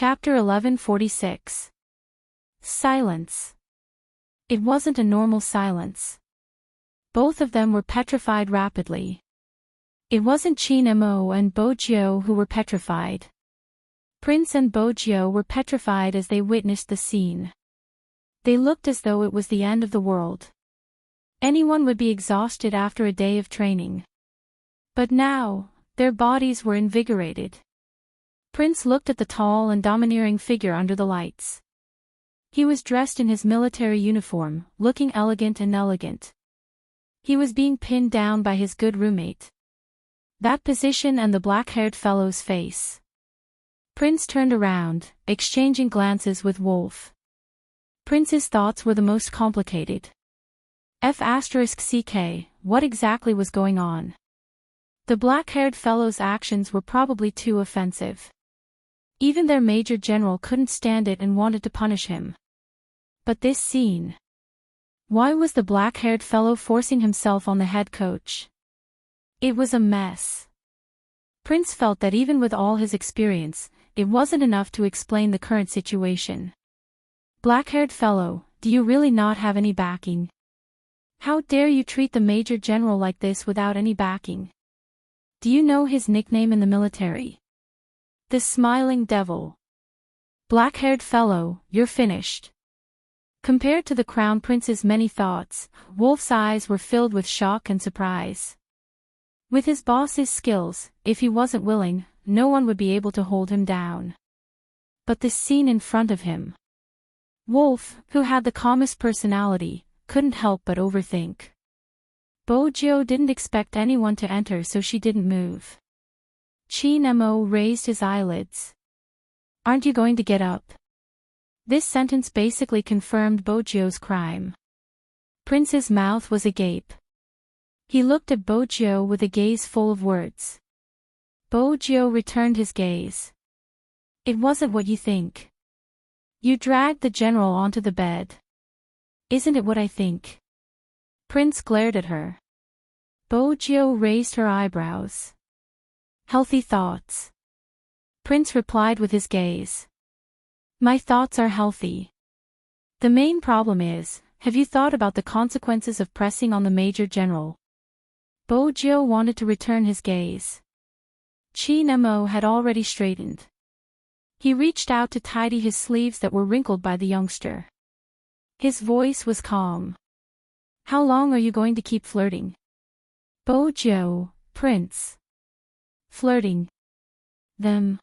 Chapter 1146. Silence. It wasn't a normal silence. Both of them were petrified rapidly. It wasn't Qin Mo and Bojiu who were petrified. Prince and Bojiu were petrified as they witnessed the scene. They looked as though it was the end of the world. Anyone would be exhausted after a day of training. But now, their bodies were invigorated. Prince looked at the tall and domineering figure under the lights. He was dressed in his military uniform, looking elegant and elegant. He was being pinned down by his good roommate. That position and the black-haired fellow's face. Prince turned around, exchanging glances with Wolf. Prince's thoughts were the most complicated. F***ck, what exactly was going on? The black-haired fellow's actions were probably too offensive. Even their major general couldn't stand it and wanted to punish him. But this scene. Why was the black-haired fellow forcing himself on the head coach? It was a mess. Prince felt that even with all his experience, it wasn't enough to explain the current situation. Black-haired fellow, do you really not have any backing? How dare you treat the major general like this without any backing? Do you know his nickname in the military? The Smiling Devil. Black-haired fellow, you're finished. Compared to the Crown Prince's many thoughts, Wolf's eyes were filled with shock and surprise. With his boss's skills, if he wasn't willing, no one would be able to hold him down. But the scene in front of him. Wolf, who had the calmest personality, couldn't help but overthink. Bojiu didn't expect anyone to enter, so she didn't move. Qin Mo raised his eyelids. Aren't you going to get up? This sentence basically confirmed Bojiu's crime. Prince's mouth was agape. He looked at Bojiu with a gaze full of words. Bojiu returned his gaze. It wasn't what you think. You dragged the general onto the bed. Isn't it what I think? Prince glared at her. Bojiu raised her eyebrows. Healthy thoughts. Prince replied with his gaze. My thoughts are healthy. The main problem is, have you thought about the consequences of pressing on the major general? Bojiu wanted to return his gaze. Qin Mo had already straightened. He reached out to tidy his sleeves that were wrinkled by the youngster. His voice was calm. How long are you going to keep flirting? Bojiu, Prince. Flirting. Them.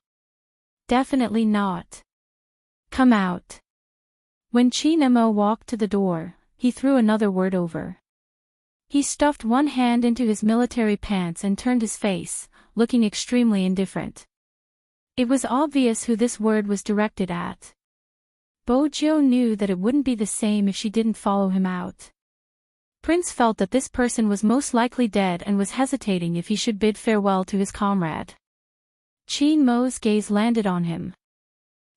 Definitely not. Come out. When Qin Mo walked to the door, he threw another word over. He stuffed one hand into his military pants and turned his face, looking extremely indifferent. It was obvious who this word was directed at. Bojiu knew that it wouldn't be the same if she didn't follow him out. Prince felt that this person was most likely dead and was hesitating if he should bid farewell to his comrade. Qin Mo's gaze landed on him.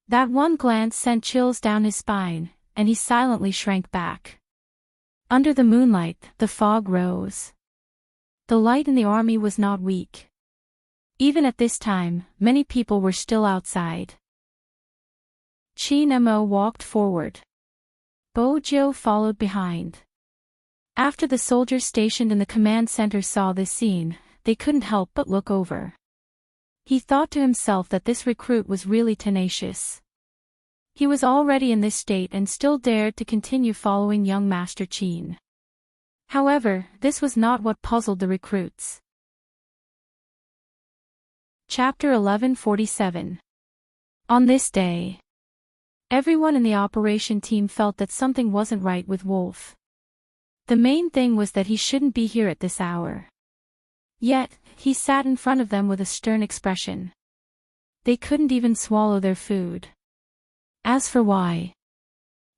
That one glance sent chills down his spine, and he silently shrank back. Under the moonlight, the fog rose. The light in the army was not weak. Even at this time, many people were still outside. Qin Mo walked forward. Bojiu followed behind. After the soldiers stationed in the command center saw this scene, they couldn't help but look over. He thought to himself that this recruit was really tenacious. He was already in this state and still dared to continue following young Master Qin. However, this was not what puzzled the recruits. Chapter 1147. On this day, everyone in the operation team felt that something wasn't right with Wolf. The main thing was that he shouldn't be here at this hour. Yet, he sat in front of them with a stern expression. They couldn't even swallow their food. As for why?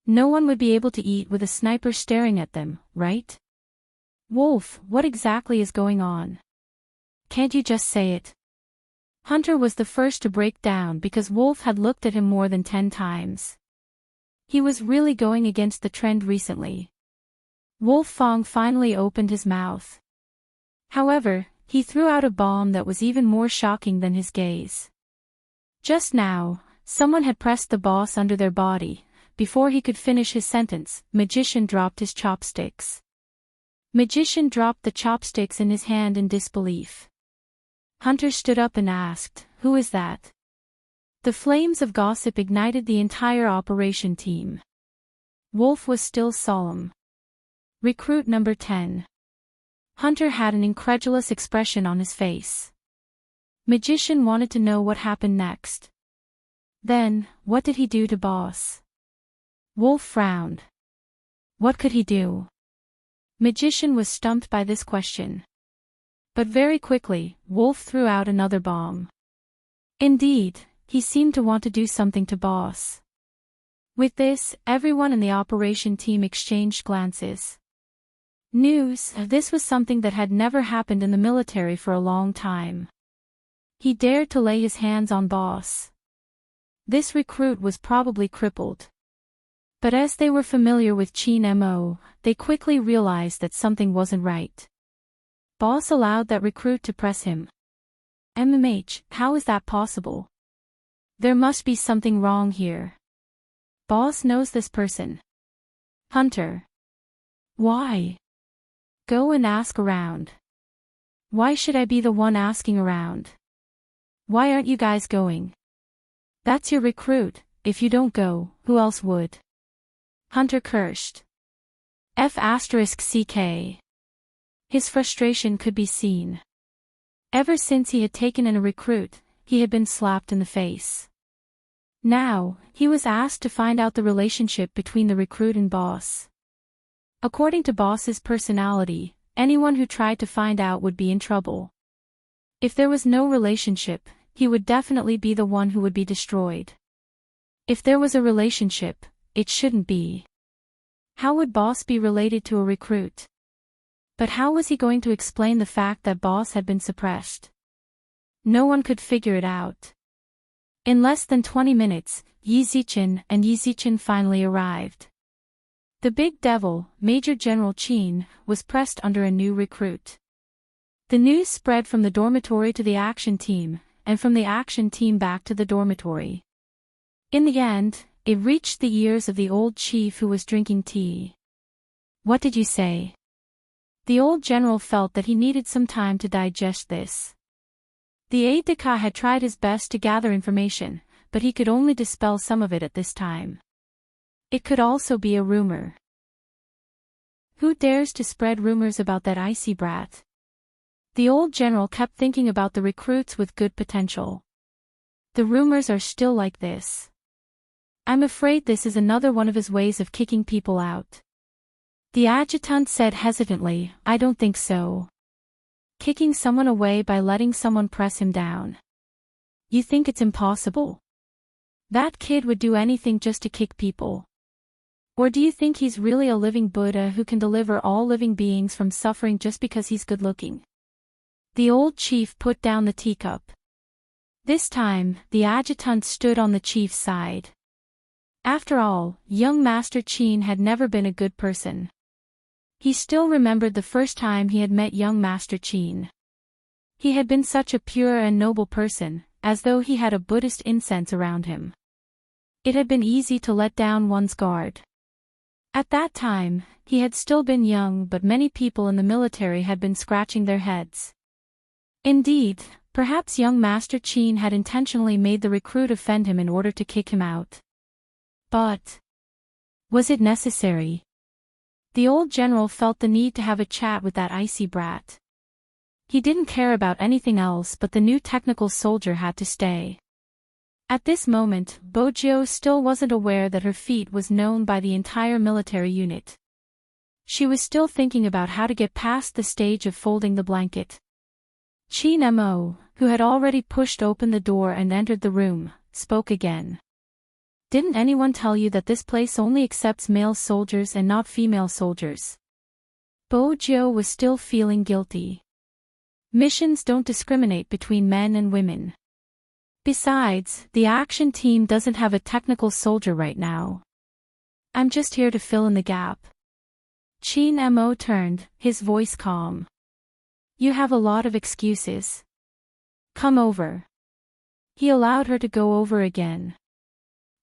No one would be able to eat with a sniper staring at them, right? Wolf, what exactly is going on? Can't you just say it? Hunter was the first to break down because Wolf had looked at him more than 10 times. He was really going against the trend recently. Wolf Fong finally opened his mouth. However, he threw out a bomb that was even more shocking than his gaze. Just now, Someone had pressed the boss under their body. Before he could finish his sentence, Magician dropped his chopsticks. Magician dropped the chopsticks in his hand in disbelief. Hunter stood up and asked, "Who is that?" The flames of gossip ignited the entire operation team. Wolf was still solemn. Recruit number 10. Hunter had an incredulous expression on his face. Magician wanted to know what happened next. Then, what did he do to boss? Wolf frowned. What could he do? Magician was stumped by this question. But very quickly, Wolf threw out another bomb. Indeed, he seemed to want to do something to boss. With this, everyone in the operation team exchanged glances. News, this was something that had never happened in the military for a long time. He dared to lay his hands on boss. This recruit was probably crippled. But as they were familiar with Chin Mo, they quickly realized that something wasn't right. Boss allowed that recruit to press him. How is that possible? There must be something wrong here. Boss knows this person. Hunter. Why? Go and ask around. Why should I be the one asking around? Why aren't you guys going? That's your recruit. If you don't go, who else would? Hunter cursed. F***ck. His frustration could be seen. Ever since he had taken in a recruit, he had been slapped in the face. Now, he was asked to find out the relationship between the recruit and boss. According to boss's personality, anyone who tried to find out would be in trouble. If there was no relationship, he would definitely be the one who would be destroyed. If there was a relationship, it shouldn't be. How would boss be related to a recruit? But how was he going to explain the fact that boss had been suppressed? No one could figure it out. In less than 20 minutes, Yizichin finally arrived. The big devil, Major General Chin, was pressed under a new recruit. The news spread from the dormitory to the action team, and from the action team back to the dormitory. In the end, it reached the ears of the old chief who was drinking tea. What did you say? The old general felt that he needed some time to digest this. The aide-de-camp had tried his best to gather information, but he could only dispel some of it at this time. It could also be a rumor. Who dares to spread rumors about that icy brat? The old general kept thinking about the recruits with good potential. The rumors are still like this. I'm afraid this is another one of his ways of kicking people out. The adjutant said hesitantly, I don't think so. Kicking someone away by letting someone press him down. You think it's impossible? That kid would do anything just to kick people. Or do you think he's really a living Buddha who can deliver all living beings from suffering just because he's good looking? The old chief put down the teacup. This time, the adjutant stood on the chief's side. After all, young Master Chin had never been a good person. He still remembered the first time he had met young Master Chin. He had been such a pure and noble person, as though he had a Buddhist incense around him. It had been easy to let down one's guard. At that time, he had still been young, but many people in the military had been scratching their heads. Indeed, perhaps young Master Chin had intentionally made the recruit offend him in order to kick him out. But was it necessary? The old general felt the need to have a chat with that icy brat. He didn't care about anything else, but the new technical soldier had to stay. At this moment, Bojo still wasn't aware that her feat was known by the entire military unit. She was still thinking about how to get past the stage of folding the blanket. Chin Mo, who had already pushed open the door and entered the room, spoke again. Didn't anyone tell you that this place only accepts male soldiers and not female soldiers? Bojo was still feeling guilty. Missions don't discriminate between men and women. Besides, the action team doesn't have a technical soldier right now. I'm just here to fill in the gap. Chin Mo turned, his voice calm. You have a lot of excuses. Come over. He allowed her to go over again.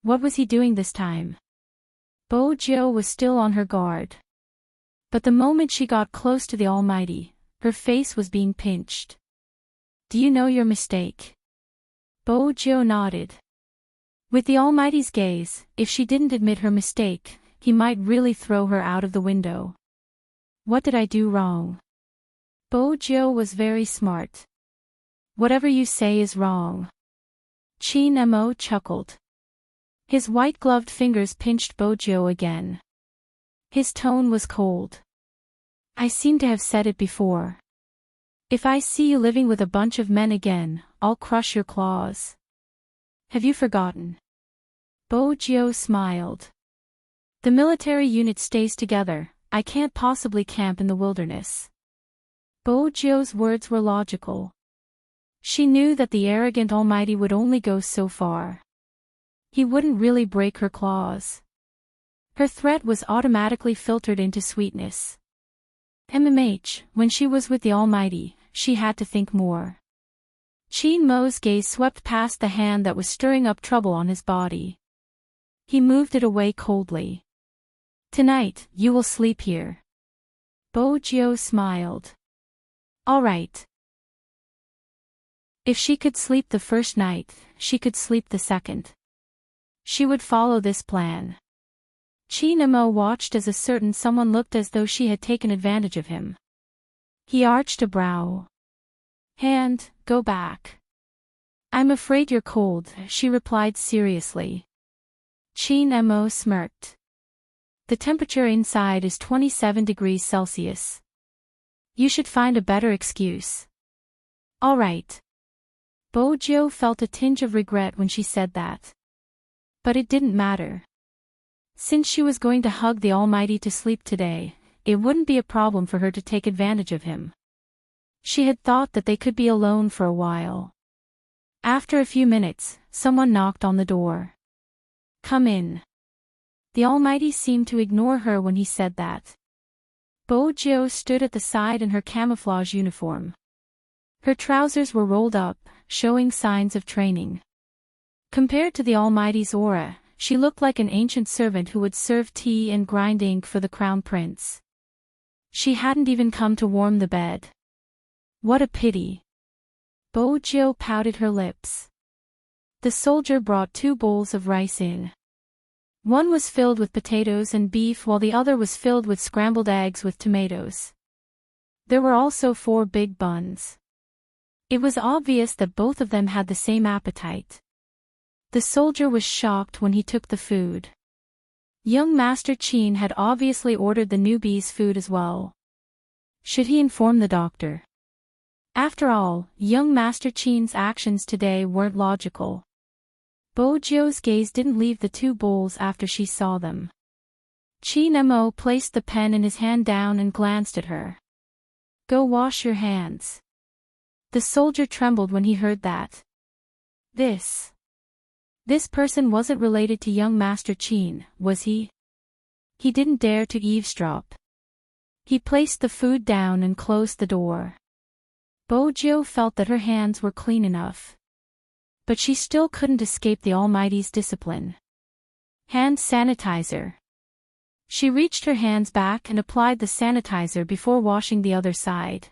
What was he doing this time? Bojo was still on her guard. But the moment she got close to the Almighty, her face was being pinched. Do you know your mistake? Bojo nodded. With the Almighty's gaze, if she didn't admit her mistake, he might really throw her out of the window. What did I do wrong? Bojo was very smart. Whatever you say is wrong. Chin Mo chuckled. His white-gloved fingers pinched Bojo again. His tone was cold. I seem to have said it before. If I see you living with a bunch of men again, I'll crush your claws. Have you forgotten? Bojo smiled. The military unit stays together, I can't possibly camp in the wilderness. Bojo's words were logical. She knew that the arrogant Almighty would only go so far. He wouldn't really break her claws. Her threat was automatically filtered into sweetness. When she was with the Almighty, she had to think more. Chin Mo's gaze swept past the hand that was stirring up trouble on his body. He moved it away coldly. Tonight, you will sleep here. Bojo smiled. All right. If she could sleep the first night, she could sleep the second. She would follow this plan. Chin Mo watched as a certain someone looked as though she had taken advantage of him. He arched a brow. Hand, go back. I'm afraid you're cold, she replied seriously. Chin Mo smirked. The temperature inside is 27 degrees Celsius. You should find a better excuse. All right. Bojo felt a tinge of regret when she said that. But it didn't matter. Since she was going to hug the Almighty to sleep today, it wouldn't be a problem for her to take advantage of him. She had thought that they could be alone for a while. After a few minutes, someone knocked on the door. Come in. The Almighty seemed to ignore her when he said that. Bojo stood at the side in her camouflage uniform. Her trousers were rolled up, showing signs of training. Compared to the Almighty's aura, she looked like an ancient servant who would serve tea and grind ink for the crown prince. She hadn't even come to warm the bed. What a pity. Bojo pouted her lips. The soldier brought 2 bowls of rice in. One was filled with potatoes and beef while the other was filled with scrambled eggs with tomatoes. There were also 4 big buns. It was obvious that both of them had the same appetite. The soldier was shocked when he took the food. Young Master Chin had obviously ordered the newbie's food as well. Should he inform the doctor? After all, young Master Chin's actions today weren't logical. Bojo's gaze didn't leave the 2 bowls after she saw them. Chin Mo placed the pen in his hand down and glanced at her. Go wash your hands. The soldier trembled when he heard that. This person wasn't related to young Master Chin, was he? He didn't dare to eavesdrop. He placed the food down and closed the door. Bojo felt that her hands were clean enough. But she still couldn't escape the Almighty's discipline. Hand sanitizer. She reached her hands back and applied the sanitizer before washing the other side.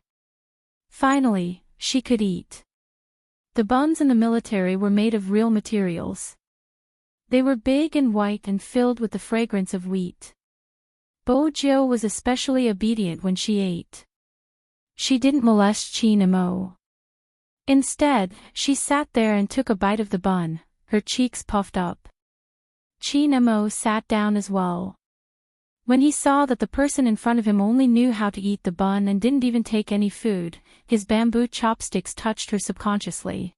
Finally, she could eat. The buns in the military were made of real materials. They were big and white and filled with the fragrance of wheat. Bojo was especially obedient when she ate. She didn't molest Chin Mo. Instead, she sat there and took a bite of the bun, her cheeks puffed up. Chin Mo sat down as well. When he saw that the person in front of him only knew how to eat the bun and didn't even take any food, his bamboo chopsticks touched her subconsciously.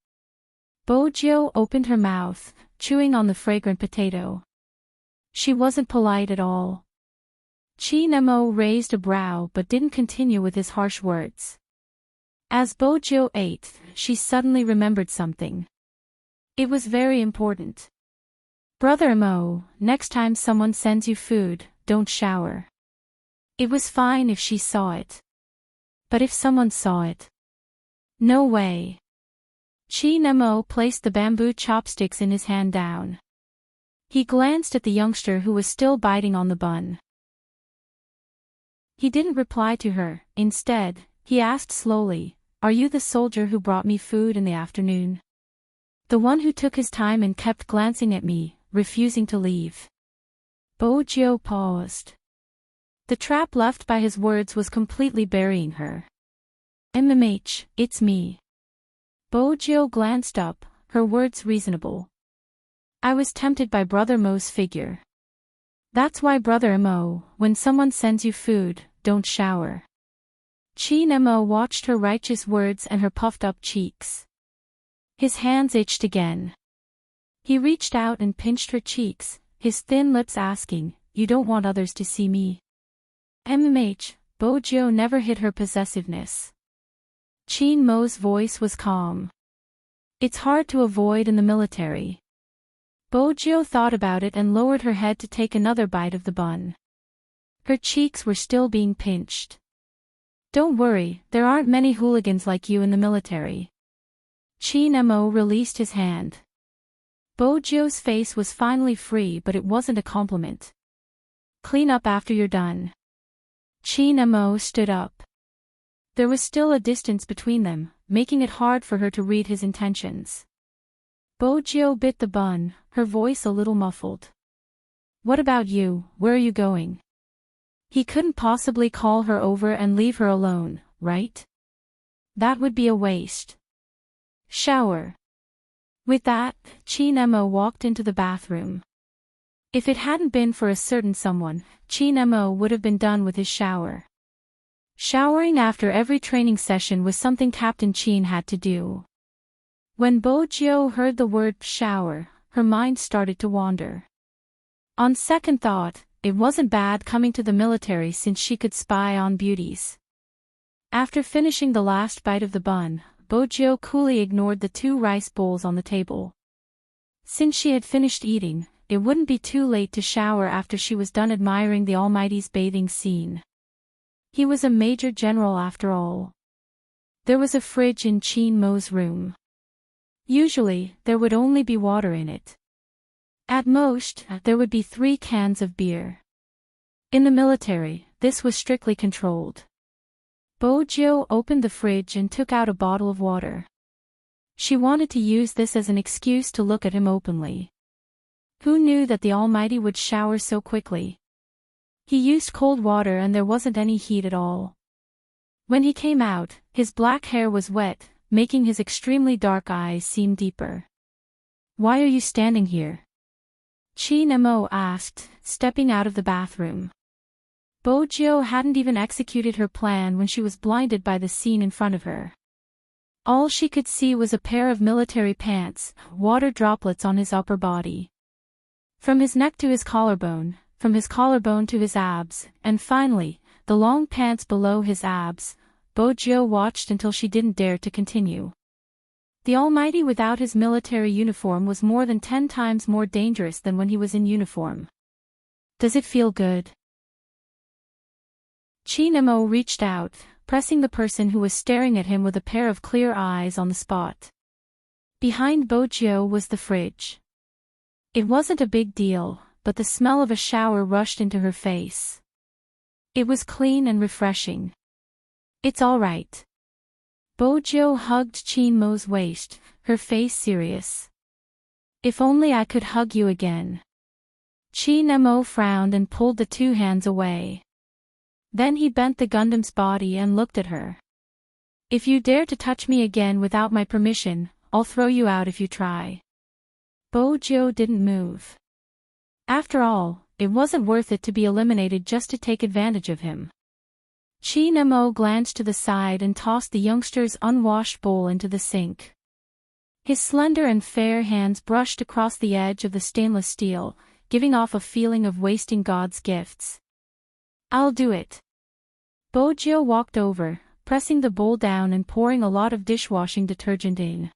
Bojo opened her mouth, chewing on the fragrant potato. She wasn't polite at all. Chin Mo raised a brow but didn't continue with his harsh words. As Bojo ate, she suddenly remembered something. It was very important. Brother Mo, next time someone sends you food, don't shower. It was fine if she saw it. But if someone saw it? No way. Chin Mo placed the bamboo chopsticks in his hand down. He glanced at the youngster who was still biting on the bun. He didn't reply to her. Instead, he asked slowly, "Are you the soldier who brought me food in the afternoon? The one who took his time and kept glancing at me, refusing to leave?" Bojo paused. The trap left by his words was completely burying her. "MMH, it's me." Bojo glanced up, her words reasonable. "I was tempted by Brother Mo's figure. That's why Brother Mo, when someone sends you food, don't shower." Chin Mo watched her righteous words and her puffed-up cheeks. His hands itched again. He reached out and pinched her cheeks, his thin lips asking, "You don't want others to see me?" MMH, Bojo never hid her possessiveness. Chin Mo's voice was calm. "It's hard to avoid in the military." Bojo thought about it and lowered her head to take another bite of the bun. Her cheeks were still being pinched. "Don't worry, there aren't many hooligans like you in the military." Chin Mo released his hand. Bojo's face was finally free, but it wasn't a compliment. "Clean up after you're done." Chin Mo stood up. There was still a distance between them, making it hard for her to read his intentions. Bojo bit the bun, her voice a little muffled. "What about you, where are you going?" He couldn't possibly call her over and leave her alone, right? That would be a waste. "Shower." With that, Chin Mo walked into the bathroom. If it hadn't been for a certain someone, Chin Mo would have been done with his shower. Showering after every training session was something Captain Chin had to do. When Bojo heard the word shower, her mind started to wander. On second thought, it wasn't bad coming to the military since she could spy on beauties. After finishing the last bite of the bun, Bojo coolly ignored the 2 rice bowls on the table. Since she had finished eating, it wouldn't be too late to shower after she was done admiring the Almighty's bathing scene. He was a major general after all. There was a fridge in Chin Mo's room. Usually, there would only be water in it. At most, there would be 3 cans of beer. In the military, this was strictly controlled. Bojo opened the fridge and took out a bottle of water. She wanted to use this as an excuse to look at him openly. Who knew that the Almighty would shower so quickly? He used cold water and there wasn't any heat at all. When he came out, his black hair was wet, making his extremely dark eyes seem deeper. "Why are you standing here?" Chin Mo asked, stepping out of the bathroom. Bojo hadn't even executed her plan when she was blinded by the scene in front of her. All she could see was a pair of military pants, water droplets on his upper body. From his neck to his collarbone, from his collarbone to his abs, and finally, the long pants below his abs, Bojo watched until she didn't dare to continue. The Almighty without his military uniform was more than 10 times more dangerous than when he was in uniform. "Does it feel good?" Chin Mo reached out, pressing the person who was staring at him with a pair of clear eyes on the spot. Behind Bojo was the fridge. It wasn't a big deal, but the smell of a shower rushed into her face. It was clean and refreshing. "It's all right." Bojo hugged Chin Mo's waist, her face serious. "If only I could hug you again." Chin Mo frowned and pulled the 2 hands away. Then he bent the Gundam's body and looked at her. "If you dare to touch me again without my permission, I'll throw you out if you try." Bojo didn't move. After all, it wasn't worth it to be eliminated just to take advantage of him. Chin Mo glanced to the side and tossed the youngster's unwashed bowl into the sink. His slender and fair hands brushed across the edge of the stainless steel, giving off a feeling of wasting God's gifts. "I'll do it." Bojo walked over, pressing the bowl down and pouring a lot of dishwashing detergent in.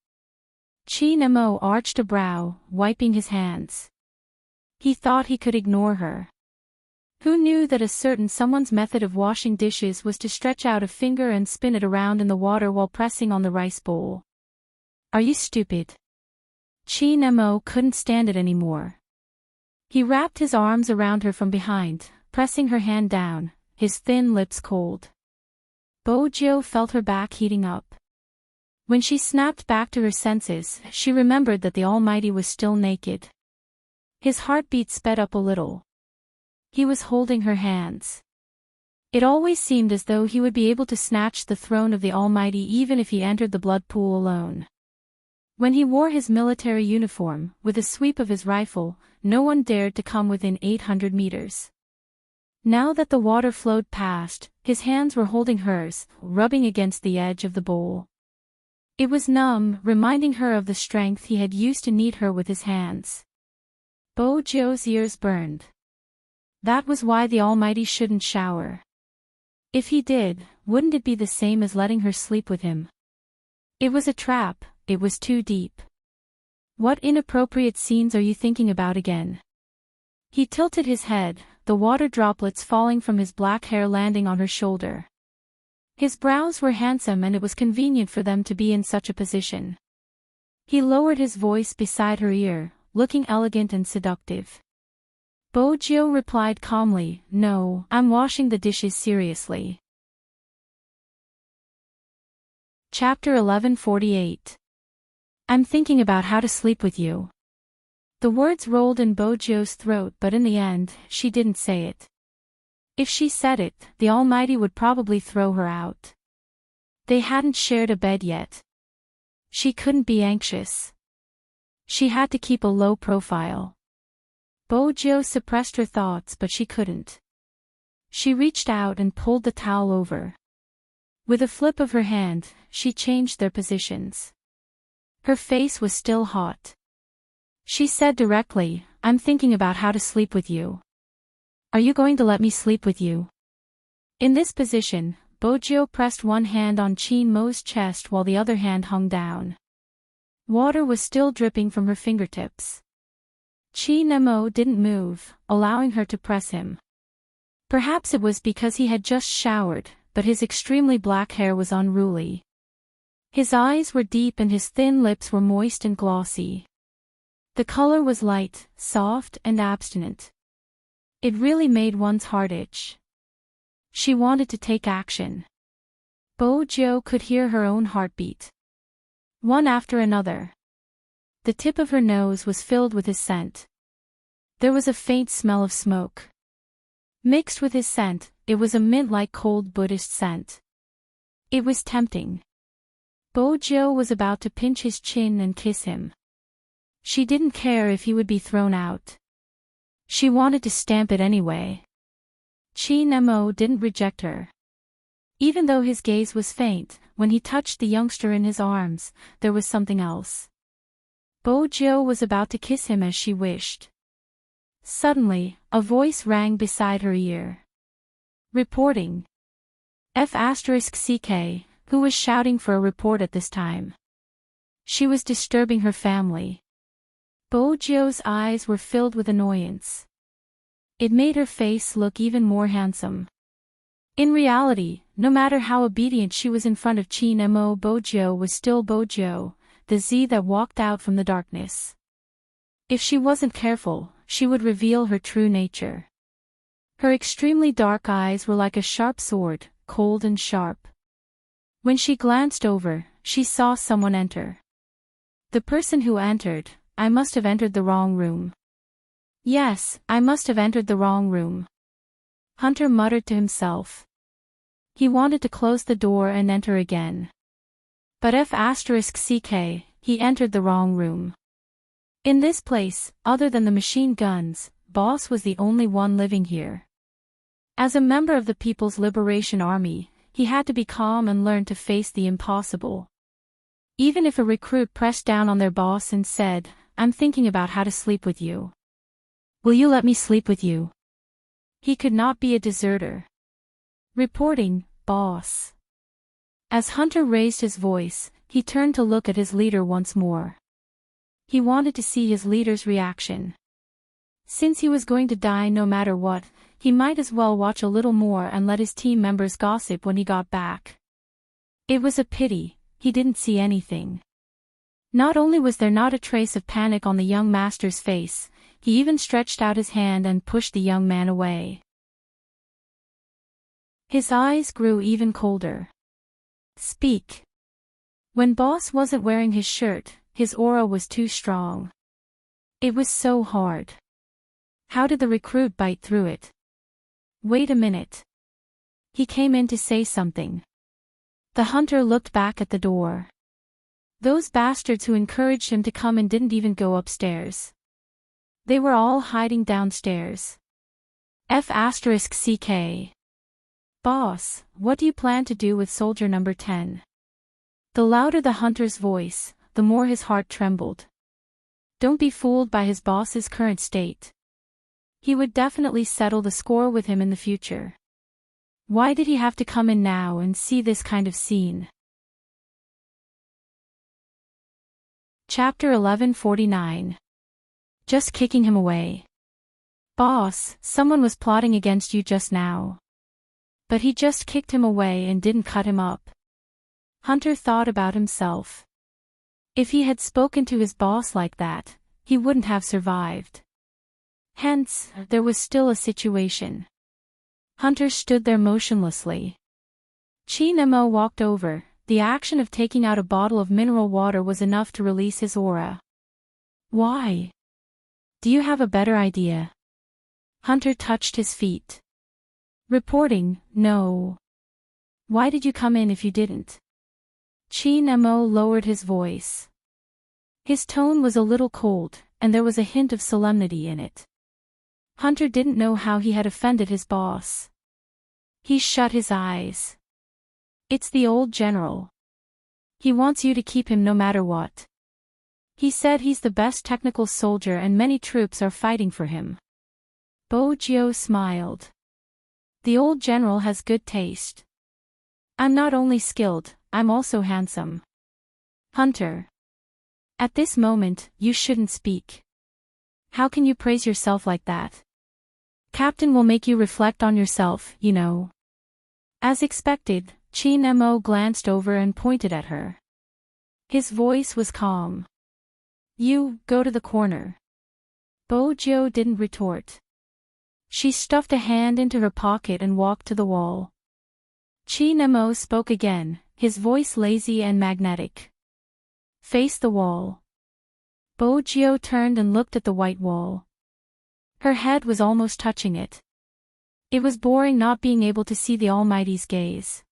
Chin Mo arched a brow, wiping his hands. He thought he could ignore her. Who knew that a certain someone's method of washing dishes was to stretch out a finger and spin it around in the water while pressing on the rice bowl? "Are you stupid?" Chin Mo couldn't stand it anymore. He wrapped his arms around her from behind, pressing her hand down, his thin lips cold. Bojo felt her back heating up. When she snapped back to her senses, she remembered that the Almighty was still naked. His heartbeat sped up a little. He was holding her hands. It always seemed as though he would be able to snatch the throne of the Almighty even if he entered the blood pool alone. When he wore his military uniform, with a sweep of his rifle, no one dared to come within 800 meters. Now that the water flowed past, his hands were holding hers, rubbing against the edge of the bowl. It was numb, reminding her of the strength he had used to knead her with his hands. Bojo's ears burned. That was why the Almighty shouldn't shower. If he did, wouldn't it be the same as letting her sleep with him? It was a trap, it was too deep. What inappropriate scenes are you thinking about again? He tilted his head, the water droplets falling from his black hair landing on her shoulder. His brows were handsome and it was convenient for them to be in such a position. He lowered his voice beside her ear, looking elegant and seductive. Bojo replied calmly, "No, I'm washing the dishes seriously." Chapter 1148. I'm thinking about how to sleep with you. The words rolled in Bojo's throat, but in the end, she didn't say it. If she said it, the Almighty would probably throw her out. They hadn't shared a bed yet. She couldn't be anxious. She had to keep a low profile. Bojo suppressed her thoughts, but she couldn't. She reached out and pulled the towel over. With a flip of her hand, she changed their positions. Her face was still hot. She said directly, "I'm thinking about how to sleep with you. Are you going to let me sleep with you?" In this position, Bojo pressed one hand on Chin Mo's chest while the other hand hung down. Water was still dripping from her fingertips. Chin Mo didn't move, allowing her to press him. Perhaps it was because he had just showered, but his extremely black hair was unruly. His eyes were deep and his thin lips were moist and glossy. The color was light, soft, and abstinent. It really made one's heart itch. She wanted to take action. Bojo could hear her own heartbeat. One after another. The tip of her nose was filled with his scent. There was a faint smell of smoke. Mixed with his scent, it was a mint-like cold Buddhist scent. It was tempting. Bojo was about to pinch his chin and kiss him. She didn't care if he would be thrown out. She wanted to stamp it anyway. Chin Mo didn't reject her. Even though his gaze was faint, when he touched the youngster in his arms, there was something else. Bojo was about to kiss him as she wished. Suddenly, a voice rang beside her ear. Reporting. F***CK, who was shouting for a report at this time. She was disturbing her family. Bojo's eyes were filled with annoyance. It made her face look even more handsome. In reality, no matter how obedient she was in front of Chin Mo, Bojo was still Bojo, the Z that walked out from the darkness. If she wasn't careful, she would reveal her true nature. Her extremely dark eyes were like a sharp sword, cold and sharp. When she glanced over, she saw someone enter. The person who entered, I must have entered the wrong room. Yes, I must have entered the wrong room. Hunter muttered to himself. He wanted to close the door and enter again. But F***CK, he entered the wrong room. In this place, other than the machine guns, Boss was the only one living here. As a member of the People's Liberation Army, he had to be calm and learn to face the impossible. Even if a recruit pressed down on their boss and said, "I'm thinking about how to sleep with you. Will you let me sleep with you?" He could not be a deserter. Reporting, Boss. As Hunter raised his voice, he turned to look at his leader once more. He wanted to see his leader's reaction. Since he was going to die no matter what, he might as well watch a little more and let his team members gossip when he got back. It was a pity, he didn't see anything. Not only was there not a trace of panic on the young master's face, He even stretched out his hand and pushed the young man away. His eyes grew even colder. Speak. When Boss wasn't wearing his shirt, his aura was too strong. It was so hard. How did the recruit bite through it? Wait a minute. He came in to say something. The hunter looked back at the door. Those bastards who encouraged him to come in didn't even go upstairs. They were all hiding downstairs. F***CK. Boss, what do you plan to do with soldier number 10? The louder the hunter's voice, the more his heart trembled. Don't be fooled by his boss's current state. He would definitely settle the score with him in the future. Why did he have to come in now and see this kind of scene? Chapter 1149. Just kicking him away. Boss, someone was plotting against you just now. But he just kicked him away and didn't cut him up. Hunter thought about himself. If he had spoken to his boss like that, he wouldn't have survived. Hence, there was still a situation. Hunter stood there motionlessly. Chin-mo walked over. The action of taking out a bottle of mineral water was enough to release his aura. Why? Do you have a better idea? Hunter touched his feet. Reporting, no. Why did you come in if you didn't? Chin-mo lowered his voice. His tone was a little cold, and there was a hint of solemnity in it. Hunter didn't know how he had offended his boss. He shut his eyes. It's the old general. He wants you to keep him no matter what. He said he's the best technical soldier and many troops are fighting for him. Bojo smiled. The old general has good taste. I'm not only skilled, I'm also handsome. Hunter. At this moment, you shouldn't speak. How can you praise yourself like that? Captain will make you reflect on yourself, you know. As expected, Chin-mo glanced over and pointed at her. His voice was calm. You, go to the corner. Bojo didn't retort. She stuffed a hand into her pocket and walked to the wall. Chin-mo spoke again, his voice lazy and magnetic. Face the wall. Bojo turned and looked at the white wall. Her head was almost touching it. It was boring not being able to see the Almighty's gaze.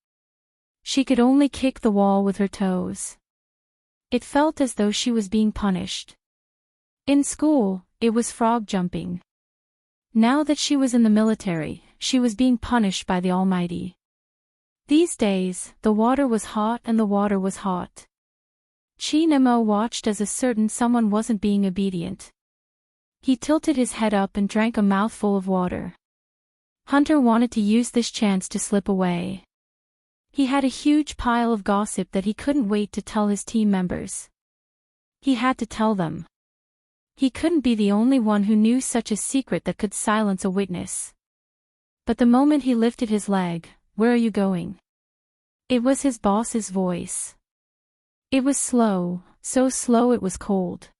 She could only kick the wall with her toes. It felt as though she was being punished. In school, it was frog jumping. Now that she was in the military, she was being punished by the Almighty. These days, the water was hot and the water was hot. Chin-mo watched as a certain someone wasn't being obedient. He tilted his head up and drank a mouthful of water. Hunter wanted to use this chance to slip away. He had a huge pile of gossip that he couldn't wait to tell his team members. He had to tell them. He couldn't be the only one who knew such a secret that could silence a witness. But the moment he lifted his leg, "Where are you going?" It was his boss's voice. It was slow, so slow it was cold.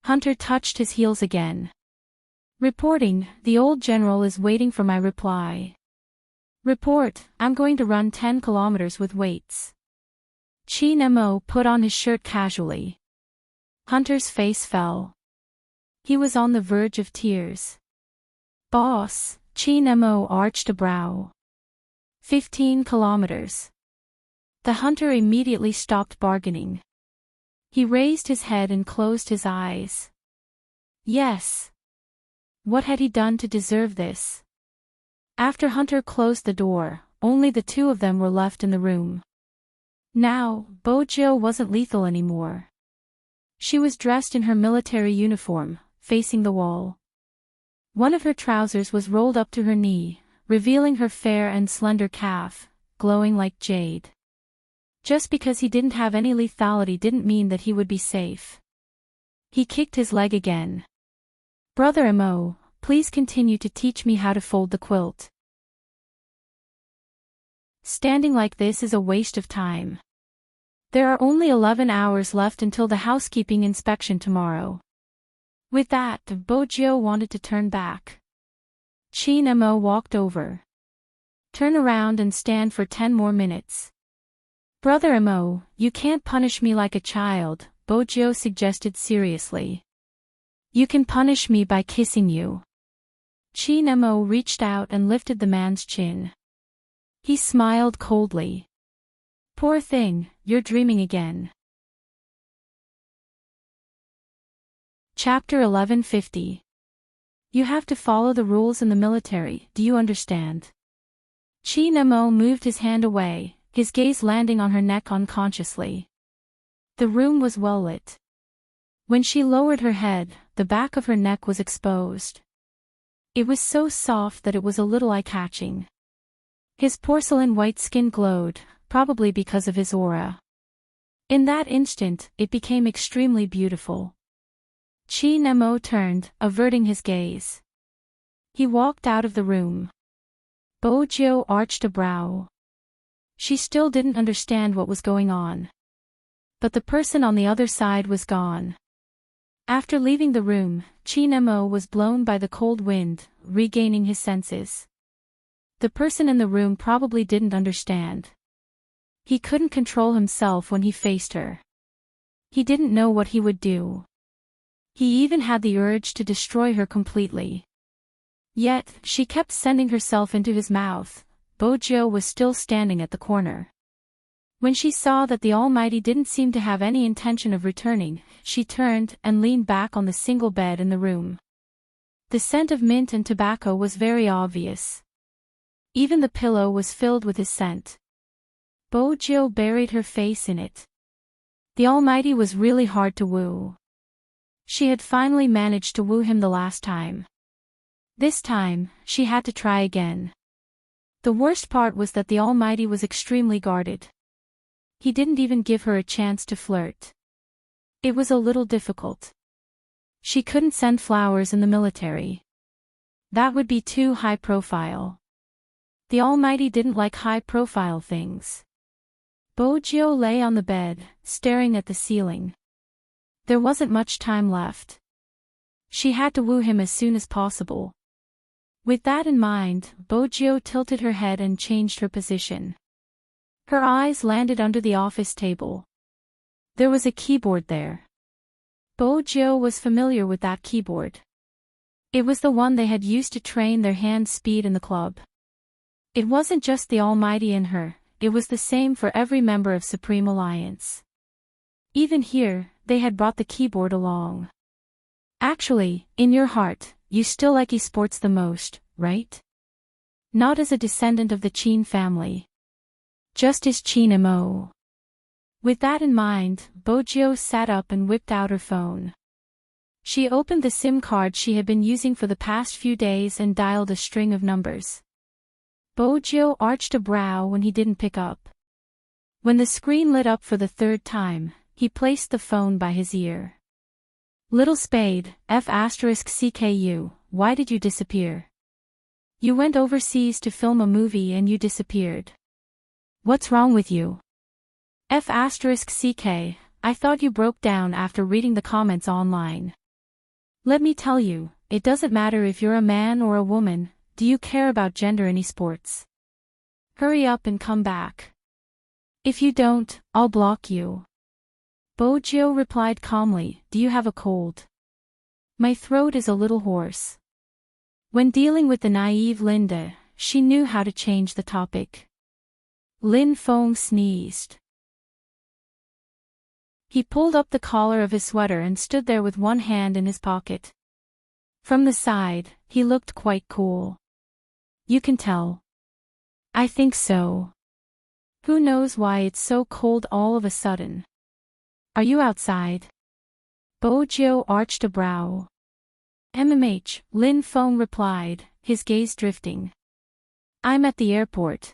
Hunter touched his heels again. Reporting, the old general is waiting for my reply. Report, I'm going to run 10 kilometers with weights. Chin-mo put on his shirt casually. Hunter's face fell. He was on the verge of tears. Boss, Chin-mo arched a brow. 15 kilometers. The hunter immediately stopped bargaining. He raised his head and closed his eyes. Yes. What had he done to deserve this? After Hunter closed the door, only the two of them were left in the room. Now, Bojo wasn't lethal anymore. She was dressed in her military uniform, facing the wall. One of her trousers was rolled up to her knee, revealing her fair and slender calf, glowing like jade. Just because he didn't have any lethality didn't mean that he would be safe. He kicked his leg again. Brother Mo, please continue to teach me how to fold the quilt. Standing like this is a waste of time. There are only 11 hours left until the housekeeping inspection tomorrow. With that, Bojo wanted to turn back. Chin Mo walked over. Turn around and stand for 10 more minutes. Brother Mo, you can't punish me like a child, Bojo suggested seriously. You can punish me by kissing you. Chin Mo reached out and lifted the man's chin. He smiled coldly. Poor thing, you're dreaming again. Chapter 1150. You have to follow the rules in the military, do you understand? Chin Mo moved his hand away, his gaze landing on her neck unconsciously. The room was well lit. When she lowered her head, the back of her neck was exposed. It was so soft that it was a little eye-catching. His porcelain white skin glowed, probably because of his aura. In that instant, it became extremely beautiful. Chin Mo turned, averting his gaze. He walked out of the room. Bojo arched a brow. She still didn't understand what was going on. But the person on the other side was gone. After leaving the room, Chin Mo was blown by the cold wind, regaining his senses. The person in the room probably didn't understand. He couldn't control himself when he faced her. He didn't know what he would do. He even had the urge to destroy her completely. Yet, she kept sending herself into his mouth. Bojo was still standing at the corner. When she saw that the Almighty didn't seem to have any intention of returning, she turned and leaned back on the single bed in the room. The scent of mint and tobacco was very obvious. Even the pillow was filled with his scent. Bojo buried her face in it. The Almighty was really hard to woo. She had finally managed to woo him the last time. This time, she had to try again. The worst part was that the Almighty was extremely guarded. He didn't even give her a chance to flirt. It was a little difficult. She couldn't send flowers in the military. That would be too high profile. The Almighty didn't like high profile things. Bojo lay on the bed, staring at the ceiling. There wasn't much time left. She had to woo him as soon as possible. With that in mind, Bojo tilted her head and changed her position. Her eyes landed under the office table. There was a keyboard there. Bojo was familiar with that keyboard. It was the one they had used to train their hand speed in the club. It wasn't just the Almighty in her, it was the same for every member of Supreme Alliance. Even here, they had brought the keyboard along. Actually, in your heart, you still like esports the most, right? Not as a descendant of the Chin family. Just as Chin Mo. With that in mind, Bojo sat up and whipped out her phone. She opened the SIM card she had been using for the past few days and dialed a string of numbers. Bojo arched a brow when he didn't pick up. When the screen lit up for the third time, he placed the phone by his ear. Little Spade, F*CKU, why did you disappear? You went overseas to film a movie and you disappeared. What's wrong with you? F*CK, I thought you broke down after reading the comments online. Let me tell you, it doesn't matter if you're a man or a woman, do you care about gender in esports? Hurry up and come back. If you don't, I'll block you. Bojo replied calmly, do you have a cold? My throat is a little hoarse. When dealing with the naive Linda, she knew how to change the topic. Lin Feng sneezed. He pulled up the collar of his sweater and stood there with one hand in his pocket. From the side, he looked quite cool. You can tell. I think so. Who knows why it's so cold all of a sudden? Are you outside? Bojo arched a brow. MMH, Lin Feng replied, his gaze drifting. I'm at the airport.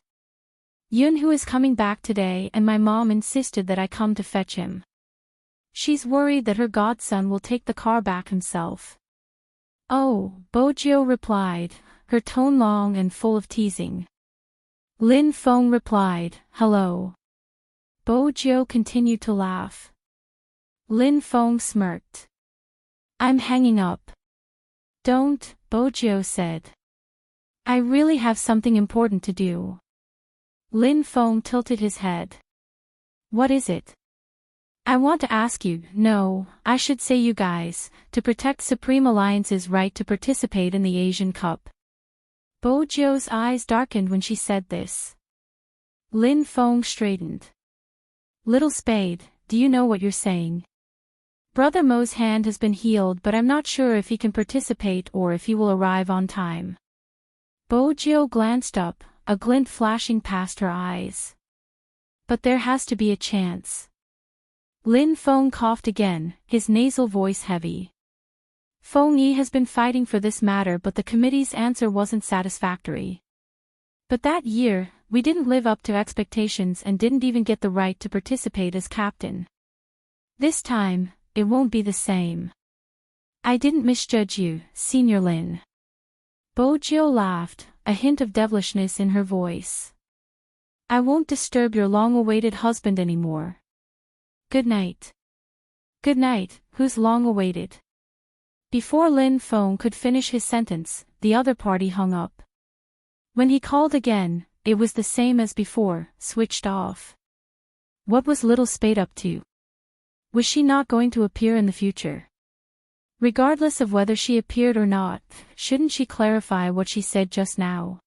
Yunhu is coming back today and my mom insisted that I come to fetch him. She's worried that her godson will take the car back himself. Oh, Bojo replied, her tone long and full of teasing. Lin Feng replied, hello. Bojo continued to laugh. Lin Feng smirked. I'm hanging up. Don't, Bojo said. I really have something important to do. Lin Feng tilted his head. What is it? I want to ask you, no, I should say you guys, to protect Supreme Alliance's right to participate in the Asian Cup. Bojo's eyes darkened when she said this. Lin Feng straightened. Little Spade, do you know what you're saying? Brother Mo's hand has been healed, but I'm not sure if he can participate or if he will arrive on time. Bojo glanced up, a glint flashing past her eyes. But there has to be a chance. Lin Feng coughed again, his nasal voice heavy. Feng Yi has been fighting for this matter, but the committee's answer wasn't satisfactory. But that year, we didn't live up to expectations and didn't even get the right to participate as captain. This time, it won't be the same. I didn't misjudge you, Senior Lin. Bojo laughed, a hint of devilishness in her voice. I won't disturb your long-awaited husband anymore. Good night. Good night, who's long-awaited? Before Lin Feng could finish his sentence, the other party hung up. When he called again, it was the same as before, switched off. What was Little Spade up to? Was she not going to appear in the future? Regardless of whether she appeared or not, shouldn't she clarify what she said just now?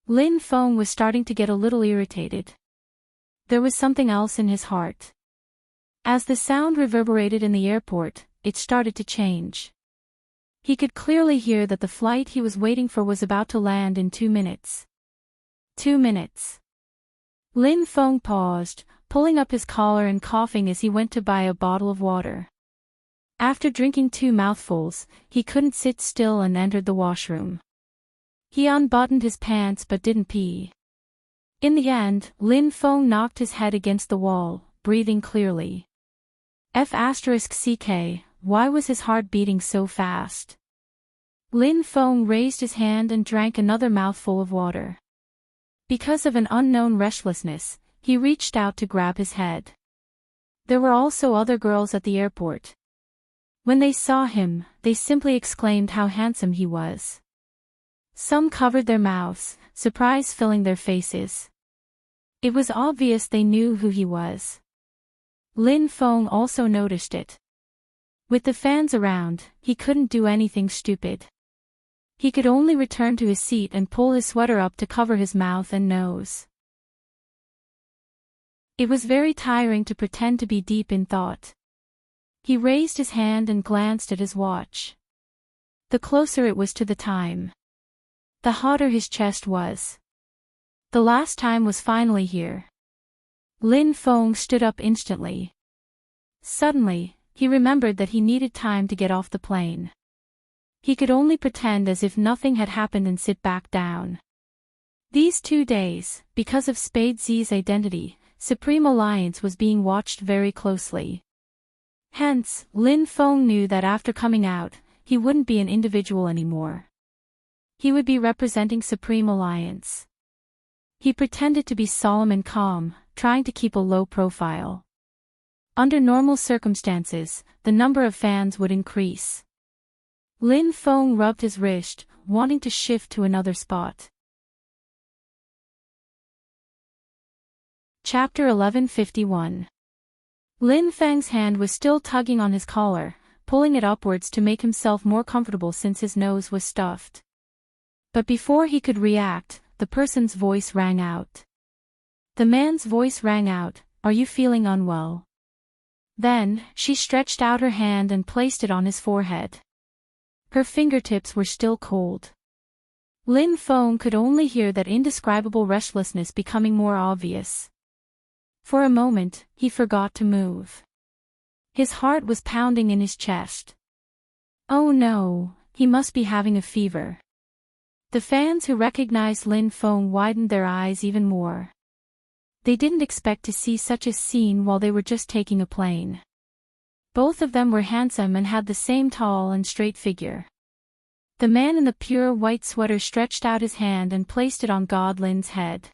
Lin Feng was starting to get a little irritated. There was something else in his heart. As the sound reverberated in the airport, it started to change. He could clearly hear that the flight he was waiting for was about to land in 2 minutes. 2 minutes. Lin Feng paused, pulling up his collar and coughing as he went to buy a bottle of water. After drinking 2 mouthfuls, he couldn't sit still and entered the washroom. He unbuttoned his pants but didn't pee. In the end, Lin Feng knocked his head against the wall, breathing clearly. F***ck, why was his heart beating so fast? Lin Feng raised his hand and drank another mouthful of water. Because of an unknown restlessness, he reached out to grab his head. There were also other girls at the airport. When they saw him, they simply exclaimed how handsome he was. Some covered their mouths, surprise filling their faces. It was obvious they knew who he was. Lin Feng also noticed it. With the fans around, he couldn't do anything stupid. He could only return to his seat and pull his sweater up to cover his mouth and nose. It was very tiring to pretend to be deep in thought. He raised his hand and glanced at his watch. The closer it was to the time, the hotter his chest was. The last time was finally here. Lin Feng stood up instantly. Suddenly, he remembered that he needed time to get off the plane. He could only pretend as if nothing had happened and sit back down. These 2 days, because of Spade Z's identity, Supreme Alliance was being watched very closely. Hence, Lin Feng knew that after coming out, he wouldn't be an individual anymore. He would be representing Supreme Alliance. He pretended to be solemn and calm, trying to keep a low profile. Under normal circumstances, the number of fans would increase. Lin Feng rubbed his wrist, wanting to shift to another spot. Chapter 1151. Lin Feng's hand was still tugging on his collar, pulling it upwards to make himself more comfortable since his nose was stuffed. But before he could react, the person's voice rang out. The man's voice rang out, "Are you feeling unwell?" Then, she stretched out her hand and placed it on his forehead. Her fingertips were still cold. Lin Feng could only hear that indescribable restlessness becoming more obvious. For a moment, he forgot to move. His heart was pounding in his chest. Oh no, he must be having a fever. The fans who recognized Lin Feng widened their eyes even more. They didn't expect to see such a scene while they were just taking a plane. Both of them were handsome and had the same tall and straight figure. The man in the pure white sweater stretched out his hand and placed it on God Lin's head.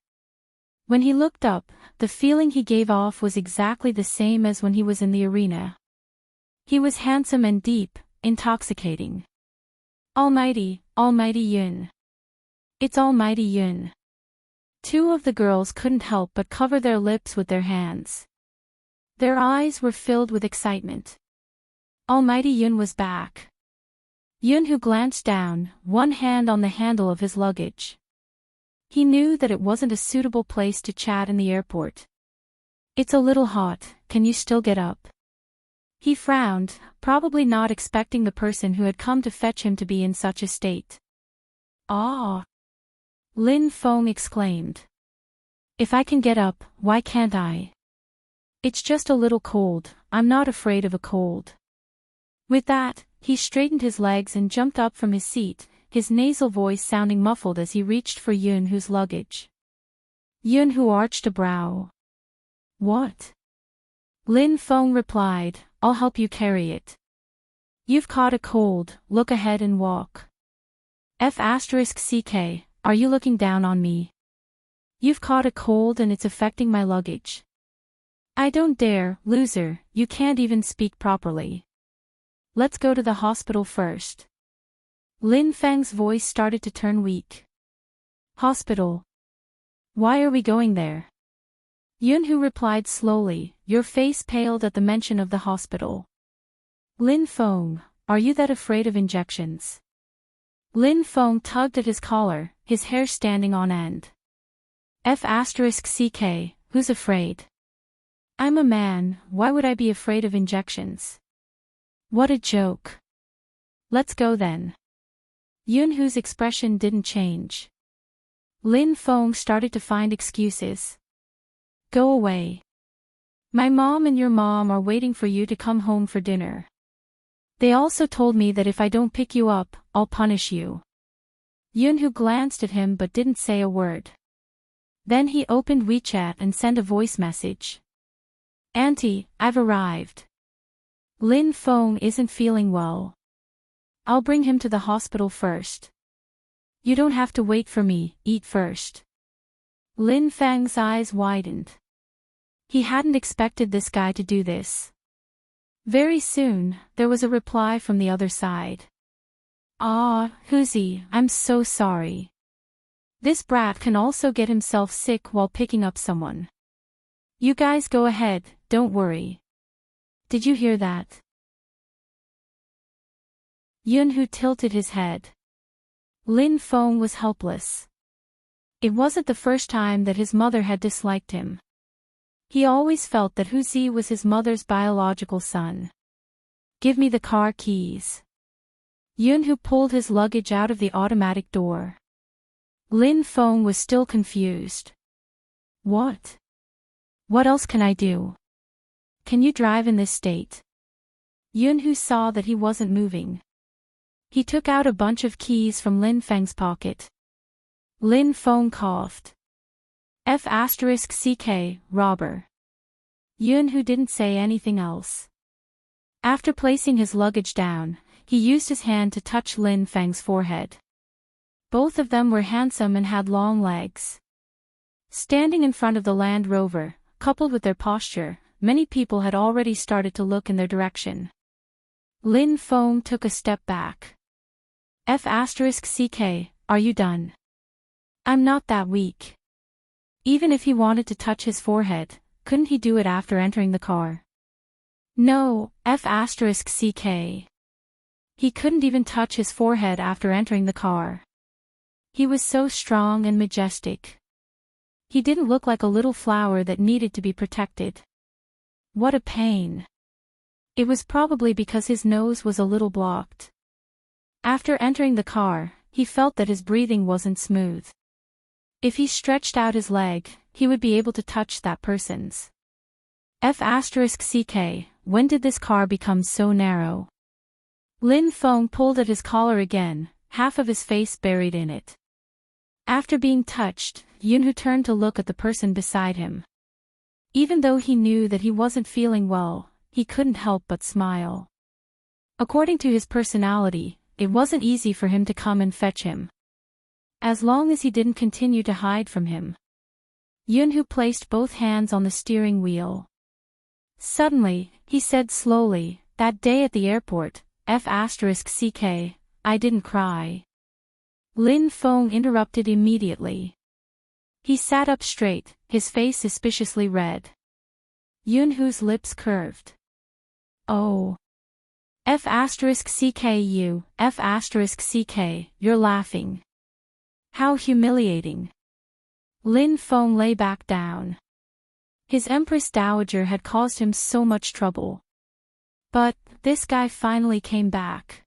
When he looked up, the feeling he gave off was exactly the same as when he was in the arena. He was handsome and deep, intoxicating. Almighty, Almighty Yun. It's Almighty Yun. Two of the girls couldn't help but cover their lips with their hands. Their eyes were filled with excitement. Almighty Yun was back. Yun, who glanced down, one hand on the handle of his luggage. He knew that it wasn't a suitable place to chat in the airport. It's a little hot, can you still get up? He frowned, probably not expecting the person who had come to fetch him to be in such a state. Ah! Lin Feng exclaimed. If I can get up, why can't I? It's just a little cold, I'm not afraid of a cold. With that, he straightened his legs and jumped up from his seat, his nasal voice sounding muffled as he reached for Yun Hu's luggage. Yun Hu arched a brow. What? Lin Feng replied, I'll help you carry it. You've caught a cold, look ahead and walk. F***ck, are you looking down on me? You've caught a cold and it's affecting my luggage. I don't dare, loser, you can't even speak properly. Let's go to the hospital first. Lin Feng's voice started to turn weak. Hospital? Why are we going there? Yun Hu replied slowly, your face paled at the mention of the hospital. Lin Feng, are you that afraid of injections? Lin Feng tugged at his collar, his hair standing on end. F***ck, who's afraid? I'm a man, why would I be afraid of injections? What a joke. Let's go then. Yun Hu's expression didn't change. Lin Feng started to find excuses. Go away. My mom and your mom are waiting for you to come home for dinner. They also told me that if I don't pick you up, I'll punish you. Yun Hu glanced at him but didn't say a word. Then he opened WeChat and sent a voice message. Auntie, I've arrived. Lin Feng isn't feeling well. I'll bring him to the hospital first. You don't have to wait for me, eat first. Lin Feng's eyes widened. He hadn't expected this guy to do this. Very soon, there was a reply from the other side. Ah, Huzi, I'm so sorry. This brat can also get himself sick while picking up someone. You guys go ahead, don't worry. Did you hear that? Yun Hu tilted his head. Lin Feng was helpless. It wasn't the first time that his mother had disliked him. He always felt that Huzi was his mother's biological son. Give me the car keys. Yun Hu pulled his luggage out of the automatic door. Lin Feng was still confused. What? What else can I do? Can you drive in this state? Yun Hu saw that he wasn't moving. He took out a bunch of keys from Lin Feng's pocket. Lin Feng coughed. F***ck, robber. Yun Hu didn't say anything else. After placing his luggage down, he used his hand to touch Lin Feng's forehead. Both of them were handsome and had long legs. Standing in front of the Land Rover, coupled with their posture, many people had already started to look in their direction. Lin Feng took a step back. F***ck, are you done? I'm not that weak. Even if he wanted to touch his forehead, couldn't he do it after entering the car? No, F***ck. He couldn't even touch his forehead after entering the car. He was so strong and majestic. He didn't look like a little flower that needed to be protected. What a pain. It was probably because his nose was a little blocked. After entering the car, he felt that his breathing wasn't smooth. If he stretched out his leg, he would be able to touch that person's. F***ck, when did this car become so narrow? Lin Feng pulled at his collar again, half of his face buried in it. After being touched, Yun Hu turned to look at the person beside him. Even though he knew that he wasn't feeling well, he couldn't help but smile. According to his personality, it wasn't easy for him to come and fetch him. As long as he didn't continue to hide from him. Yun Hu placed both hands on the steering wheel. Suddenly, he said slowly, that day at the airport, F***, I didn't cry. Lin Feng interrupted immediately. He sat up straight, his face suspiciously red. Yunhu's lips curved. Oh. F***, you're laughing. How humiliating. Lin Feng lay back down. His Empress Dowager had caused him so much trouble. But, this guy finally came back.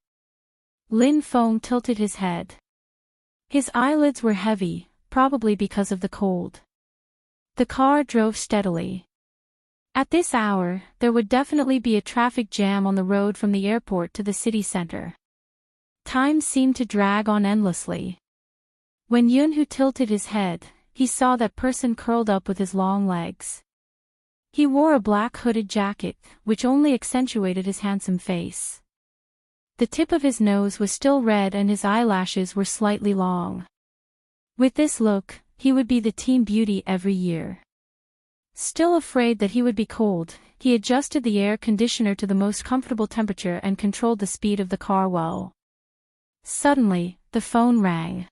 Lin Feng tilted his head. His eyelids were heavy, probably because of the cold. The car drove steadily. At this hour, there would definitely be a traffic jam on the road from the airport to the city center. Time seemed to drag on endlessly. When Yunhu tilted his head, he saw that person curled up with his long legs. He wore a black hooded jacket, which only accentuated his handsome face. The tip of his nose was still red and his eyelashes were slightly long. With this look, he would be the team beauty every year. Still afraid that he would be cold, he adjusted the air conditioner to the most comfortable temperature and controlled the speed of the car well. Suddenly, the phone rang.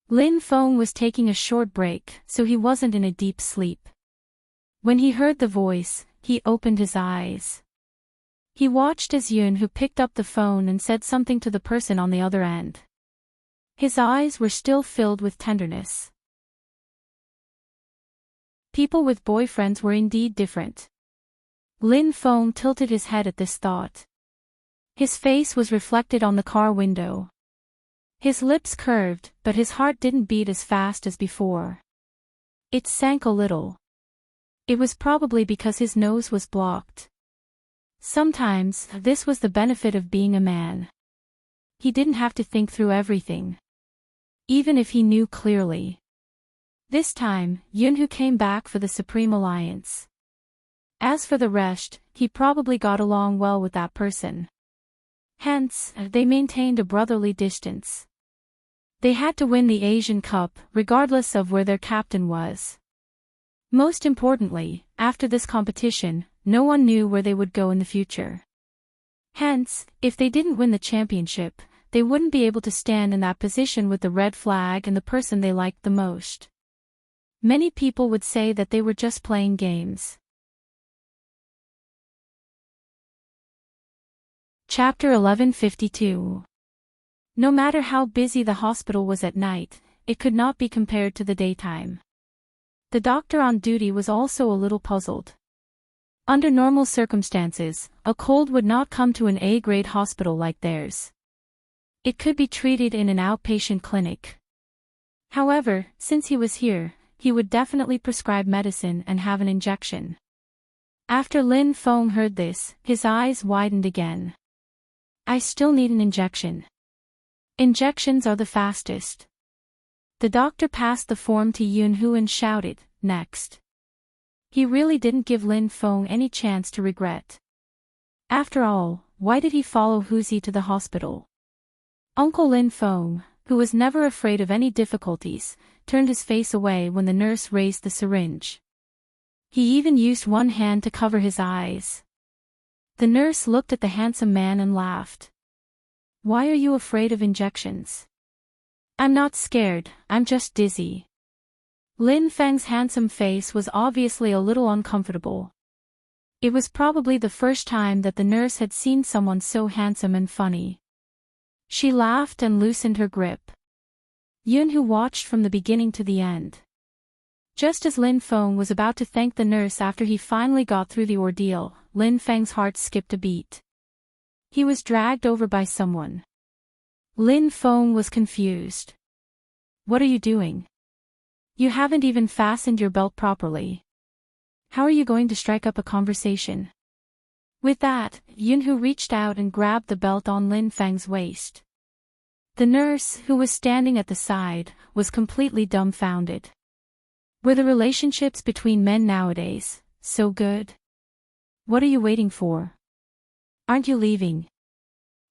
Lin Feng was taking a short break, so he wasn't in a deep sleep. When he heard the voice, he opened his eyes. He watched as Yunhu picked up the phone and said something to the person on the other end. His eyes were still filled with tenderness. People with boyfriends were indeed different. Lin Feng tilted his head at this thought. His face was reflected on the car window. His lips curved, but his heart didn't beat as fast as before. It sank a little. It was probably because his nose was blocked. Sometimes, this was the benefit of being a man. He didn't have to think through everything. Even if he knew clearly. This time, Yunhu came back for the Supreme Alliance. As for the rest, he probably got along well with that person. Hence, they maintained a brotherly distance. They had to win the Asian Cup, regardless of where their captain was. Most importantly, after this competition, no one knew where they would go in the future. Hence, if they didn't win the championship, they wouldn't be able to stand in that position with the red flag and the person they liked the most. Many people would say that they were just playing games. Chapter 1152. No matter how busy the hospital was at night, it could not be compared to the daytime. The doctor on duty was also a little puzzled. Under normal circumstances, a cold would not come to an A-grade hospital like theirs. It could be treated in an outpatient clinic. However, since he was here, he would definitely prescribe medicine and have an injection. After Lin Feng heard this, his eyes widened again. I still need an injection. Injections are the fastest. The doctor passed the form to Yunhu and shouted, next. He really didn't give Lin Feng any chance to regret. After all, why did he follow Huzi to the hospital? Uncle Lin Feng, who was never afraid of any difficulties, turned his face away when the nurse raised the syringe. He even used one hand to cover his eyes. The nurse looked at the handsome man and laughed. Why are you afraid of injections? I'm not scared, I'm just dizzy. Lin Feng's handsome face was obviously a little uncomfortable. It was probably the first time that the nurse had seen someone so handsome and funny. She laughed and loosened her grip. Yunhu watched from the beginning to the end. Just as Lin Feng was about to thank the nurse after he finally got through the ordeal, Lin Feng's heart skipped a beat. He was dragged over by someone. Lin Feng was confused. What are you doing? You haven't even fastened your belt properly. How are you going to strike up a conversation? With that, Yunhu reached out and grabbed the belt on Lin Feng's waist. The nurse, who was standing at the side, was completely dumbfounded. Were the relationships between men nowadays so good? What are you waiting for? Aren't you leaving?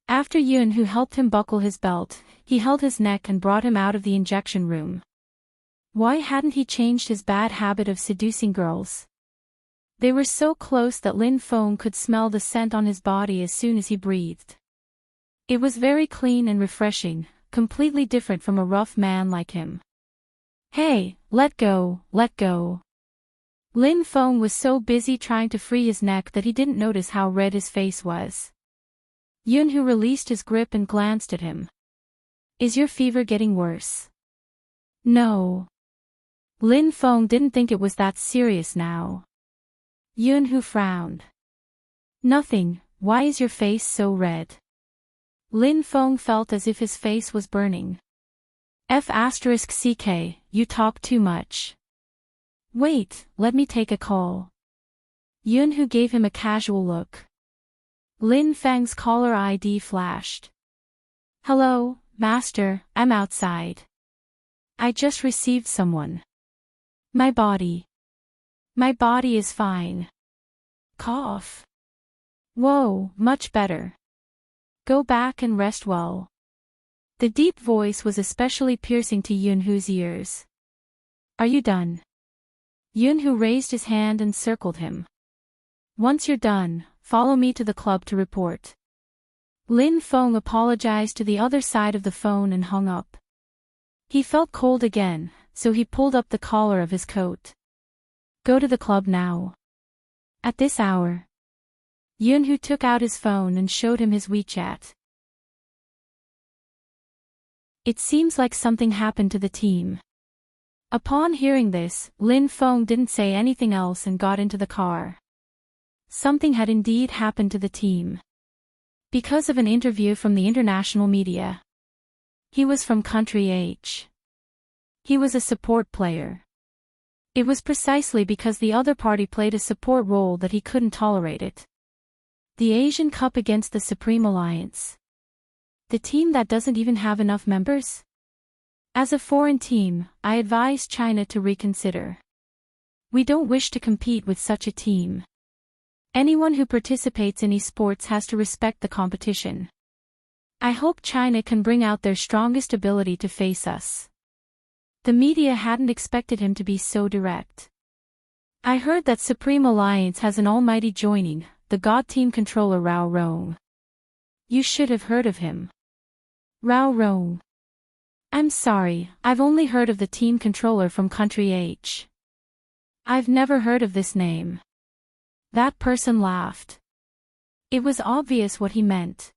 After Yunhu helped him buckle his belt, he held his neck and brought him out of the injection room. Why hadn't he changed his bad habit of seducing girls? They were so close that Lin Feng could smell the scent on his body as soon as he breathed. It was very clean and refreshing, completely different from a rough man like him. Hey, let go, let go. Lin Feng was so busy trying to free his neck that he didn't notice how red his face was. Yunhu released his grip and glanced at him. Is your fever getting worse? No. Lin Feng didn't think it was that serious now. Yunhu frowned. Nothing, why is your face so red? Lin Feng felt as if his face was burning. F***ck, you talk too much. Wait, let me take a call. Yunhu gave him a casual look. Lin Feng's caller ID flashed. Hello, master, I'm outside. I just received someone. My body is fine. Cough. Whoa, much better. Go back and rest well. The deep voice was especially piercing to Yunhu's ears. Are you done? Yunhu raised his hand and circled him. Once you're done, follow me to the club to report. Lin Feng apologized to the other side of the phone and hung up. He felt cold again, so he pulled up the collar of his coat. Go to the club now. At this hour. Yunhu took out his phone and showed him his WeChat. It seems like something happened to the team. Upon hearing this, Lin Feng didn't say anything else and got into the car. Something had indeed happened to the team. Because of an interview from the international media. He was from country H. He was a support player. It was precisely because the other party played a support role that he couldn't tolerate it. The Asian Cup against the Supreme Alliance. The team that doesn't even have enough members? As a foreign team, I advise China to reconsider. We don't wish to compete with such a team. Anyone who participates in esports has to respect the competition. I hope China can bring out their strongest ability to face us. The media hadn't expected him to be so direct. I heard that Supreme Alliance has an almighty joining, the God Team controller Rao Rong. You should have heard of him. Rao Rong. I'm sorry, I've only heard of the team controller from country H. I've never heard of this name. That person laughed. It was obvious what he meant.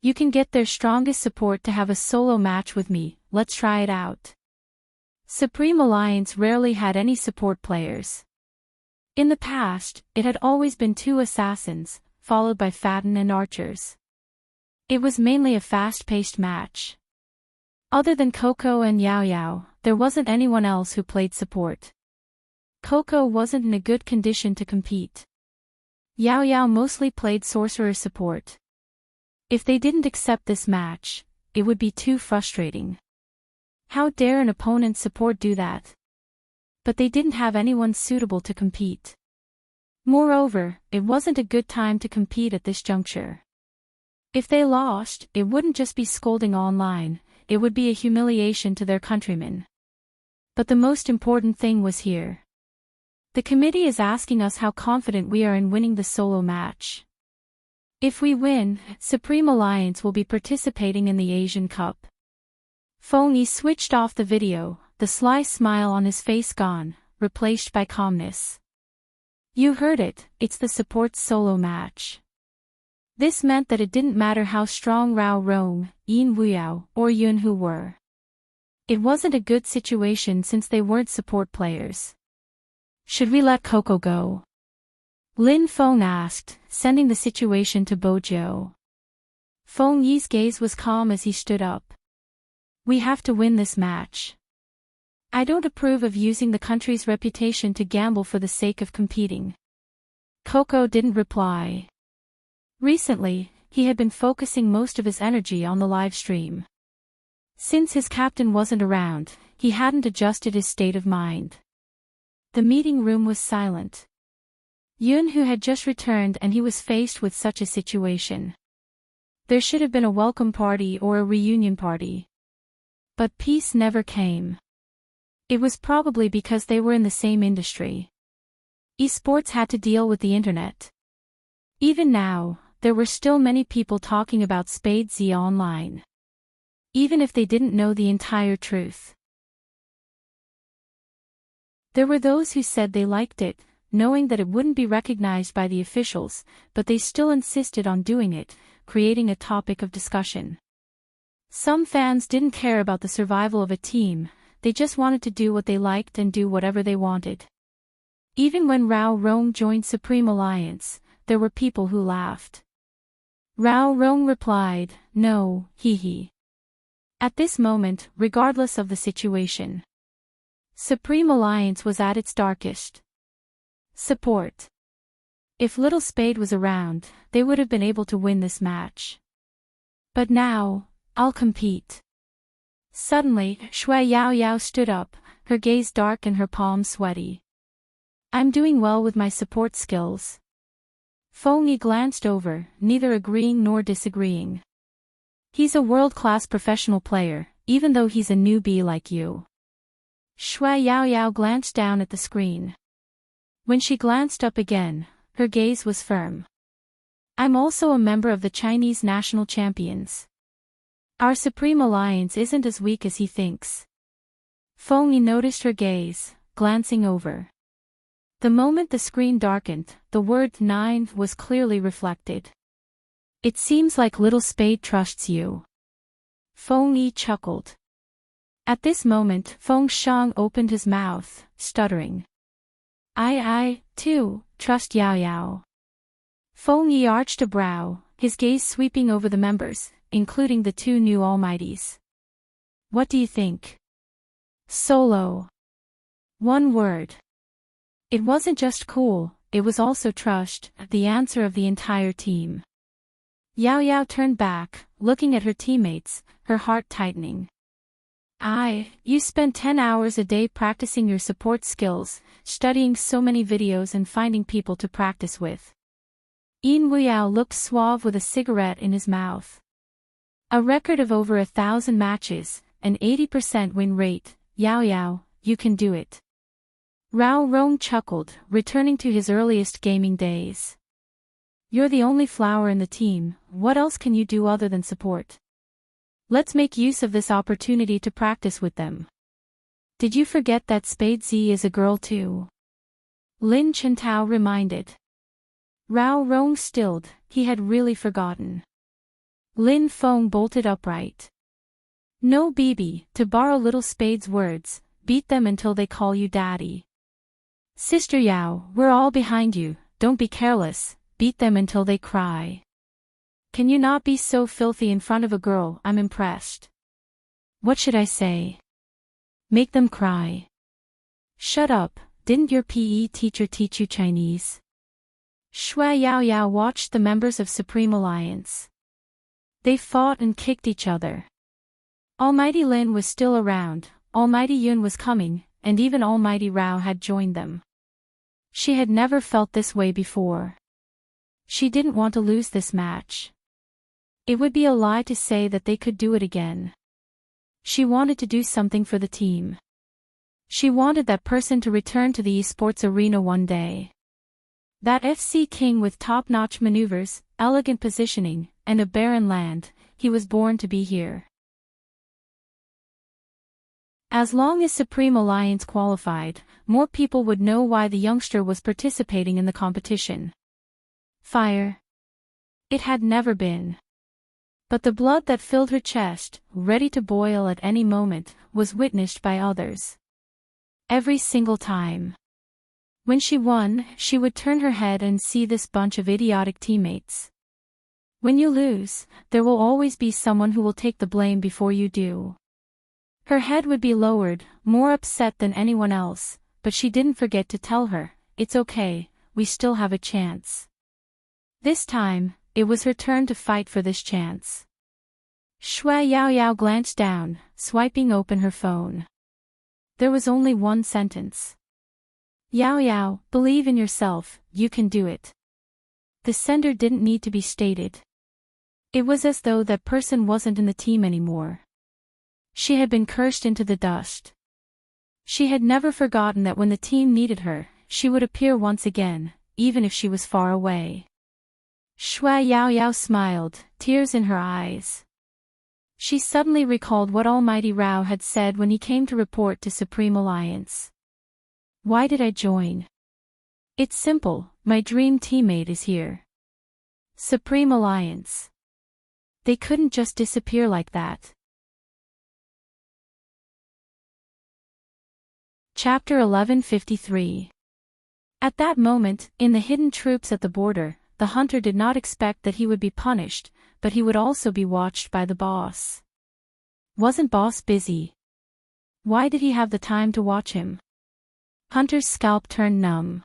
You can get their strongest support to have a solo match with me, let's try it out. Supreme Alliance rarely had any support players. In the past, it had always been two assassins, followed by Fatin and archers. It was mainly a fast-paced match. Other than Coco and Yao Yao, there wasn't anyone else who played support. Coco wasn't in a good condition to compete. Yao Yao mostly played sorcerer support. If they didn't accept this match, it would be too frustrating. How dare an opponent's support do that? But they didn't have anyone suitable to compete. Moreover, it wasn't a good time to compete at this juncture. If they lost, it wouldn't just be scolding online, it would be a humiliation to their countrymen. But the most important thing was here. The committee is asking us how confident we are in winning the solo match. If we win, Supreme Alliance will be participating in the Asian Cup. Feng Yi switched off the video, the sly smile on his face gone, replaced by calmness. You heard it, it's the support's solo match. This meant that it didn't matter how strong Rao Rong, Yin Wuyao, or Yunhu were. It wasn't a good situation since they weren't support players. Should we let Coco go? Lin Feng asked, sending the situation to Bojo. Feng Yi's gaze was calm as he stood up. We have to win this match. I don't approve of using the country's reputation to gamble for the sake of competing. Coco didn't reply. Recently, he had been focusing most of his energy on the live stream. Since his captain wasn't around, he hadn't adjusted his state of mind. The meeting room was silent. Yunhu had just returned and he was faced with such a situation. There should have been a welcome party or a reunion party. But peace never came. It was probably because they were in the same industry. Esports had to deal with the internet. Even now, there were still many people talking about Spade Z online. Even if they didn't know the entire truth. There were those who said they liked it, knowing that it wouldn't be recognized by the officials, but they still insisted on doing it, creating a topic of discussion. Some fans didn't care about the survival of a team, they just wanted to do what they liked and do whatever they wanted. Even when Rao Rong joined Supreme Alliance, there were people who laughed. Rao Rong replied, "No, hee." At this moment, regardless of the situation, Supreme Alliance was at its darkest. Support. If Little Spade was around, they would have been able to win this match. But now, I'll compete. Suddenly, Shui Yao Yao stood up, her gaze dark and her palms sweaty. I'm doing well with my support skills. Feng Yi glanced over, neither agreeing nor disagreeing. He's a world-class professional player, even though he's a newbie like you. Shui Yao Yao glanced down at the screen. When she glanced up again, her gaze was firm. I'm also a member of the Chinese national champions. Our Supreme Alliance isn't as weak as he thinks. Feng Yi noticed her gaze, glancing over. The moment the screen darkened, the word 9 was clearly reflected. It seems like Little Spade trusts you. Feng Yi chuckled. At this moment, Feng Shang opened his mouth, stuttering. I, too, trust Yao Yao. Feng Yi arched a brow, his gaze sweeping over the members, including the two new almighties. What do you think? Solo. One word. It wasn't just cool, it was also trust, the answer of the entire team. Yao Yao turned back, looking at her teammates, her heart tightening. You spend 10 hours a day practicing your support skills, studying so many videos and finding people to practice with. Yin Wuyao looked suave with a cigarette in his mouth. A record of over 1,000 matches, an 80% win rate, Yao Yao, you can do it. Rao Rong chuckled, returning to his earliest gaming days. You're the only flower in the team, what else can you do other than support? Let's make use of this opportunity to practice with them. Did you forget that Spade Z is a girl too? Lin Chintao reminded. Rao Rong stilled, he had really forgotten. Lin Feng bolted upright. No Bibi, to borrow Little Spade's words, beat them until they call you daddy. Sister Yao, we're all behind you, don't be careless, beat them until they cry. Can you not be so filthy in front of a girl? I'm impressed. What should I say? Make them cry. Shut up, didn't your PE teacher teach you Chinese? Shui Yao Yao watched the members of Supreme Alliance. They fought and kicked each other. Almighty Lin was still around, Almighty Yun was coming, and even Almighty Rao had joined them. She had never felt this way before. She didn't want to lose this match. It would be a lie to say that they could do it again. She wanted to do something for the team. She wanted that person to return to the esports arena one day. That FC king with top-notch maneuvers, elegant positioning, and a barren land, he was born to be here. As long as Supreme Alliance qualified, more people would know why the youngster was participating in the competition. Fire. It had never been. But the blood that filled her chest, ready to boil at any moment, was witnessed by others. Every single time. When she won, she would turn her head and see this bunch of idiotic teammates. When you lose, there will always be someone who will take the blame before you do. Her head would be lowered, more upset than anyone else, but she didn't forget to tell her, it's okay, we still have a chance. This time, it was her turn to fight for this chance. Shui Yao Yao glanced down, swiping open her phone. There was only one sentence. Yao Yao, believe in yourself, you can do it. The sender didn't need to be stated. It was as though that person wasn't in the team anymore. She had been cursed into the dust. She had never forgotten that when the team needed her, she would appear once again, even if she was far away. Shui Yao Yao smiled, tears in her eyes. She suddenly recalled what Almighty Rao had said when he came to report to Supreme Alliance. Why did I join? It's simple, my dream teammate is here. Supreme Alliance. They couldn't just disappear like that. Chapter 1153. At that moment, in the hidden troops at the border, the hunter did not expect that he would be punished, but he would also be watched by the boss. Wasn't boss busy? Why did he have the time to watch him? Hunter's scalp turned numb.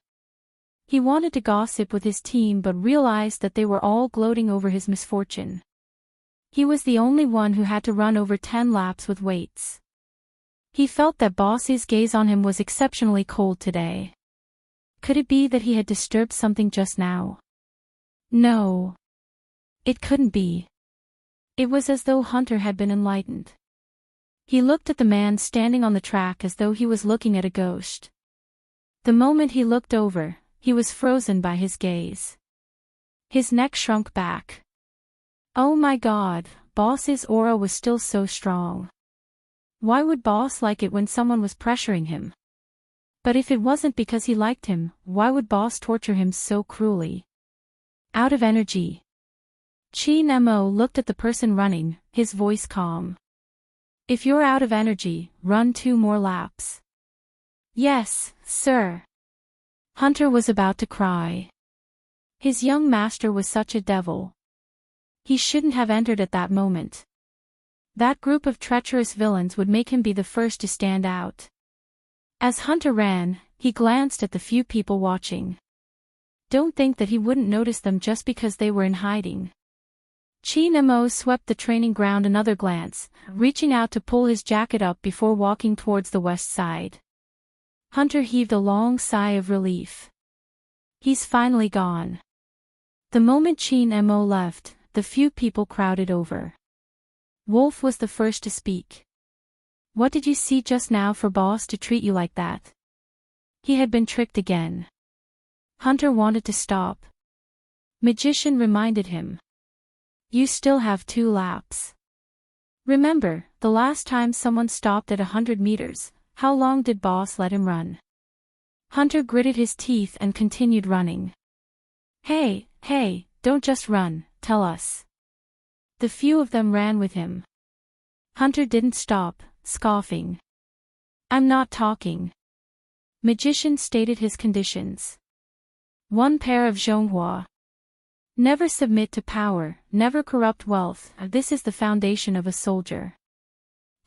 He wanted to gossip with his team but realized that they were all gloating over his misfortune. He was the only one who had to run over 10 laps with weights. He felt that boss's gaze on him was exceptionally cold today. Could it be that he had disturbed something just now? No. It couldn't be. It was as though Hunter had been enlightened. He looked at the man standing on the track as though he was looking at a ghost. The moment he looked over, he was frozen by his gaze. His neck shrunk back. Oh my God, boss's aura was still so strong. Why would boss like it when someone was pressuring him? But if it wasn't because he liked him, why would boss torture him so cruelly? Out of energy. Chi Nemo looked at the person running, his voice calm. If you're out of energy, run 2 more laps. Yes, sir. Hunter was about to cry. His young master was such a devil. He shouldn't have entered at that moment. That group of treacherous villains would make him be the first to stand out. As Hunter ran, he glanced at the few people watching. Don't think that he wouldn't notice them just because they were in hiding. Chi Nemo swept the training ground another glance, reaching out to pull his jacket up before walking towards the west side. Hunter heaved a long sigh of relief. He's finally gone. The moment Chi Nemo left, the few people crowded over. Wolf was the first to speak. What did you see just now for boss to treat you like that? He had been tricked again. Hunter wanted to stop. Magician reminded him. You still have 2 laps. Remember, the last time someone stopped at 100 meters, how long did boss let him run? Hunter gritted his teeth and continued running. Hey, don't just run, tell us. The few of them ran with him. Hunter didn't stop, scoffing. I'm not talking. Magician stated his conditions. 1 pair of Zhonghua. Never submit to power, never corrupt wealth, this is the foundation of a soldier.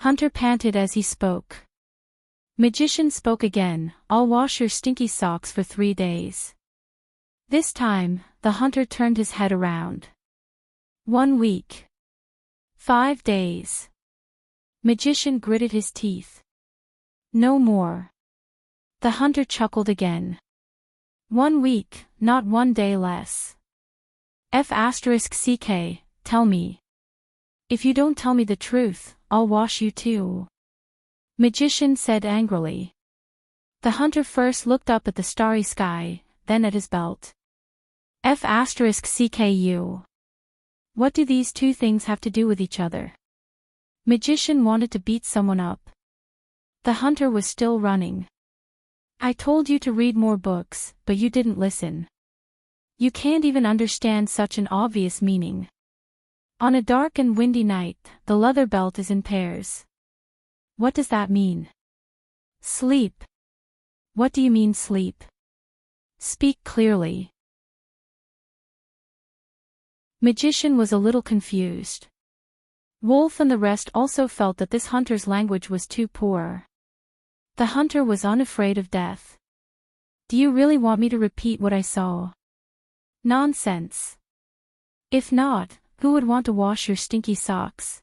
Hunter panted as he spoke. Magician spoke again, I'll wash your stinky socks for 3 days. This time, the hunter turned his head around. 1 week. 5 days. Magician gritted his teeth. No more. The hunter chuckled again. 1 week, not 1 day less. F***ck, tell me. If you don't tell me the truth, I'll wash you too. Magician said angrily. The hunter first looked up at the starry sky, then at his belt. F***ck. What do these 2 things have to do with each other? Magician wanted to beat someone up. The hunter was still running. I told you to read more books, but you didn't listen. You can't even understand such an obvious meaning. On a dark and windy night, the leather belt is in pairs. What does that mean? Sleep. What do you mean sleep? Speak clearly. Magician was a little confused. Wolf and the rest also felt that this hunter's language was too poor. The hunter was unafraid of death. Do you really want me to repeat what I saw? Nonsense. If not, who would want to wash your stinky socks?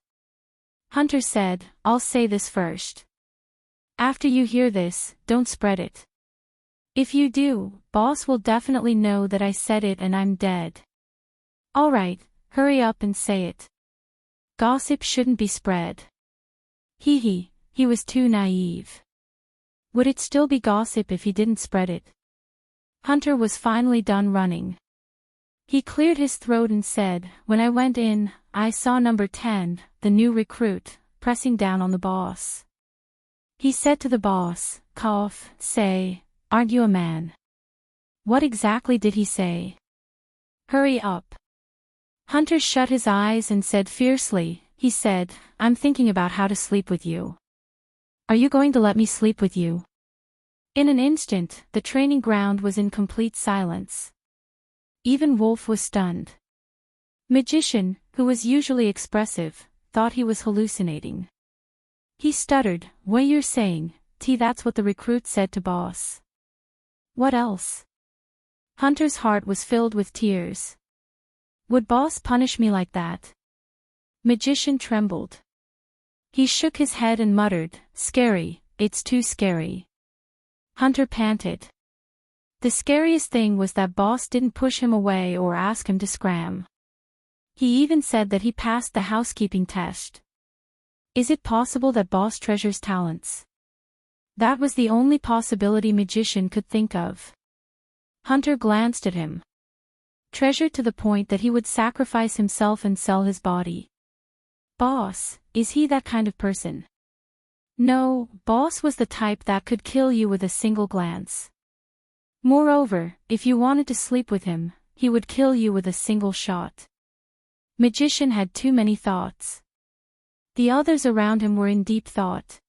Hunter said, I'll say this first. After you hear this, don't spread it. If you do, boss will definitely know that I said it and I'm dead. Alright, hurry up and say it. Gossip shouldn't be spread. He was too naive. Would it still be gossip if he didn't spread it? Hunter was finally done running. He cleared his throat and said, "When I went in, I saw number 10, the new recruit, pressing down on the boss. He said to the boss, cough, say, 'Aren't you a man?'" "What exactly did he say?" "Hurry up." Hunter shut his eyes and said fiercely, he said, "I'm thinking about how to sleep with you. Are you going to let me sleep with you?" In an instant, the training ground was in complete silence. Even Wolf was stunned. Magician, who was usually expressive, thought he was hallucinating. He stuttered, "What you're saying, that's what the recruit said to boss." "What else?" Hunter's heart was filled with tears. "Would boss punish me like that?" Magician trembled. He shook his head and muttered, "Scary, it's too scary." Hunter panted. The scariest thing was that boss didn't push him away or ask him to scram. He even said that he passed the housekeeping test. Is it possible that boss treasures talents? That was the only possibility Magician could think of. Hunter glanced at him. Treasured to the point that he would sacrifice himself and sell his body. Boss, is he that kind of person? No, boss was the type that could kill you with a single glance. Moreover, if you wanted to sleep with him, he would kill you with a single shot. Magician had too many thoughts. The others around him were in deep thought.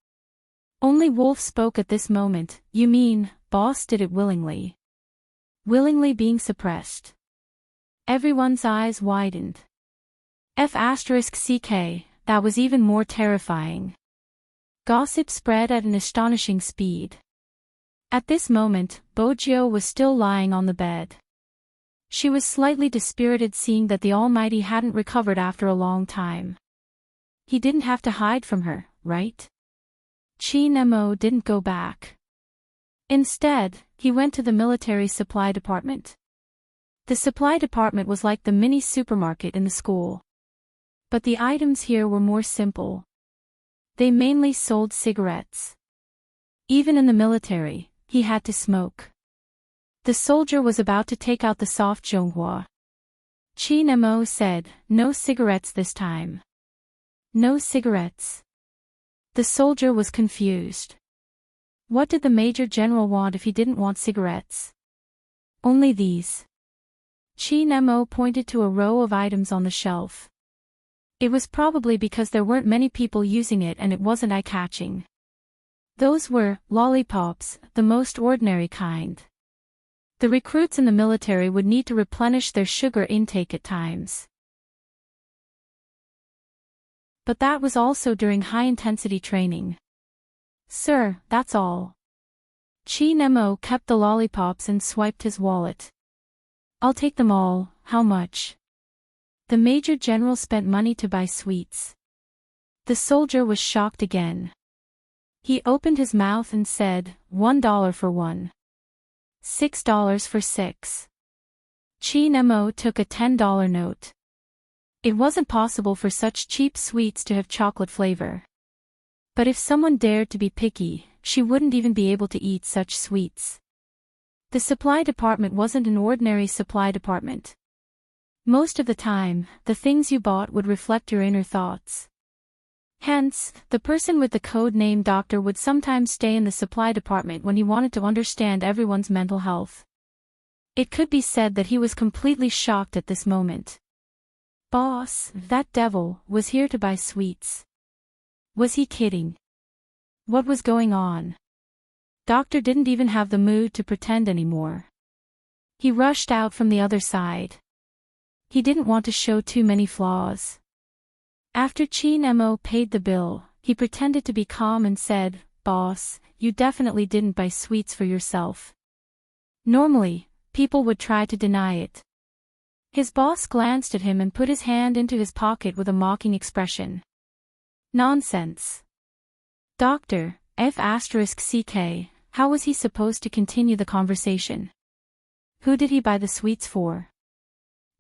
Only Wolf spoke at this moment. "You mean, boss did it willingly?" Willingly being suppressed. Everyone's eyes widened. *CK, that was even more terrifying. Gossip spread at an astonishing speed. At this moment, Bojio was still lying on the bed. She was slightly dispirited seeing that the Almighty hadn't recovered after a long time. He didn't have to hide from her, right? Chi Nemo didn't go back. Instead, he went to the military supply department. The supply department was like the mini supermarket in the school. But the items here were more simple. They mainly sold cigarettes. Even in the military, he had to smoke. The soldier was about to take out the soft Zhonghua. Chi Nemo said, "No cigarettes this time." "No cigarettes." The soldier was confused. What did the Major General want if he didn't want cigarettes? "Only these." Chi Nemo pointed to a row of items on the shelf. It was probably because there weren't many people using it and it wasn't eye-catching. Those were lollipops, the most ordinary kind. The recruits in the military would need to replenish their sugar intake at times. But that was also during high-intensity training. "Sir, that's all." Chi Nemo kept the lollipops and swiped his wallet. "I'll take them all, how much?" The Major General spent money to buy sweets. The soldier was shocked again. He opened his mouth and said, $1 for one. $6 for 6. Chi Nemo took a $10 note. It wasn't possible for such cheap sweets to have chocolate flavor. But if someone dared to be picky, she wouldn't even be able to eat such sweets. The supply department wasn't an ordinary supply department. Most of the time, the things you bought would reflect your inner thoughts. Hence, the person with the code name Doctor would sometimes stay in the supply department when he wanted to understand everyone's mental health. It could be said that he was completely shocked at this moment. Boss, that devil, was here to buy sweets. Was he kidding? What was going on? Doctor didn't even have the mood to pretend anymore. He rushed out from the other side. He didn't want to show too many flaws. After Chi Nemo paid the bill, he pretended to be calm and said, "Boss, you definitely didn't buy sweets for yourself." Normally, people would try to deny it. His boss glanced at him and put his hand into his pocket with a mocking expression. Nonsense. Doctor, *CK, how was he supposed to continue the conversation? Who did he buy the sweets for?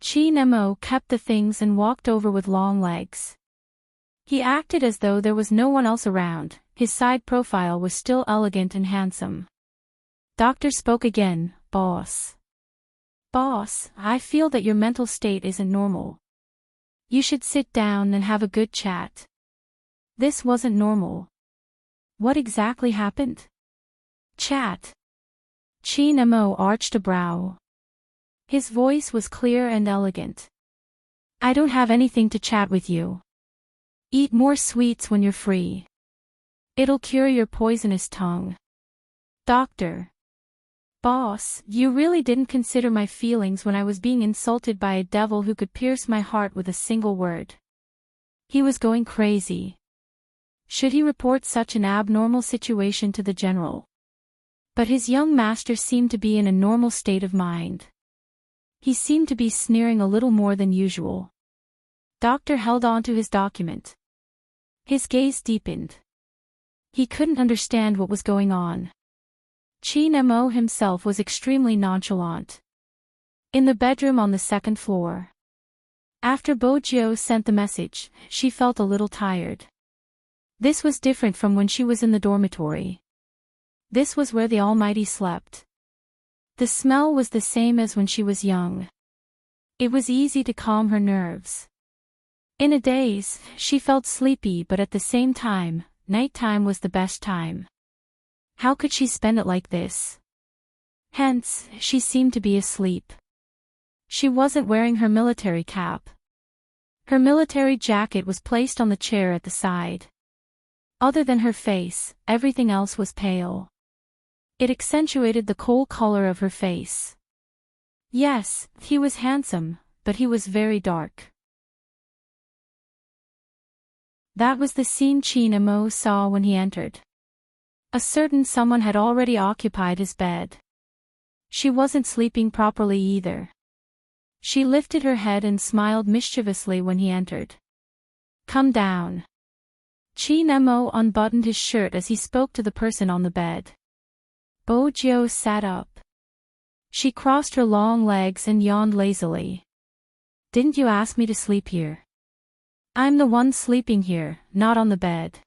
Chi Nemo kept the things and walked over with long legs. He acted as though there was no one else around. His side profile was still elegant and handsome. Doctor spoke again, "Boss. Boss, I feel that your mental state isn't normal. You should sit down and have a good chat. This wasn't normal. What exactly happened? Chat. Chin Mo arched a brow. His voice was clear and elegant. I don't have anything to chat with you. Eat more sweets when you're free. It'll cure your poisonous tongue. Doctor. Boss, you really didn't consider my feelings when I was being insulted by a devil who could pierce my heart with a single word. He was going crazy. Should he report such an abnormal situation to the general? But his young master seemed to be in a normal state of mind. He seemed to be sneering a little more than usual. Doctor held on to his document. His gaze deepened. He couldn't understand what was going on. Chin Mo himself was extremely nonchalant. In the bedroom on the second floor. After Bojiu sent the message, she felt a little tired. This was different from when she was in the dormitory. This was where the Almighty slept. The smell was the same as when she was young. It was easy to calm her nerves. In a daze, she felt sleepy, but at the same time, nighttime was the best time. How could she spend it like this? Hence, she seemed to be asleep. She wasn't wearing her military cap. Her military jacket was placed on the chair at the side. Other than her face, everything else was pale. It accentuated the cold color of her face. Yes, he was handsome, but he was very dark. That was the scene Chin Mo saw when he entered. A certain someone had already occupied his bed. She wasn't sleeping properly either. She lifted her head and smiled mischievously when he entered. Come down. Chin Mo unbuttoned his shirt as he spoke to the person on the bed. Bojiu sat up. She crossed her long legs and yawned lazily. Didn't you ask me to sleep here? I'm the one sleeping here, not on the bed.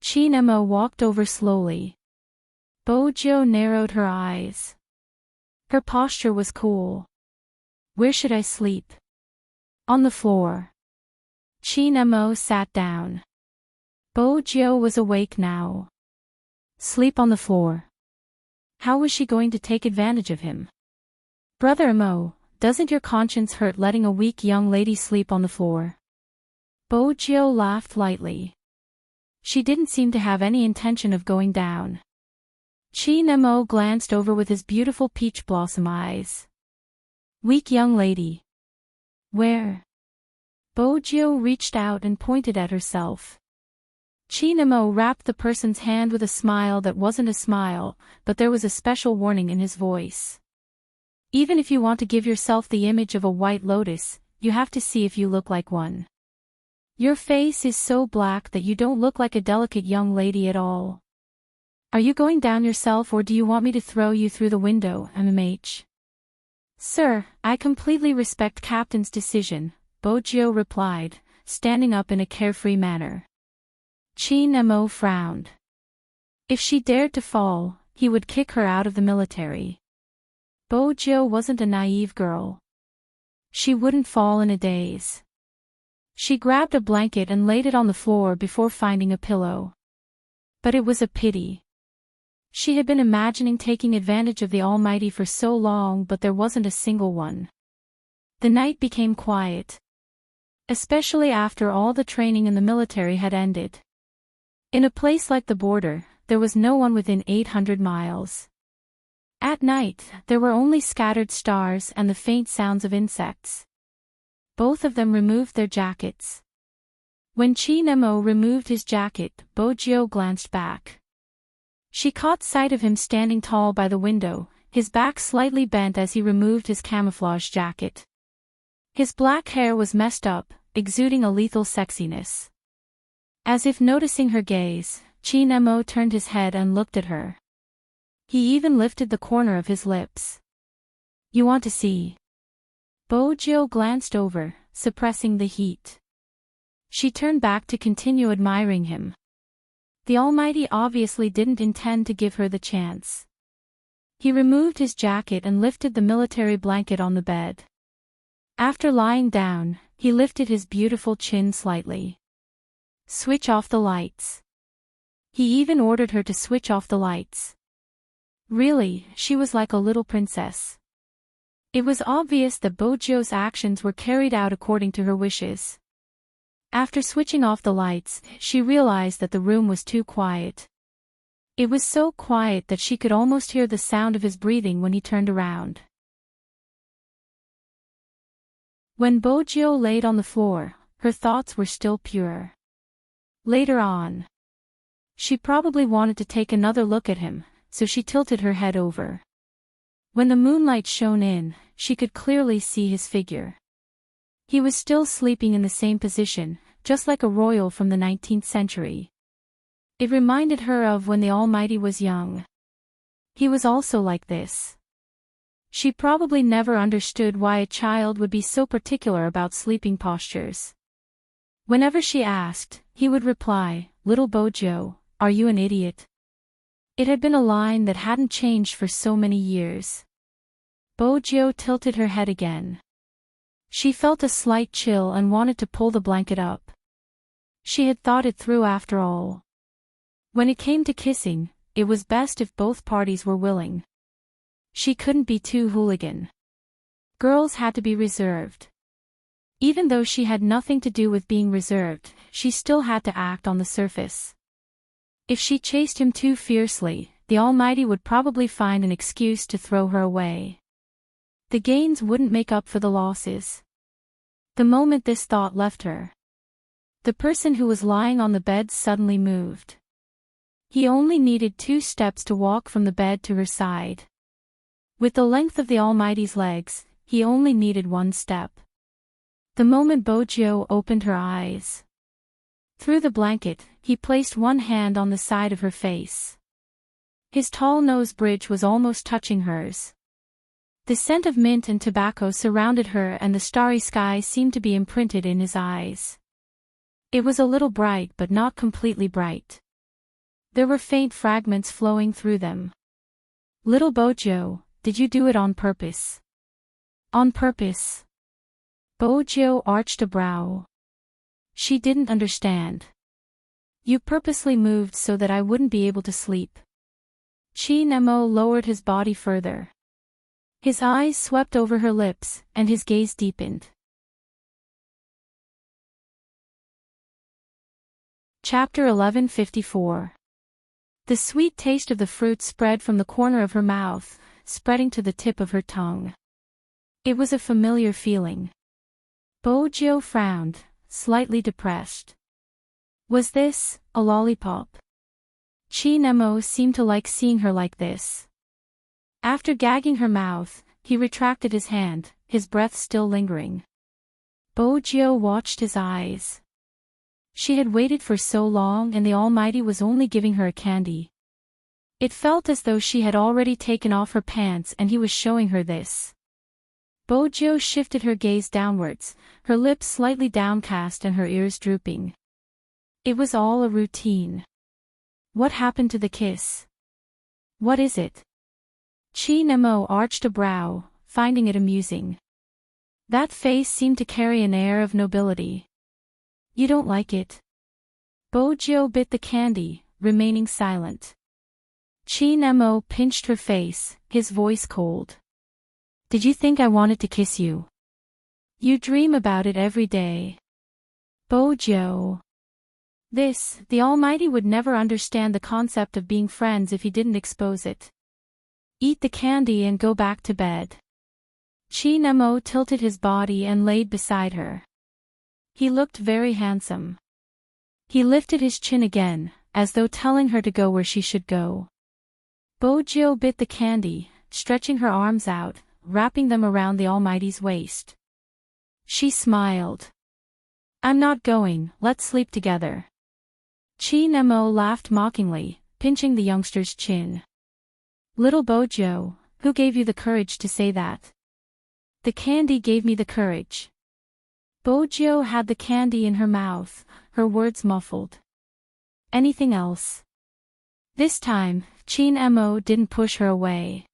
Chin Mo walked over slowly. Bojiu narrowed her eyes. Her posture was cool. Where should I sleep? On the floor. Chin Mo sat down. Bojiu was awake now. Sleep on the floor. How was she going to take advantage of him? Brother Mo, doesn't your conscience hurt letting a weak young lady sleep on the floor? Bojiu laughed lightly. She didn't seem to have any intention of going down. Chin Mo glanced over with his beautiful peach blossom eyes. Weak young lady. Where? Bojiu reached out and pointed at herself. Chin Mo wrapped the person's hand with a smile that wasn't a smile, but there was a special warning in his voice. Even if you want to give yourself the image of a white lotus, you have to see if you look like one. Your face is so black that you don't look like a delicate young lady at all. Are you going down yourself or do you want me to throw you through the window, MMH? Sir, I completely respect Captain's decision, Bojiu replied, standing up in a carefree manner. Chin Mo frowned. If she dared to fall, he would kick her out of the military. Bojiu wasn't a naive girl. She wouldn't fall in a daze. She grabbed a blanket and laid it on the floor before finding a pillow. But it was a pity. She had been imagining taking advantage of the Almighty for so long, but there wasn't a single one. The night became quiet. Especially after all the training in the military had ended. In a place like the border, there was no one within 800 miles. At night, there were only scattered stars and the faint sounds of insects. Both of them removed their jackets. When Chin Mo removed his jacket, Bojiu glanced back. She caught sight of him standing tall by the window, his back slightly bent as he removed his camouflage jacket. His black hair was messed up, exuding a lethal sexiness. As if noticing her gaze, Chin Mo turned his head and looked at her. He even lifted the corner of his lips. You want to see? Bojiu glanced over, suppressing the heat. She turned back to continue admiring him. The Almighty obviously didn't intend to give her the chance. He removed his jacket and lifted the military blanket on the bed. After lying down, he lifted his beautiful chin slightly. Switch off the lights. He even ordered her to switch off the lights. Really, she was like a little princess. It was obvious that Bojo's actions were carried out according to her wishes. After switching off the lights, she realized that the room was too quiet. It was so quiet that she could almost hear the sound of his breathing when he turned around. When Bojo laid on the floor, her thoughts were still pure. Later on, she probably wanted to take another look at him, so she tilted her head over. When the moonlight shone in, she could clearly see his figure. He was still sleeping in the same position, just like a royal from the 19th century. It reminded her of when the Almighty was young. He was also like this. She probably never understood why a child would be so particular about sleeping postures. Whenever she asked, he would reply, "Little Bojo, are you an idiot?" It had been a line that hadn't changed for so many years. Bojo tilted her head again. She felt a slight chill and wanted to pull the blanket up. She had thought it through after all. When it came to kissing, it was best if both parties were willing. She couldn't be too hooligan. Girls had to be reserved. Even though she had nothing to do with being reserved, she still had to act on the surface. If she chased him too fiercely, the Almighty would probably find an excuse to throw her away. The gains wouldn't make up for the losses. The moment this thought left her, the person who was lying on the bed suddenly moved. He only needed 2 steps to walk from the bed to her side. With the length of the Almighty's legs, he only needed 1 step. The moment Bojo opened her eyes, through the blanket, he placed one hand on the side of her face. His tall nose bridge was almost touching hers. The scent of mint and tobacco surrounded her, and the starry sky seemed to be imprinted in his eyes. It was a little bright but not completely bright. There were faint fragments flowing through them. "Little Bojo, did you do it on purpose?" "On purpose?" Bojo arched a brow. She didn't understand. "You purposely moved so that I wouldn't be able to sleep." Nemo lowered his body further. His eyes swept over her lips, and his gaze deepened. Chapter 1154. The sweet taste of the fruit spread from the corner of her mouth, spreading to the tip of her tongue. It was a familiar feeling. Bojo frowned, slightly depressed. Was this a lollipop? Nemo seemed to like seeing her like this. After gagging her mouth, he retracted his hand, his breath still lingering. Bojo watched his eyes. She had waited for so long, and the Almighty was only giving her a candy. It felt as though she had already taken off her pants and he was showing her this. Bojo shifted her gaze downwards, her lips slightly downcast and her ears drooping. It was all a routine. What happened to the kiss? What is it? Nemo arched a brow, finding it amusing. That face seemed to carry an air of nobility. You don't like it? Bojo bit the candy, remaining silent. Nemo pinched her face, his voice cold. Did you think I wanted to kiss you? You dream about it every day. Bojo. The Almighty would never understand the concept of being friends if he didn't expose it. Eat the candy and go back to bed. Nemo tilted his body and laid beside her. He looked very handsome. He lifted his chin again, as though telling her to go where she should go. Bojo bit the candy, stretching her arms out, wrapping them around the Almighty's waist. She smiled. I'm not going, let's sleep together. Nemo laughed mockingly, pinching the youngster's chin. Little Bojo, who gave you the courage to say that? The candy gave me the courage. Bojo had the candy in her mouth, her words muffled. Anything else? This time, Nemo didn't push her away.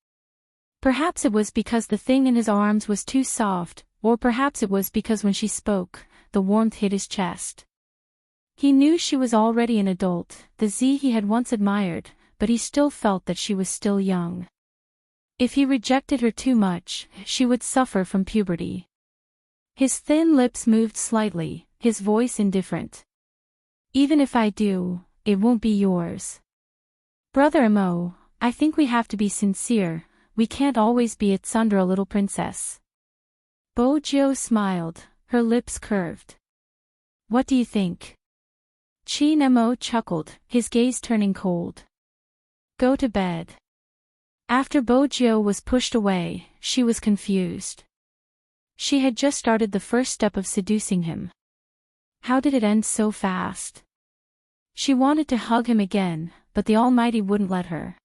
Perhaps it was because the thing in his arms was too soft, or perhaps it was because when she spoke, the warmth hit his chest. He knew she was already an adult, the Z he had once admired, but he still felt that she was still young. If he rejected her too much, she would suffer from puberty. His thin lips moved slightly, his voice indifferent. Even if I do, it won't be yours. Brother Mo, I think we have to be sincere, we can't always be a tsundere little princess. Bojo smiled, her lips curved. What do you think? Chin Mo chuckled, his gaze turning cold. Go to bed. After Bojo was pushed away, she was confused. She had just started the first step of seducing him. How did it end so fast? She wanted to hug him again, but the Almighty wouldn't let her.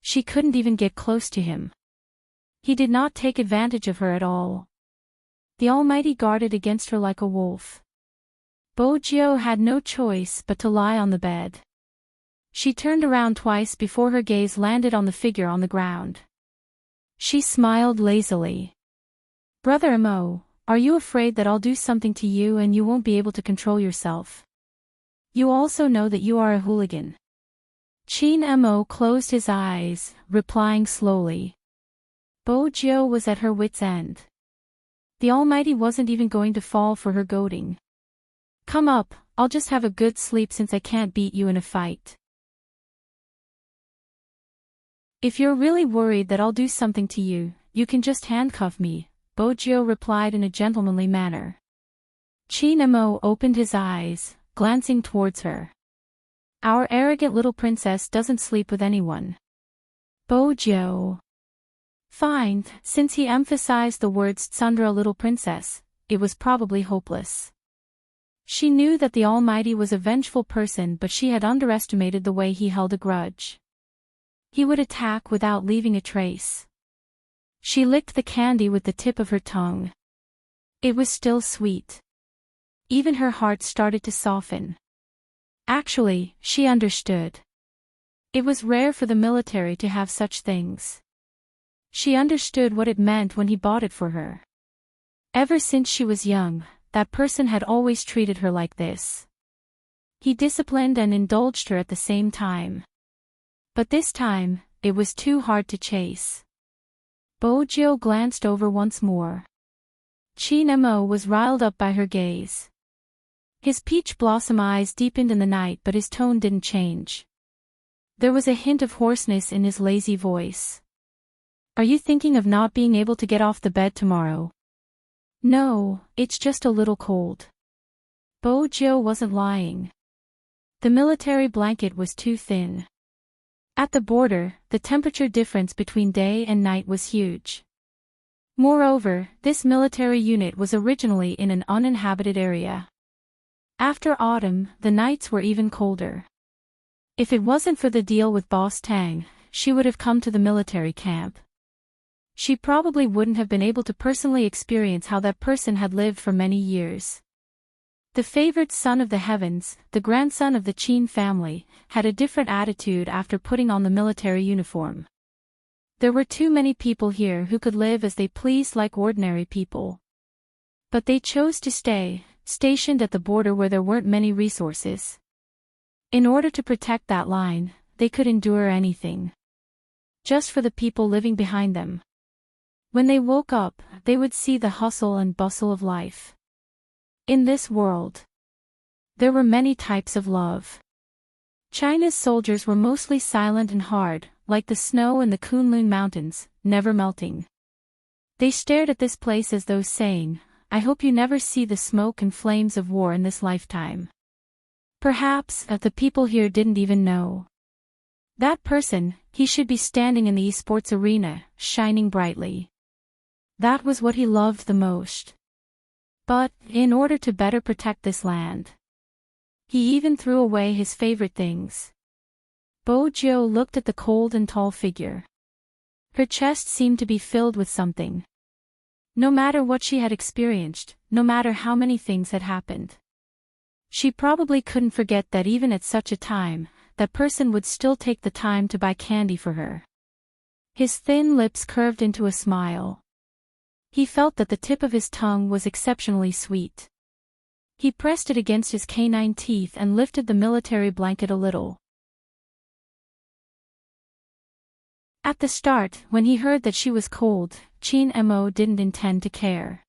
She couldn't even get close to him. He did not take advantage of her at all. The Almighty guarded against her like a wolf. Bojo had no choice but to lie on the bed. She turned around twice before her gaze landed on the figure on the ground. She smiled lazily. Brother Mo, are you afraid that I'll do something to you and you won't be able to control yourself? You also know that you are a hooligan. Chin Mo closed his eyes, replying slowly. Bojo was at her wit's end. The Almighty wasn't even going to fall for her goading. Come up, I'll just have a good sleep since I can't beat you in a fight. If you're really worried that I'll do something to you, you can just handcuff me, Bojo replied in a gentlemanly manner. Chin Mo opened his eyes, glancing towards her. Our arrogant little princess doesn't sleep with anyone. Bojo. Fine, since he emphasized the words tsundere little princess, it was probably hopeless. She knew that the Almighty was a vengeful person, but she had underestimated the way he held a grudge. He would attack without leaving a trace. She licked the candy with the tip of her tongue. It was still sweet. Even her heart started to soften. Actually, she understood. It was rare for the military to have such things. She understood what it meant when he bought it for her. Ever since she was young, that person had always treated her like this. He disciplined and indulged her at the same time. But this time, it was too hard to chase. Bojo glanced over once more. Chin Mo was riled up by her gaze. His peach blossom eyes deepened in the night, but his tone didn't change. There was a hint of hoarseness in his lazy voice. Are you thinking of not being able to get off the bed tomorrow? No, it's just a little cold. Bojo wasn't lying. The military blanket was too thin. At the border, the temperature difference between day and night was huge. Moreover, this military unit was originally in an uninhabited area. After autumn, the nights were even colder. If it wasn't for the deal with Boss Tang, she would have come to the military camp. She probably wouldn't have been able to personally experience how that person had lived for many years. The favored son of the heavens, the grandson of the Qin family, had a different attitude after putting on the military uniform. There were too many people here who could live as they pleased like ordinary people. But they chose to stay, stationed at the border where there weren't many resources. In order to protect that line, they could endure anything. Just for the people living behind them. When they woke up, they would see the hustle and bustle of life. In this world, there were many types of love. China's soldiers were mostly silent and hard, like the snow in the Kunlun Mountains, never melting. They stared at this place as though saying, I hope you never see the smoke and flames of war in this lifetime. Perhaps, the people here didn't even know. That person, he should be standing in the esports arena, shining brightly. That was what he loved the most. But, in order to better protect this land, he even threw away his favorite things. Bojo looked at the cold and tall figure. Her chest seemed to be filled with something. No matter what she had experienced, no matter how many things had happened, she probably couldn't forget that even at such a time, that person would still take the time to buy candy for her. His thin lips curved into a smile. He felt that the tip of his tongue was exceptionally sweet. He pressed it against his canine teeth and lifted the military blanket a little. At the start, when he heard that she was cold, Chin Mo didn't intend to care.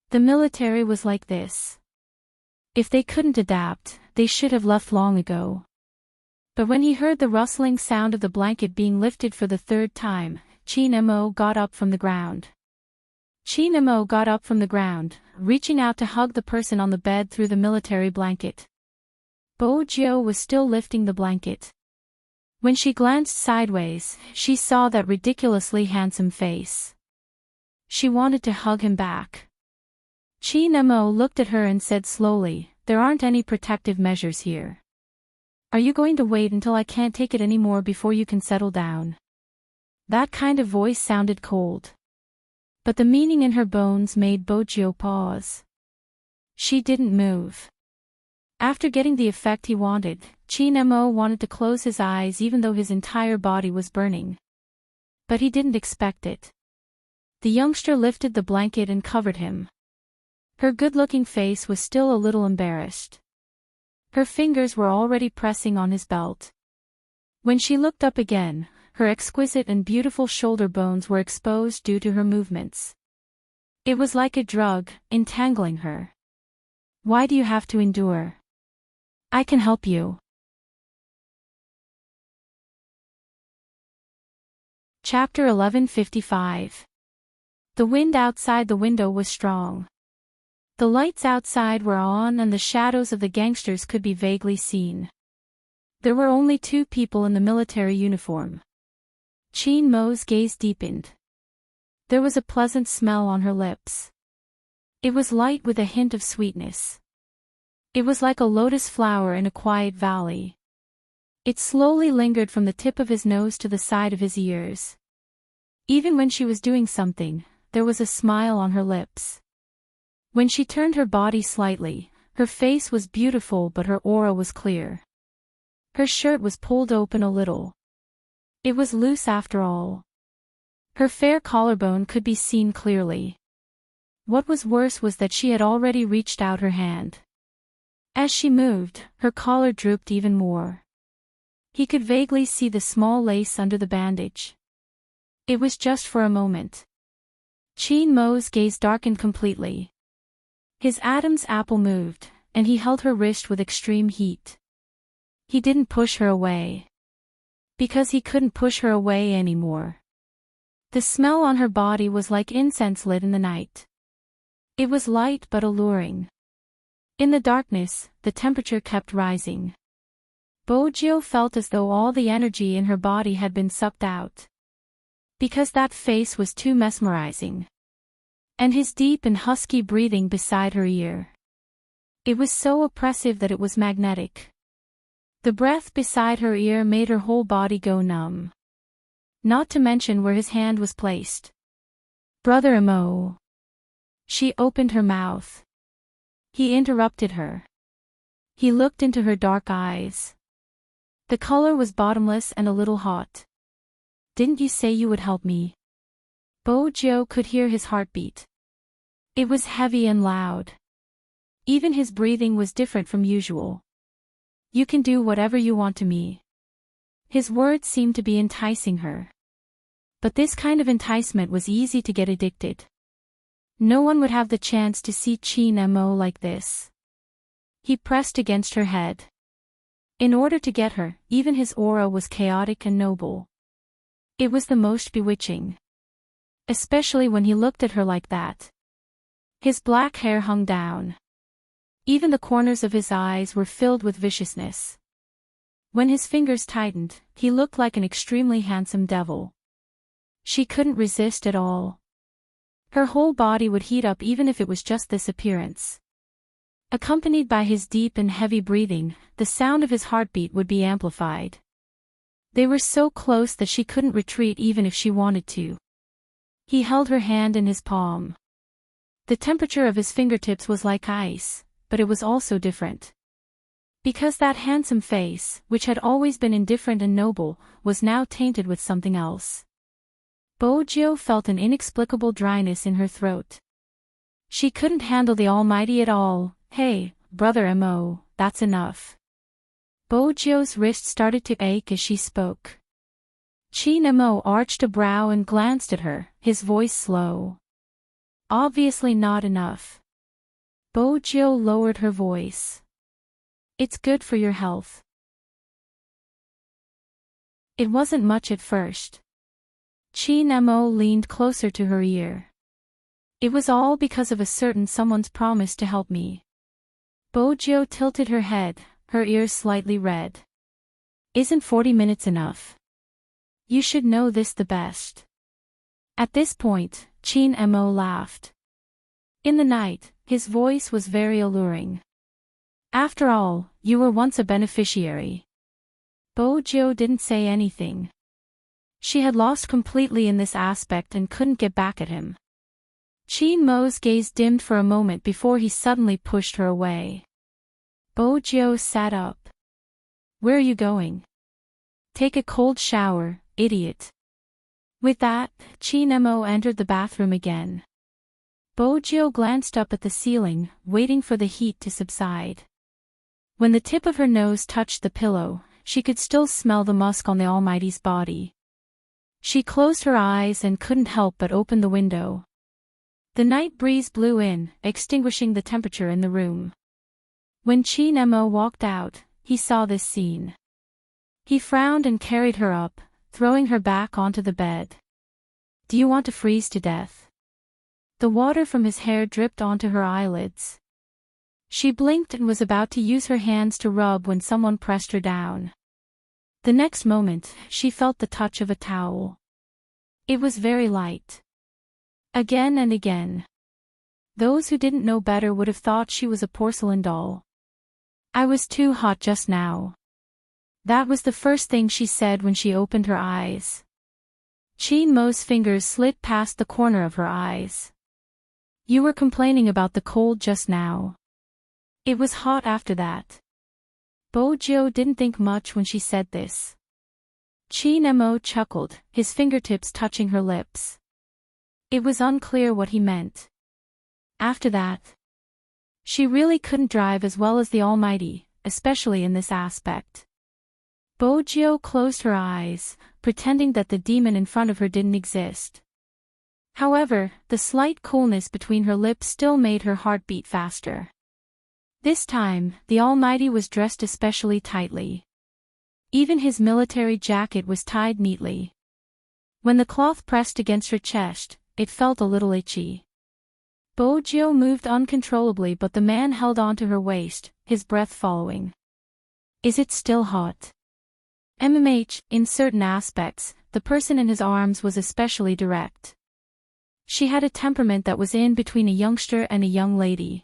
The military was like this. If they couldn't adapt, they should have left long ago. But when he heard the rustling sound of the blanket being lifted for the third time, Chin Mo got up from the ground. Chin Mo got up from the ground, reaching out to hug the person on the bed through the military blanket. Bo Jiao was still lifting the blanket. When she glanced sideways, she saw that ridiculously handsome face. She wanted to hug him back. Chin Mo looked at her and said slowly, "There aren't any protective measures here. Are you going to wait until I can't take it anymore before you can settle down?" That kind of voice sounded cold. But the meaning in her bones made Bo Jiao pause. She didn't move. After getting the effect he wanted, Chin Mo wanted to close his eyes even though his entire body was burning. But he didn't expect it. The youngster lifted the blanket and covered him. Her good-looking face was still a little embarrassed. Her fingers were already pressing on his belt. When she looked up again, her exquisite and beautiful shoulder bones were exposed due to her movements. It was like a drug, entangling her. "Why do you have to endure? I can help you." Chapter 11:55. The wind outside the window was strong. The lights outside were on and the shadows of the gangsters could be vaguely seen. There were only two people in the military uniform. Chin Mo's gaze deepened. There was a pleasant smell on her lips. It was light with a hint of sweetness. It was like a lotus flower in a quiet valley. It slowly lingered from the tip of his nose to the side of his ears. Even when she was doing something, there was a smile on her lips. When she turned her body slightly, her face was beautiful but her aura was clear. Her shirt was pulled open a little. It was loose after all. Her fair collarbone could be seen clearly. What was worse was that she had already reached out her hand. As she moved, her collar drooped even more. He could vaguely see the small lace under the bandage. It was just for a moment. Chin Mo's gaze darkened completely. His Adam's apple moved, and he held her wrist with extreme heat. He didn't push her away. Because he couldn't push her away anymore. The smell on her body was like incense lit in the night. It was light but alluring. In the darkness, the temperature kept rising. Bo Jiao felt as though all the energy in her body had been sucked out. Because that face was too mesmerizing. And his deep and husky breathing beside her ear. It was so oppressive that it was magnetic. The breath beside her ear made her whole body go numb. Not to mention where his hand was placed. "Brother Mo." She opened her mouth. He interrupted her. He looked into her dark eyes. The color was bottomless and a little hot. "Didn't you say you would help me?" Bo Jiao could hear his heartbeat. It was heavy and loud. Even his breathing was different from usual. "You can do whatever you want to me." His words seemed to be enticing her. But this kind of enticement was easy to get addicted. No one would have the chance to see Chin Mo like this. He pressed against her head. In order to get her, even his aura was chaotic and noble. It was the most bewitching. Especially when he looked at her like that. His black hair hung down. Even the corners of his eyes were filled with viciousness. When his fingers tightened, he looked like an extremely handsome devil. She couldn't resist at all. Her whole body would heat up even if it was just this appearance. Accompanied by his deep and heavy breathing, the sound of his heartbeat would be amplified. They were so close that she couldn't retreat even if she wanted to. He held her hand in his palm. The temperature of his fingertips was like ice, but it was also different. Because that handsome face, which had always been indifferent and noble, was now tainted with something else. Bojo felt an inexplicable dryness in her throat. She couldn't handle the Almighty at all. Hey, brother Mo, that's enough. Bojo's wrist started to ache as she spoke. Chin Mo arched a brow and glanced at her, his voice slow. Obviously not enough. Bojo lowered her voice. It's good for your health. It wasn't much at first. Chin Mo leaned closer to her ear. It was all because of a certain someone's promise to help me. Bojo tilted her head, her ears slightly red. Isn't 40 minutes enough? You should know this the best. At this point, Chin Mo laughed. In the night, his voice was very alluring. After all, you were once a beneficiary. Bojo didn't say anything. She had lost completely in this aspect and couldn't get back at him. Chin Mo's gaze dimmed for a moment before he suddenly pushed her away. Bojo sat up. Where are you going? Take a cold shower, idiot. With that, Chin Mo entered the bathroom again. Bojo glanced up at the ceiling, waiting for the heat to subside. When the tip of her nose touched the pillow, she could still smell the musk on the Almighty's body. She closed her eyes and couldn't help but open the window. The night breeze blew in, extinguishing the temperature in the room. When Chin Mo walked out, he saw this scene. He frowned and carried her up, throwing her back onto the bed. Do you want to freeze to death? The water from his hair dripped onto her eyelids. She blinked and was about to use her hands to rub when someone pressed her down. The next moment, she felt the touch of a towel. It was very light. Again and again. Those who didn't know better would have thought she was a porcelain doll. I was too hot just now. That was the first thing she said when she opened her eyes. Chin Mo's fingers slid past the corner of her eyes. You were complaining about the cold just now. It was hot after that. Bojo didn't think much when she said this. Chin Mo chuckled, his fingertips touching her lips. It was unclear what he meant. After that, she really couldn't drive as well as the Almighty, especially in this aspect. Bojo closed her eyes, pretending that the demon in front of her didn't exist. However, the slight coolness between her lips still made her heart beat faster. This time, the Almighty was dressed especially tightly. Even his military jacket was tied neatly. When the cloth pressed against her chest, it felt a little itchy. Bojo moved uncontrollably, but the man held on to her waist, his breath following. Is it still hot? In certain aspects, the person in his arms was especially direct. She had a temperament that was in between a youngster and a young lady.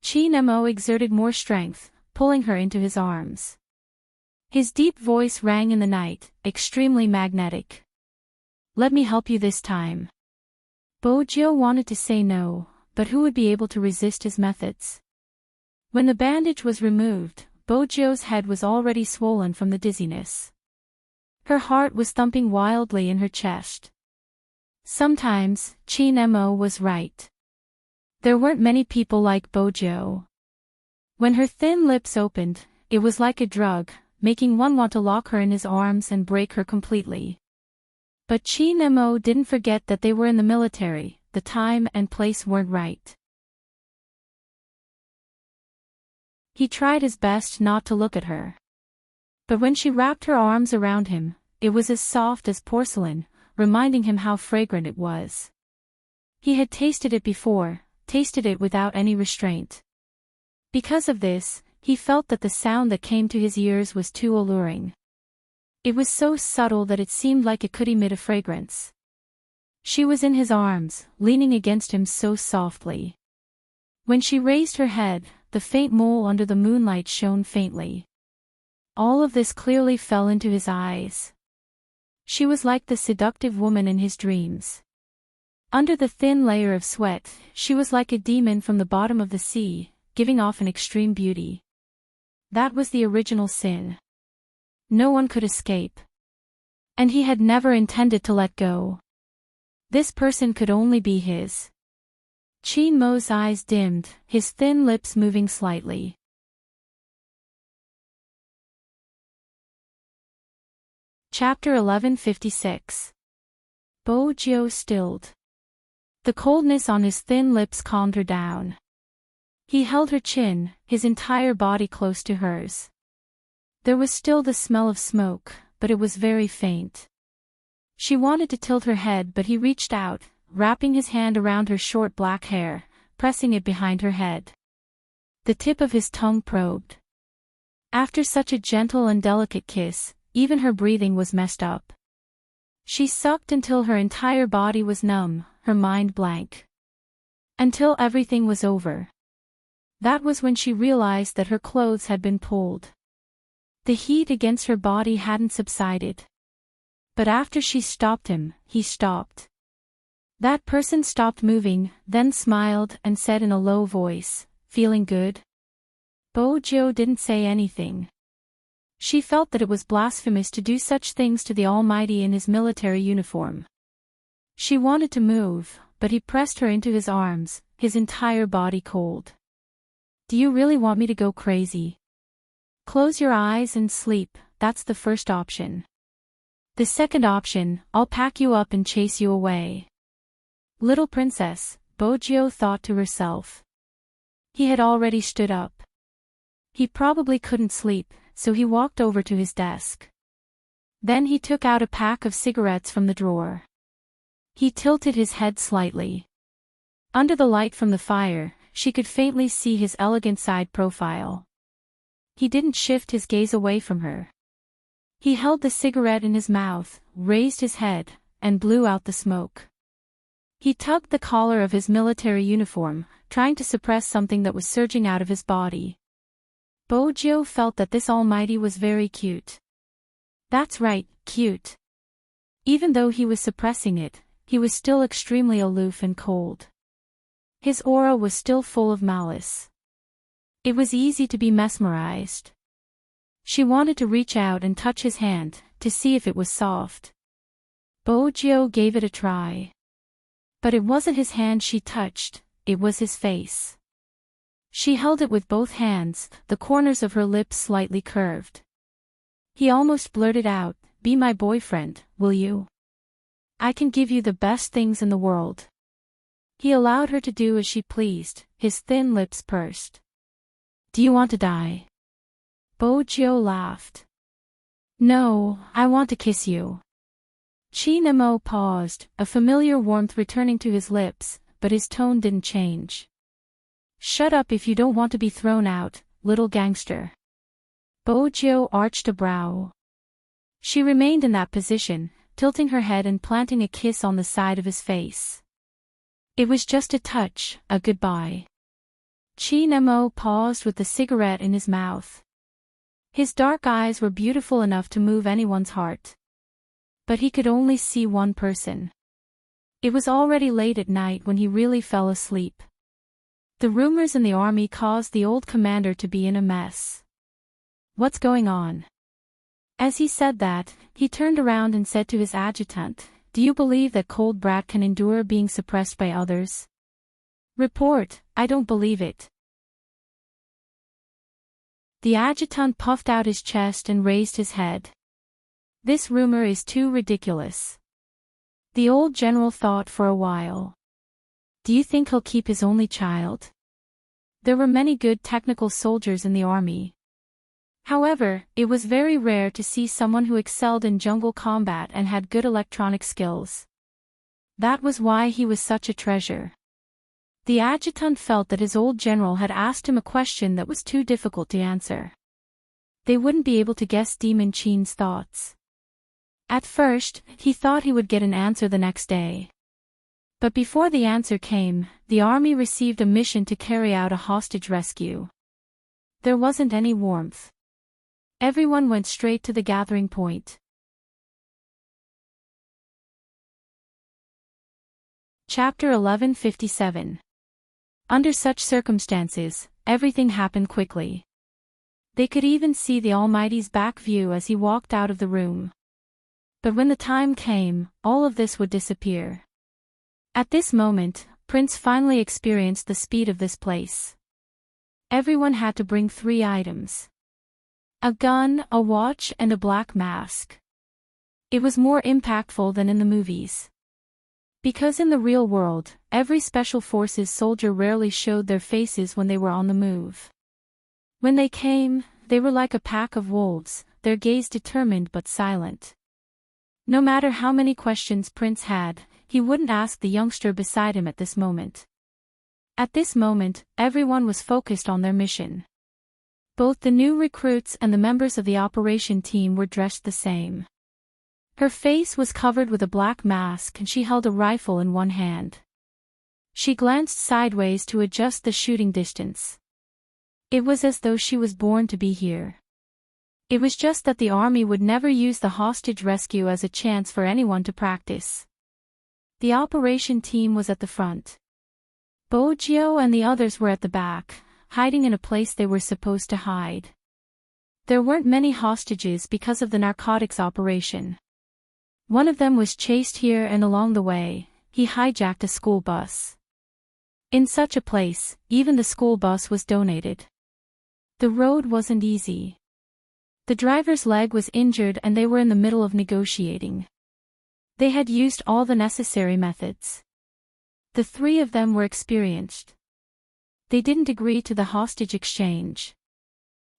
Chin Mo exerted more strength, pulling her into his arms. His deep voice rang in the night, extremely magnetic. Let me help you this time. Bojo wanted to say no, but who would be able to resist his methods? When the bandage was removed, Bojo's head was already swollen from the dizziness. Her heart was thumping wildly in her chest. Sometimes, Chin Mo was right. There weren't many people like Bojo. When her thin lips opened, it was like a drug, making one want to lock her in his arms and break her completely. But Chin Mo didn't forget that they were in the military, the time and place weren't right. He tried his best not to look at her. But when she wrapped her arms around him, it was as soft as porcelain, reminding him how fragrant it was. He had tasted it before, tasted it without any restraint. Because of this, he felt that the sound that came to his ears was too alluring. It was so subtle that it seemed like it could emit a fragrance. She was in his arms, leaning against him so softly. When she raised her head, the faint mole under the moonlight shone faintly. All of this clearly fell into his eyes. She was like the seductive woman in his dreams. Under the thin layer of sweat, she was like a demon from the bottom of the sea, giving off an extreme beauty. That was the original sin. No one could escape. And he had never intended to let go. This person could only be his. Qin Mo's eyes dimmed, his thin lips moving slightly. Chapter 1156. Bo Jiu stilled. The coldness on his thin lips calmed her down. He held her chin, his entire body close to hers. There was still the smell of smoke, but it was very faint. She wanted to tilt her head, but he reached out, wrapping his hand around her short black hair, pressing it behind her head. The tip of his tongue probed. After such a gentle and delicate kiss, even her breathing was messed up. She sucked until her entire body was numb, her mind blank. Until everything was over. That was when she realized that her clothes had been pulled. The heat against her body hadn't subsided. But after she stopped him, he stopped. That person stopped moving, then smiled and said in a low voice, "Feeling good?" Bo Jiu didn't say anything. She felt that it was blasphemous to do such things to the Almighty in his military uniform. She wanted to move, but he pressed her into his arms, his entire body cold. "Do you really want me to go crazy? Close your eyes and sleep, that's the first option. The second option, I'll pack you up and chase you away." Little princess, Bo Jiu thought to herself. He had already stood up. He probably couldn't sleep, so he walked over to his desk. Then he took out a pack of cigarettes from the drawer. He tilted his head slightly. Under the light from the fire, she could faintly see his elegant side profile. He didn't shift his gaze away from her. He held the cigarette in his mouth, raised his head, and blew out the smoke. He tugged the collar of his military uniform, trying to suppress something that was surging out of his body. Bo Jiu felt that this Almighty was very cute. That's right, cute. Even though he was suppressing it, he was still extremely aloof and cold. His aura was still full of malice. It was easy to be mesmerized. She wanted to reach out and touch his hand, to see if it was soft. Bo Jiu gave it a try. But it wasn't his hand she touched, it was his face. She held it with both hands, the corners of her lips slightly curved. He almost blurted out, "Be my boyfriend, will you? I can give you the best things in the world." He allowed her to do as she pleased, his thin lips pursed. "Do you want to die?" Bo Jiu laughed. "No, I want to kiss you." Qin Mo paused, a familiar warmth returning to his lips, but his tone didn't change. "Shut up if you don't want to be thrown out, little gangster." Bo Jiu arched a brow. She remained in that position, tilting her head and planting a kiss on the side of his face. It was just a touch, a goodbye. Qin Mo paused with the cigarette in his mouth. His dark eyes were beautiful enough to move anyone's heart. But he could only see one person. It was already late at night when he really fell asleep. The rumors in the army caused the old commander to be in a mess. "What's going on?" As he said that, he turned around and said to his adjutant, "Do you believe that cold brat can endure being suppressed by others?" "Report, I don't believe it." The adjutant puffed out his chest and raised his head. "This rumor is too ridiculous." The old general thought for a while. "Do you think he'll keep his only child?" There were many good technical soldiers in the army. However, it was very rare to see someone who excelled in jungle combat and had good electronic skills. That was why he was such a treasure. The adjutant felt that his old general had asked him a question that was too difficult to answer. They wouldn't be able to guess Demon Qin's thoughts. At first, he thought he would get an answer the next day. But before the answer came, the army received a mission to carry out a hostage rescue. There wasn't any warmth. Everyone went straight to the gathering point. Chapter 1157. Under such circumstances, everything happened quickly. They could even see the Almighty's back view as he walked out of the room. But when the time came, all of this would disappear. At this moment, Prince finally experienced the speed of this place. Everyone had to bring 3 items: a gun, a watch, and a black mask. It was more impactful than in the movies. Because in the real world, every Special Forces soldier rarely showed their faces when they were on the move. When they came, they were like a pack of wolves, their gaze determined but silent. No matter how many questions Prince had, he wouldn't ask the youngster beside him at this moment. At this moment, everyone was focused on their mission. Both the new recruits and the members of the operation team were dressed the same. Her face was covered with a black mask and she held a rifle in one hand. She glanced sideways to adjust the shooting distance. It was as though she was born to be here. It was just that the army would never use the hostage rescue as a chance for anyone to practice. The operation team was at the front. Bojo and the others were at the back, hiding in a place they were supposed to hide. There weren't many hostages because of the narcotics operation. One of them was chased here and along the way, he hijacked a school bus. In such a place, even the school bus was donated. The road wasn't easy. The driver's leg was injured and they were in the middle of negotiating. They had used all the necessary methods. The 3 of them were experienced. They didn't agree to the hostage exchange.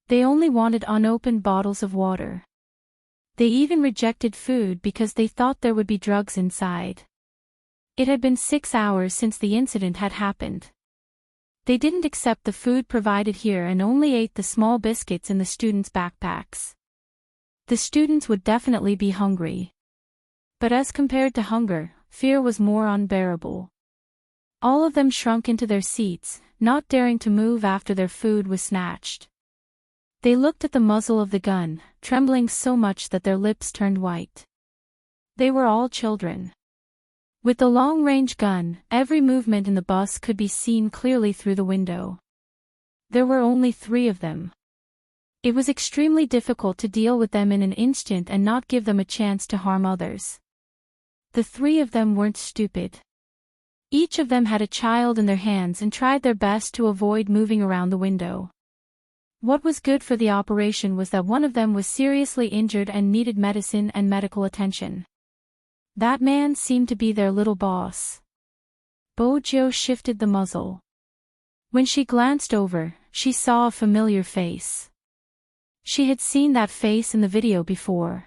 They only wanted unopened bottles of water. They even rejected food because they thought there would be drugs inside. It had been 6 hours since the incident had happened. They didn't accept the food provided here and only ate the small biscuits in the students' backpacks. The students would definitely be hungry. But as compared to hunger, fear was more unbearable. All of them shrunk into their seats, not daring to move after their food was snatched. They looked at the muzzle of the gun, trembling so much that their lips turned white. They were all children. With the long-range gun, every movement in the bus could be seen clearly through the window. There were only 3 of them. It was extremely difficult to deal with them in an instant and not give them a chance to harm others. The 3 of them weren't stupid. Each of them had a child in their hands and tried their best to avoid moving around the window. What was good for the operation was that one of them was seriously injured and needed medicine and medical attention. That man seemed to be their little boss. Bojo shifted the muzzle. When she glanced over, she saw a familiar face. She had seen that face in the video before.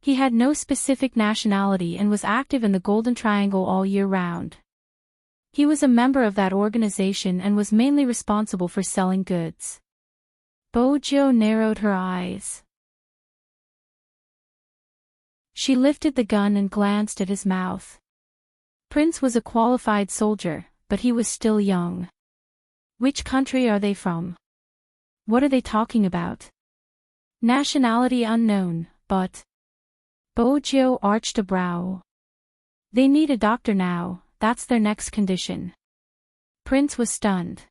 He had no specific nationality and was active in the Golden Triangle all year round. He was a member of that organization and was mainly responsible for selling goods. Bojo narrowed her eyes. She lifted the gun and glanced at his mouth. Prince was a qualified soldier, but he was still young. Which country are they from? What are they talking about? Nationality unknown, but... Bojo arched a brow. They need a doctor now, that's their next condition. Prince was stunned.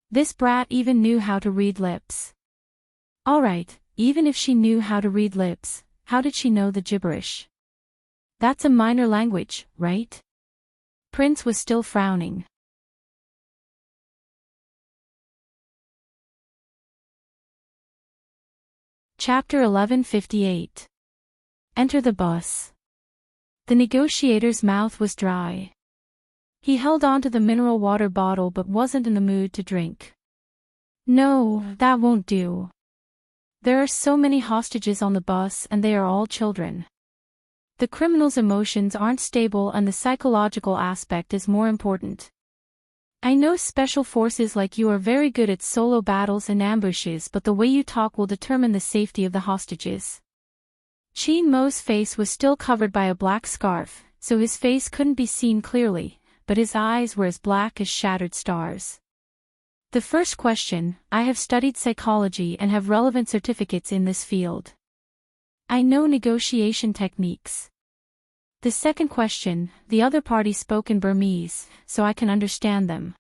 This brat even knew how to read lips. Alright, even if she knew how to read lips, how did she know the gibberish? That's a minor language, right? Prince was still frowning. Chapter 1158. Enter the bus. The negotiator's mouth was dry. He held on to the mineral water bottle but wasn't in the mood to drink. No, that won't do. There are so many hostages on the bus and they are all children. The criminal's emotions aren't stable and the psychological aspect is more important. I know special forces like you are very good at solo battles and ambushes, but the way you talk will determine the safety of the hostages. Chin Mo's face was still covered by a black scarf, so his face couldn't be seen clearly, but his eyes were as black as shattered stars. The first question, I have studied psychology and have relevant certificates in this field. I know negotiation techniques. The second question, the other party spoke in Burmese, so I can understand them.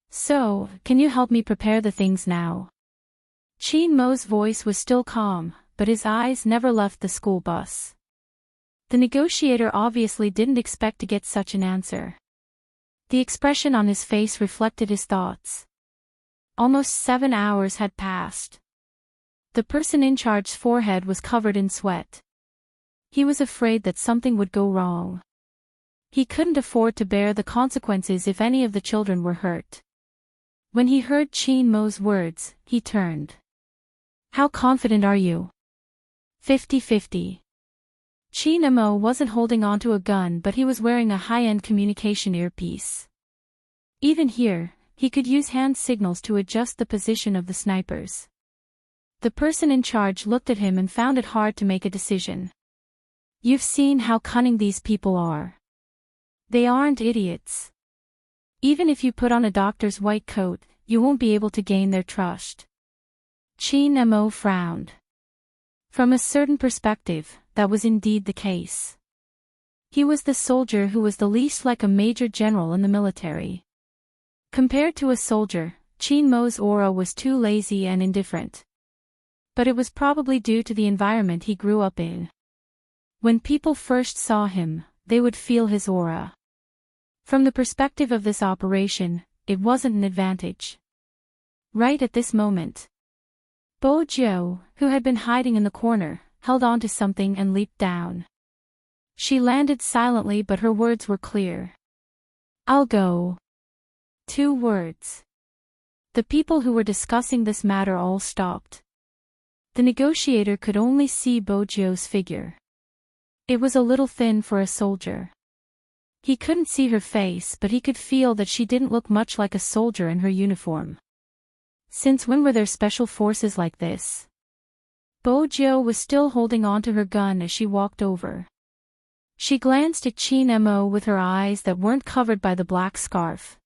So, can you help me prepare the things now? Chin Mo's voice was still calm, but his eyes never left the school bus. The negotiator obviously didn't expect to get such an answer. The expression on his face reflected his thoughts. Almost 7 hours had passed. The person in charge's forehead was covered in sweat. He was afraid that something would go wrong. He couldn't afford to bear the consequences if any of the children were hurt. When he heard Chin Mo's words, he turned. "How confident are you?" 50-50. Chin Mo wasn't holding onto a gun, but he was wearing a high-end communication earpiece. Even here, he could use hand signals to adjust the position of the snipers. The person in charge looked at him and found it hard to make a decision. "You've seen how cunning these people are. They aren't idiots. Even if you put on a doctor's white coat, you won't be able to gain their trust." Chin Mo frowned. From a certain perspective, that was indeed the case. He was the soldier who was the least like a major general in the military. Compared to a soldier, Chin Mo's aura was too lazy and indifferent. But it was probably due to the environment he grew up in. When people first saw him, they would feel his aura. From the perspective of this operation, it wasn't an advantage. Right at this moment, Bo Jiu, who had been hiding in the corner, held on to something and leaped down. She landed silently, but her words were clear. "I'll go." 2 words. The people who were discussing this matter all stopped. The negotiator could only see Bo Jiu's figure. It was a little thin for a soldier. He couldn't see her face, but he could feel that she didn't look much like a soldier in her uniform. Since when were there special forces like this? Bo Jiu was still holding on to her gun as she walked over. She glanced at Chin Mo with her eyes that weren't covered by the black scarf.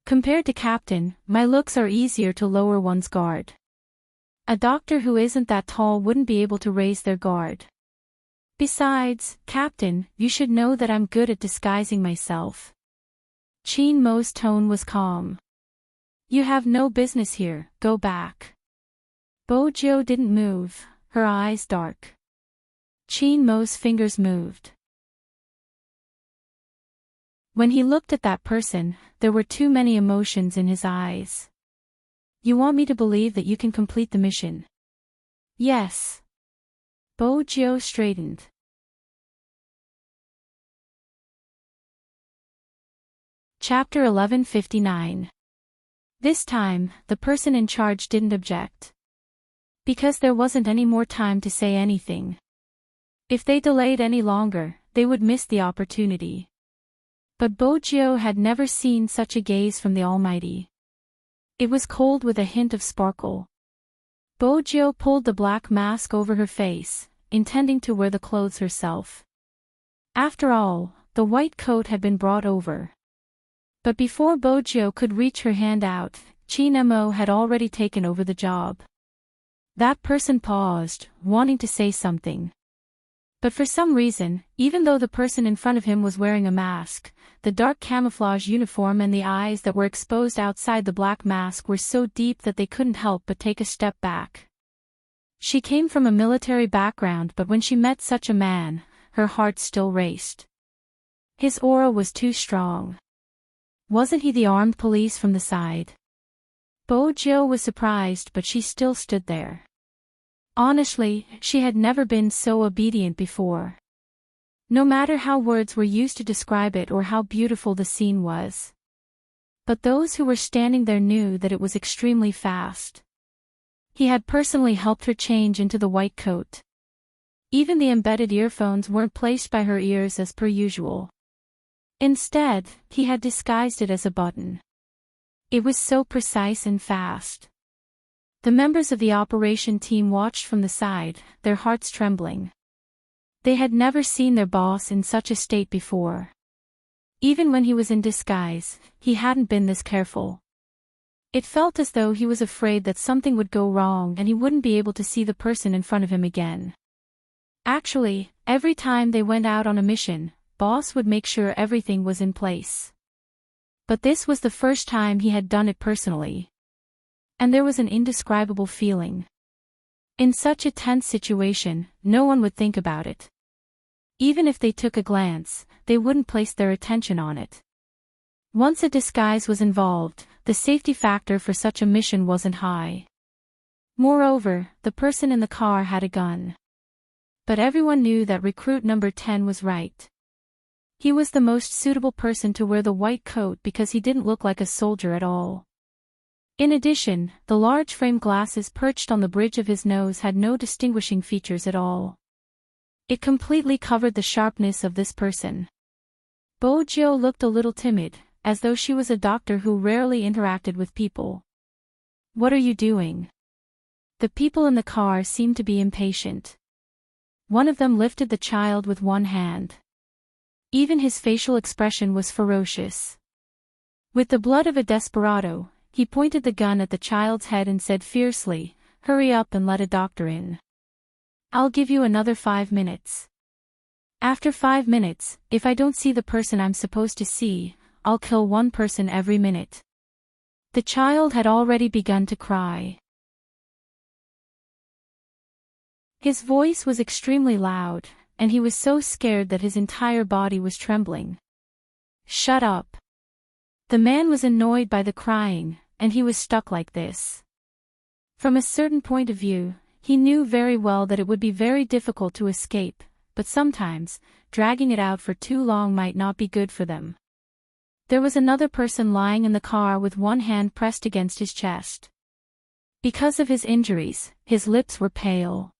"Compared to Captain, my looks are easier to lower one's guard. A doctor who isn't that tall wouldn't be able to raise their guard. Besides, Captain, you should know that I'm good at disguising myself." Chin Mo's tone was calm. "You have no business here, go back." Bo Jiu didn't move, her eyes dark. Chin Mo's fingers moved. When he looked at that person, there were too many emotions in his eyes. "You want me to believe that you can complete the mission?" "Yes." Bo Jiu straightened. Chapter 1159. This time, the person in charge didn't object. Because there wasn't any more time to say anything. If they delayed any longer, they would miss the opportunity. But Bo Jiu had never seen such a gaze from the Almighty. It was cold with a hint of sparkle. Bo Jiu pulled the black mask over her face, intending to wear the clothes herself. After all, the white coat had been brought over. But before Bo Jiu could reach her hand out, Chin Mo had already taken over the job. That person paused, wanting to say something. But for some reason, even though the person in front of him was wearing a mask, the dark camouflage uniform and the eyes that were exposed outside the black mask were so deep that they couldn't help but take a step back. She came from a military background, but when she met such a man, her heart still raced. His aura was too strong. Wasn't he the armed police from the side? Bo Jiu was surprised, but she still stood there. Honestly, she had never been so obedient before. No matter how words were used to describe it or how beautiful the scene was. But those who were standing there knew that it was extremely fast. He had personally helped her change into the white coat. Even the embedded earphones weren't placed by her ears as per usual. Instead, he had disguised it as a button. It was so precise and fast. The members of the operation team watched from the side, their hearts trembling. They had never seen their boss in such a state before. Even when he was in disguise, he hadn't been this careful. It felt as though he was afraid that something would go wrong and he wouldn't be able to see the person in front of him again. Actually, every time they went out on a mission, boss would make sure everything was in place. But this was the first time he had done it personally. And there was an indescribable feeling. In such a tense situation, no one would think about it. Even if they took a glance, they wouldn't place their attention on it. Once a disguise was involved, the safety factor for such a mission wasn't high. Moreover, the person in the car had a gun. But everyone knew that recruit number 10 was right. He was the most suitable person to wear the white coat because he didn't look like a soldier at all. In addition, the large frame glasses perched on the bridge of his nose had no distinguishing features at all. It completely covered the sharpness of this person. Bo Jiu looked a little timid, as though she was a doctor who rarely interacted with people. "What are you doing?" The people in the car seemed to be impatient. One of them lifted the child with one hand. Even his facial expression was ferocious. With the blood of a desperado, he pointed the gun at the child's head and said fiercely, "Hurry up and let a doctor in. I'll give you another 5 minutes. After 5 minutes, if I don't see the person I'm supposed to see, I'll kill one person every minute." The child had already begun to cry. His voice was extremely loud, and he was so scared that his entire body was trembling. "Shut up." The man was annoyed by the crying, and he was stuck like this. From a certain point of view, he knew very well that it would be very difficult to escape, but sometimes, dragging it out for too long might not be good for them. There was another person lying in the car with one hand pressed against his chest. Because of his injuries, his lips were pale.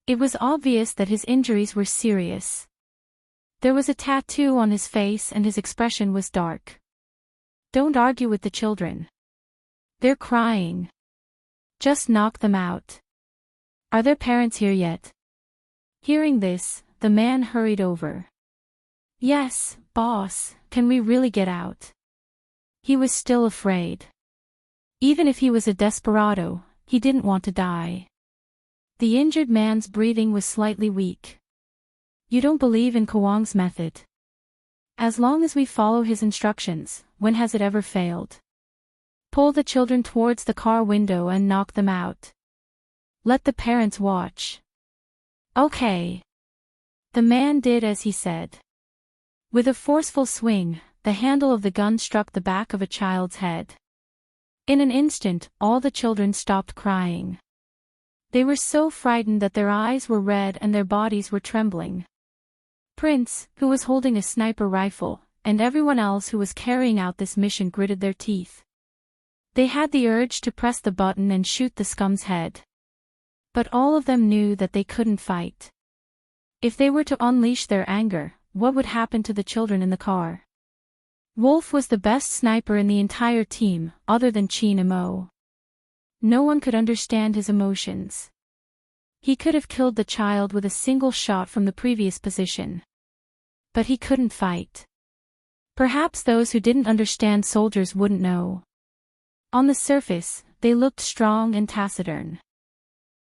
It was obvious that his injuries were serious. There was a tattoo on his face and his expression was dark. "Don't argue with the children. They're crying. Just knock them out. Are their parents here yet?" Hearing this, the man hurried over. "Yes, boss, can we really get out?" He was still afraid. Even if he was a desperado, he didn't want to die. The injured man's breathing was slightly weak. "You don't believe in Kwang's method. As long as we follow his instructions, when has it ever failed? Pull the children towards the car window and knock them out. Let the parents watch." "Okay." The man did as he said. With a forceful swing, the handle of the gun struck the back of a child's head. In an instant, all the children stopped crying. They were so frightened that their eyes were red and their bodies were trembling. Prince, who was holding a sniper rifle, and everyone else who was carrying out this mission gritted their teeth. They had the urge to press the button and shoot the scum's head. But all of them knew that they couldn't fight. If they were to unleash their anger, what would happen to the children in the car? Wolf was the best sniper in the entire team, other than Chin Mo. No one could understand his emotions. He could have killed the child with a single shot from the previous position. But he couldn't fight. Perhaps those who didn't understand soldiers wouldn't know. On the surface, they looked strong and taciturn.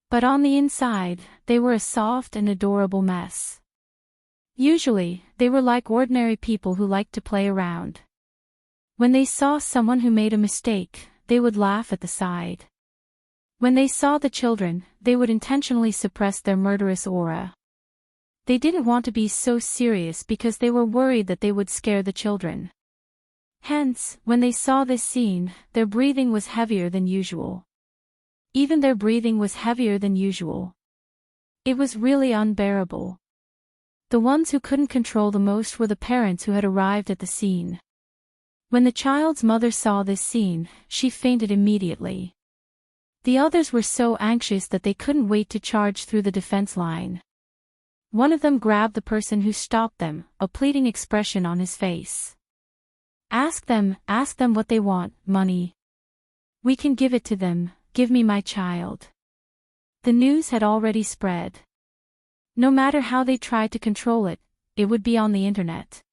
But on the inside, they were a soft and adorable mess. Usually, they were like ordinary people who liked to play around. When they saw someone who made a mistake, they would laugh at the side. When they saw the children, they would intentionally suppress their murderous aura. They didn't want to be so serious because they were worried that they would scare the children. Hence, when they saw this scene, their breathing was heavier than usual. Even their breathing was heavier than usual. It was really unbearable. The ones who couldn't control the most were the parents who had arrived at the scene. When the child's mother saw this scene, she fainted immediately. The others were so anxious that they couldn't wait to charge through the defense line. One of them grabbed the person who stopped them, a pleading expression on his face. Ask them what they want, money. We can give it to them, give me my child." The news had already spread. No matter how they tried to control it, it would be on the internet.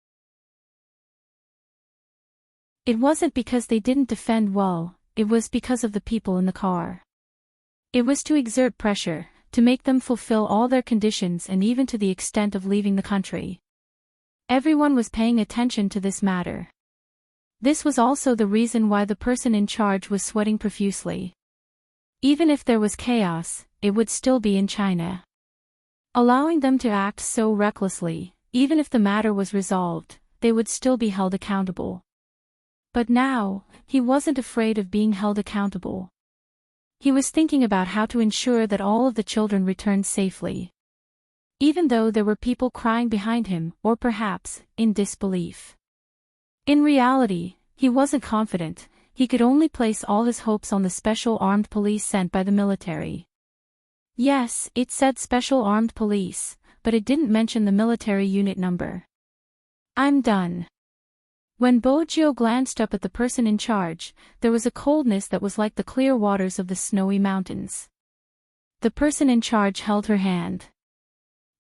It wasn't because they didn't defend well, it was because of the people in the car. It was to exert pressure, to make them fulfill all their conditions and even to the extent of leaving the country. Everyone was paying attention to this matter. This was also the reason why the person in charge was sweating profusely. Even if there was chaos, it would still be in China. allowing them to act so recklessly. Even if the matter was resolved, they would still be held accountable. But now, he wasn't afraid of being held accountable. He was thinking about how to ensure that all of the children returned safely. Even though there were people crying behind him, or perhaps, in disbelief. In reality, he wasn't confident. He could only place all his hopes on the special armed police sent by the military. Yes, it said special armed police, but it didn't mention the military unit number. I'm done. When Boggio glanced up at the person in charge, there was a coldness that was like the clear waters of the snowy mountains. The person in charge held her hand.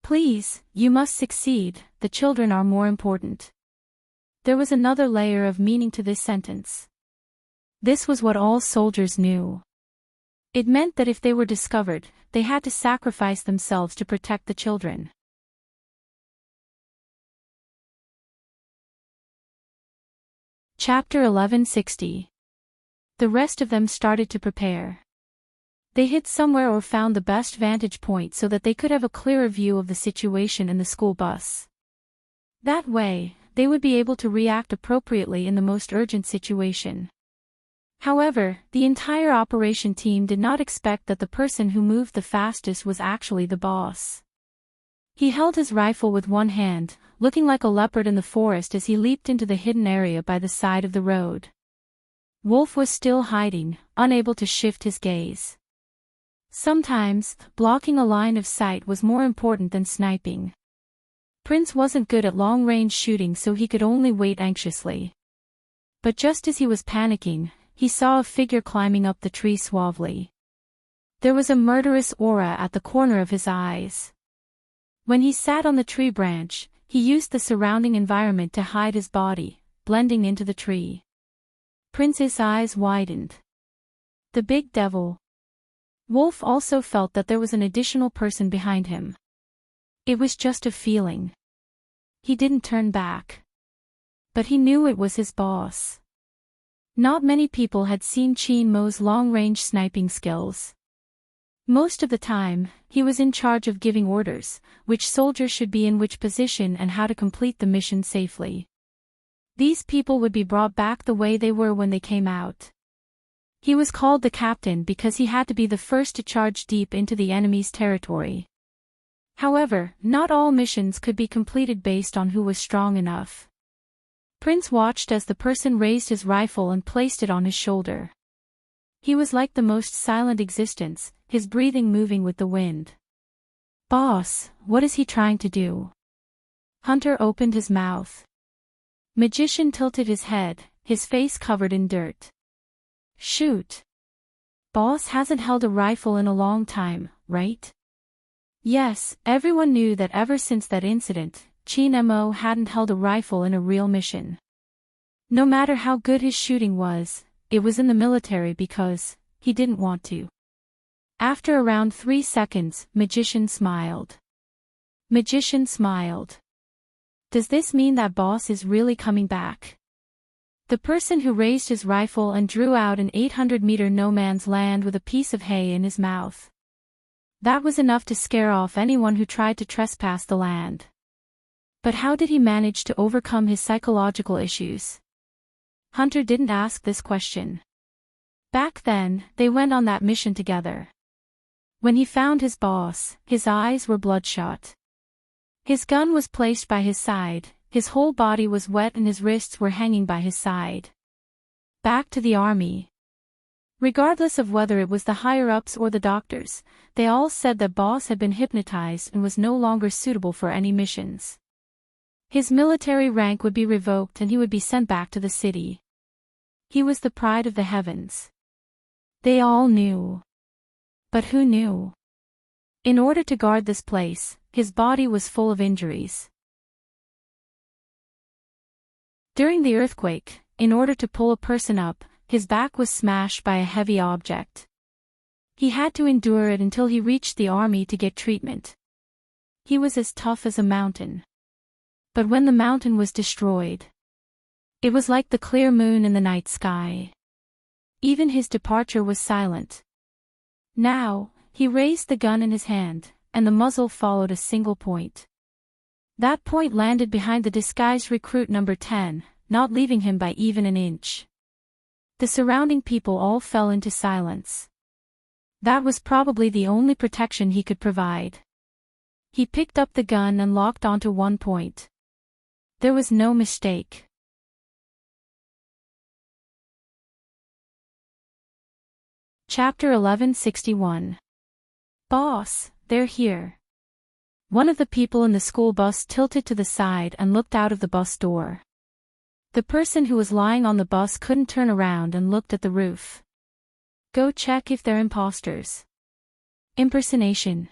Please, you must succeed, the children are more important. There was another layer of meaning to this sentence. This was what all soldiers knew. It meant that if they were discovered, they had to sacrifice themselves to protect the children. Chapter 1160. The rest of them started to prepare. They hid somewhere or found the best vantage point so that they could have a clearer view of the situation in the school bus. That way, they would be able to react appropriately in the most urgent situation. However, the entire operation team did not expect that the person who moved the fastest was actually the boss. He held his rifle with one hand, looking like a leopard in the forest as he leaped into the hidden area by the side of the road. Wolf was still hiding, unable to shift his gaze. Sometimes, blocking a line of sight was more important than sniping. Prince wasn't good at long-range shooting, so he could only wait anxiously. But just as he was panicking, he saw a figure climbing up the tree suavely. There was a murderous aura at the corner of his eyes. When he sat on the tree branch, he used the surrounding environment to hide his body, blending into the tree. Prince's eyes widened. The big devil. Wolf also felt that there was an additional person behind him. It was just a feeling. He didn't turn back. But he knew it was his boss. Not many people had seen Chin Mo's long-range sniping skills. Most of the time, he was in charge of giving orders, which soldiers should be in which position and how to complete the mission safely. These people would be brought back the way they were when they came out. He was called the captain because he had to be the first to charge deep into the enemy's territory. However, not all missions could be completed based on who was strong enough. Prince watched as the person raised his rifle and placed it on his shoulder. He was like the most silent existence, his breathing moving with the wind. Boss, what is he trying to do? Hunter opened his mouth. Magician tilted his head, his face covered in dirt. Shoot. Boss hasn't held a rifle in a long time, right? Yes, everyone knew that ever since that incident, Chin Mo hadn't held a rifle in a real mission. No matter how good his shooting was, it was in the military because he didn't want to. After around 3 seconds, Magician smiled. Magician smiled. Does this mean that boss is really coming back? The person who raised his rifle and drew out an 800-meter no-man's land with a piece of hay in his mouth. That was enough to scare off anyone who tried to trespass the land. But how did he manage to overcome his psychological issues? Hunter didn't ask this question. Back then, they went on that mission together. When he found his boss, his eyes were bloodshot. His gun was placed by his side, his whole body was wet and his wrists were hanging by his side. Back to the army. Regardless of whether it was the higher-ups or the doctors, they all said that boss had been hypnotized and was no longer suitable for any missions. His military rank would be revoked and he would be sent back to the city. He was the pride of the heavens. They all knew. But who knew? In order to guard this place, his body was full of injuries. During the earthquake, in order to pull a person up, his back was smashed by a heavy object. He had to endure it until he reached the army to get treatment. He was as tough as a mountain. But when the mountain was destroyed, it was like the clear moon in the night sky. Even his departure was silent. Now, he raised the gun in his hand, and the muzzle followed a single point. That point landed behind the disguised recruit number 10, not leaving him by even an inch. The surrounding people all fell into silence. That was probably the only protection he could provide. He picked up the gun and locked onto one point. There was no mistake. Chapter 1161. Boss, they're here. One of the people in the school bus tilted to the side and looked out of the bus door. The person who was lying on the bus couldn't turn around and looked at the roof. Go check if they're imposters. Impersonation.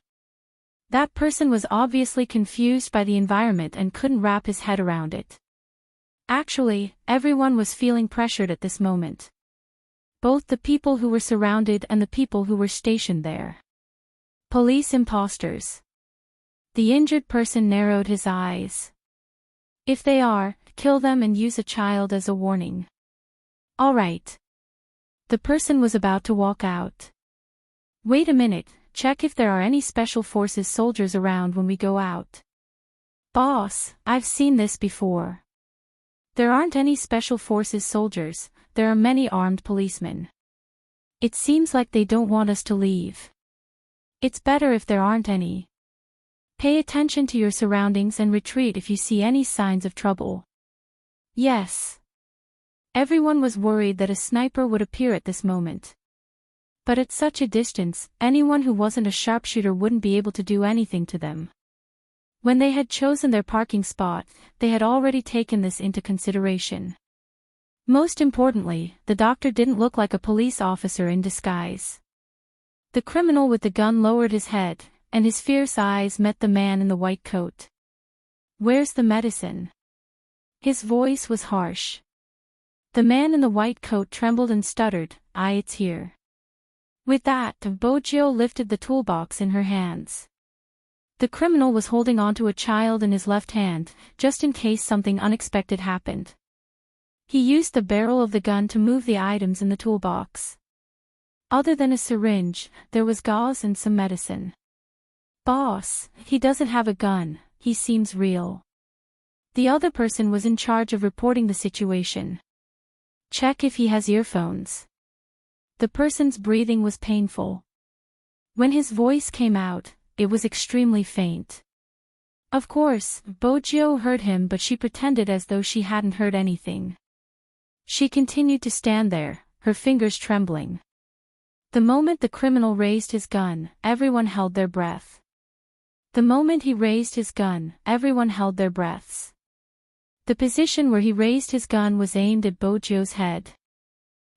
That person was obviously confused by the environment and couldn't wrap his head around it. Actually, everyone was feeling pressured at this moment. Both the people who were surrounded and the people who were stationed there. Police imposters. The injured person narrowed his eyes. If they are, kill them and use a child as a warning. All right. The person was about to walk out. Wait a minute, check if there are any special forces soldiers around when we go out. Boss, I've seen this before. There aren't any special forces soldiers, there are many armed policemen. It seems like they don't want us to leave. It's better if there aren't any. Pay attention to your surroundings and retreat if you see any signs of trouble. Yes. Everyone was worried that a sniper would appear at this moment. But at such a distance, anyone who wasn't a sharpshooter wouldn't be able to do anything to them. When they had chosen their parking spot, they had already taken this into consideration. Most importantly, the doctor didn't look like a police officer in disguise. The criminal with the gun lowered his head, and his fierce eyes met the man in the white coat. Where's the medicine? His voice was harsh. The man in the white coat trembled and stuttered, it's here. With that, Bojo lifted the toolbox in her hands. The criminal was holding onto a child in his left hand, just in case something unexpected happened. He used the barrel of the gun to move the items in the toolbox. Other than a syringe, there was gauze and some medicine. Boss, he doesn't have a gun, he seems real. The other person was in charge of reporting the situation. Check if he has earphones. The person's breathing was painful. When his voice came out, it was extremely faint. Of course, Bojo heard him, but she pretended as though she hadn't heard anything. She continued to stand there, her fingers trembling. The moment the criminal raised his gun, everyone held their breath. The moment he raised his gun, everyone held their breaths. The position where he raised his gun was aimed at Bojo's head.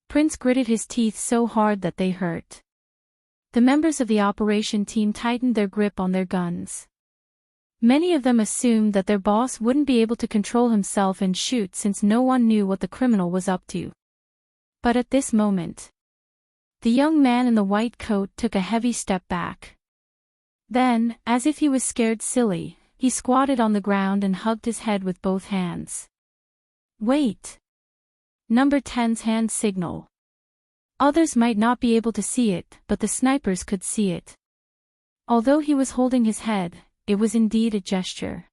Prince gritted his teeth so hard that they hurt. The members of the operation team tightened their grip on their guns. Many of them assumed that their boss wouldn't be able to control himself and shoot since no one knew what the criminal was up to. But at this moment, the young man in the white coat took a heavy step back. Then, as if he was scared silly, he squatted on the ground and hugged his head with both hands. Wait! Number 10's hand signal. Others might not be able to see it, but the snipers could see it. Although he was holding his head, it was indeed a gesture.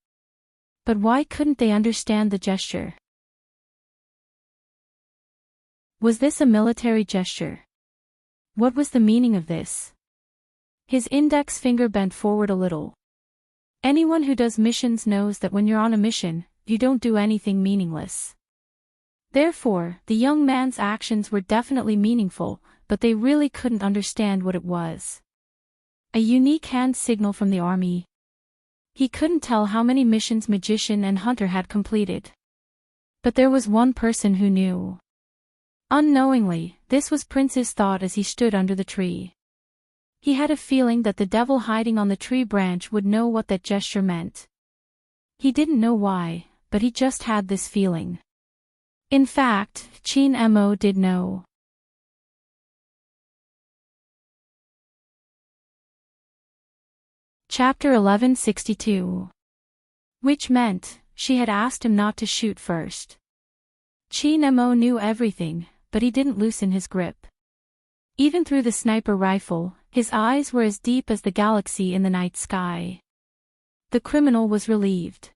But why couldn't they understand the gesture? Was this a military gesture? What was the meaning of this? His index finger bent forward a little. Anyone who does missions knows that when you're on a mission, you don't do anything meaningless. Therefore, the young man's actions were definitely meaningful, but they really couldn't understand what it was. A unique hand signal from the army. He couldn't tell how many missions Magician and Hunter had completed. But there was one person who knew. Unknowingly, this was Prince's thought as he stood under the tree. He had a feeling that the devil hiding on the tree branch would know what that gesture meant. He didn't know why, but he just had this feeling. In fact, Chin Mo did know. Chapter 1162. Which meant, she had asked him not to shoot first. Chin Mo knew everything, but he didn't loosen his grip. Even through the sniper rifle, His eyes were as deep as the galaxy in the night sky. The criminal was relieved.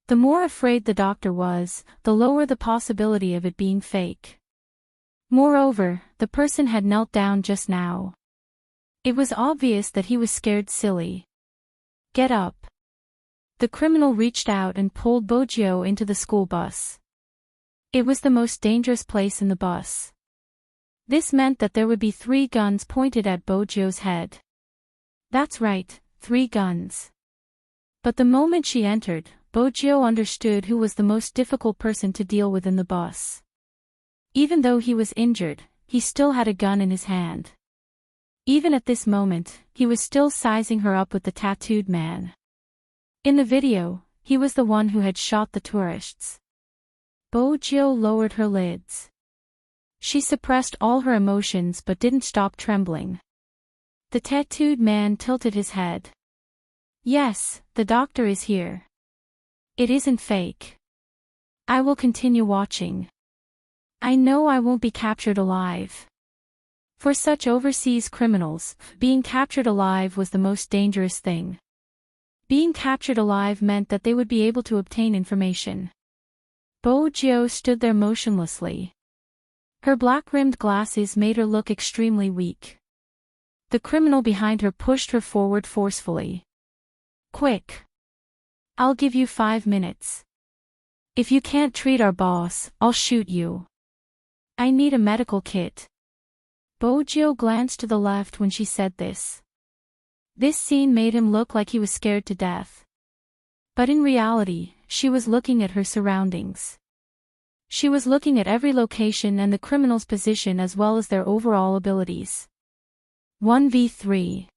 The more afraid the doctor was, the lower the possibility of it being fake. Moreover, the person had knelt down just now. It was obvious that he was scared silly. Get up. The criminal reached out and pulled Bojo into the school bus. It was the most dangerous place in the bus. This meant that there would be 3 guns pointed at Bojo's head. That's right, 3 guns. But the moment she entered, Bojo understood who was the most difficult person to deal with in the bus. Even though he was injured, he still had a gun in his hand. Even at this moment, he was still sizing her up with the tattooed man. In the video, he was the one who had shot the tourists. Bojo lowered her lids. She suppressed all her emotions but didn't stop trembling. The tattooed man tilted his head. Yes, the doctor is here. It isn't fake. I will continue watching. I know I won't be captured alive. For such overseas criminals, being captured alive was the most dangerous thing. Being captured alive meant that they would be able to obtain information. Bojo stood there motionlessly. Her black-rimmed glasses made her look extremely weak. The criminal behind her pushed her forward forcefully. Quick. I'll give you 5 minutes. If you can't treat our boss, I'll shoot you. I need a medical kit. Bojo glanced to the left when she said this. This scene made him look like he was scared to death. But in reality, she was looking at her surroundings. She was looking at every location and the criminal's position as well as their overall abilities. 1v3.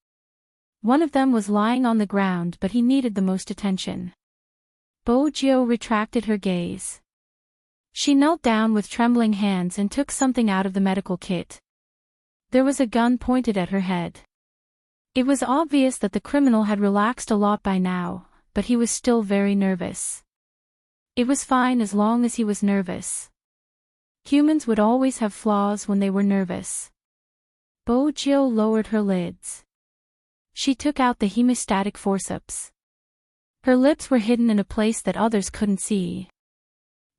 One of them was lying on the ground but he needed the most attention. Bojo retracted her gaze. She knelt down with trembling hands and took something out of the medical kit. There was a gun pointed at her head. It was obvious that the criminal had relaxed a lot by now, but he was still very nervous. It was fine as long as he was nervous. Humans would always have flaws when they were nervous. Bojo lowered her lids. She took out the hemostatic forceps. Her lips were hidden in a place that others couldn't see.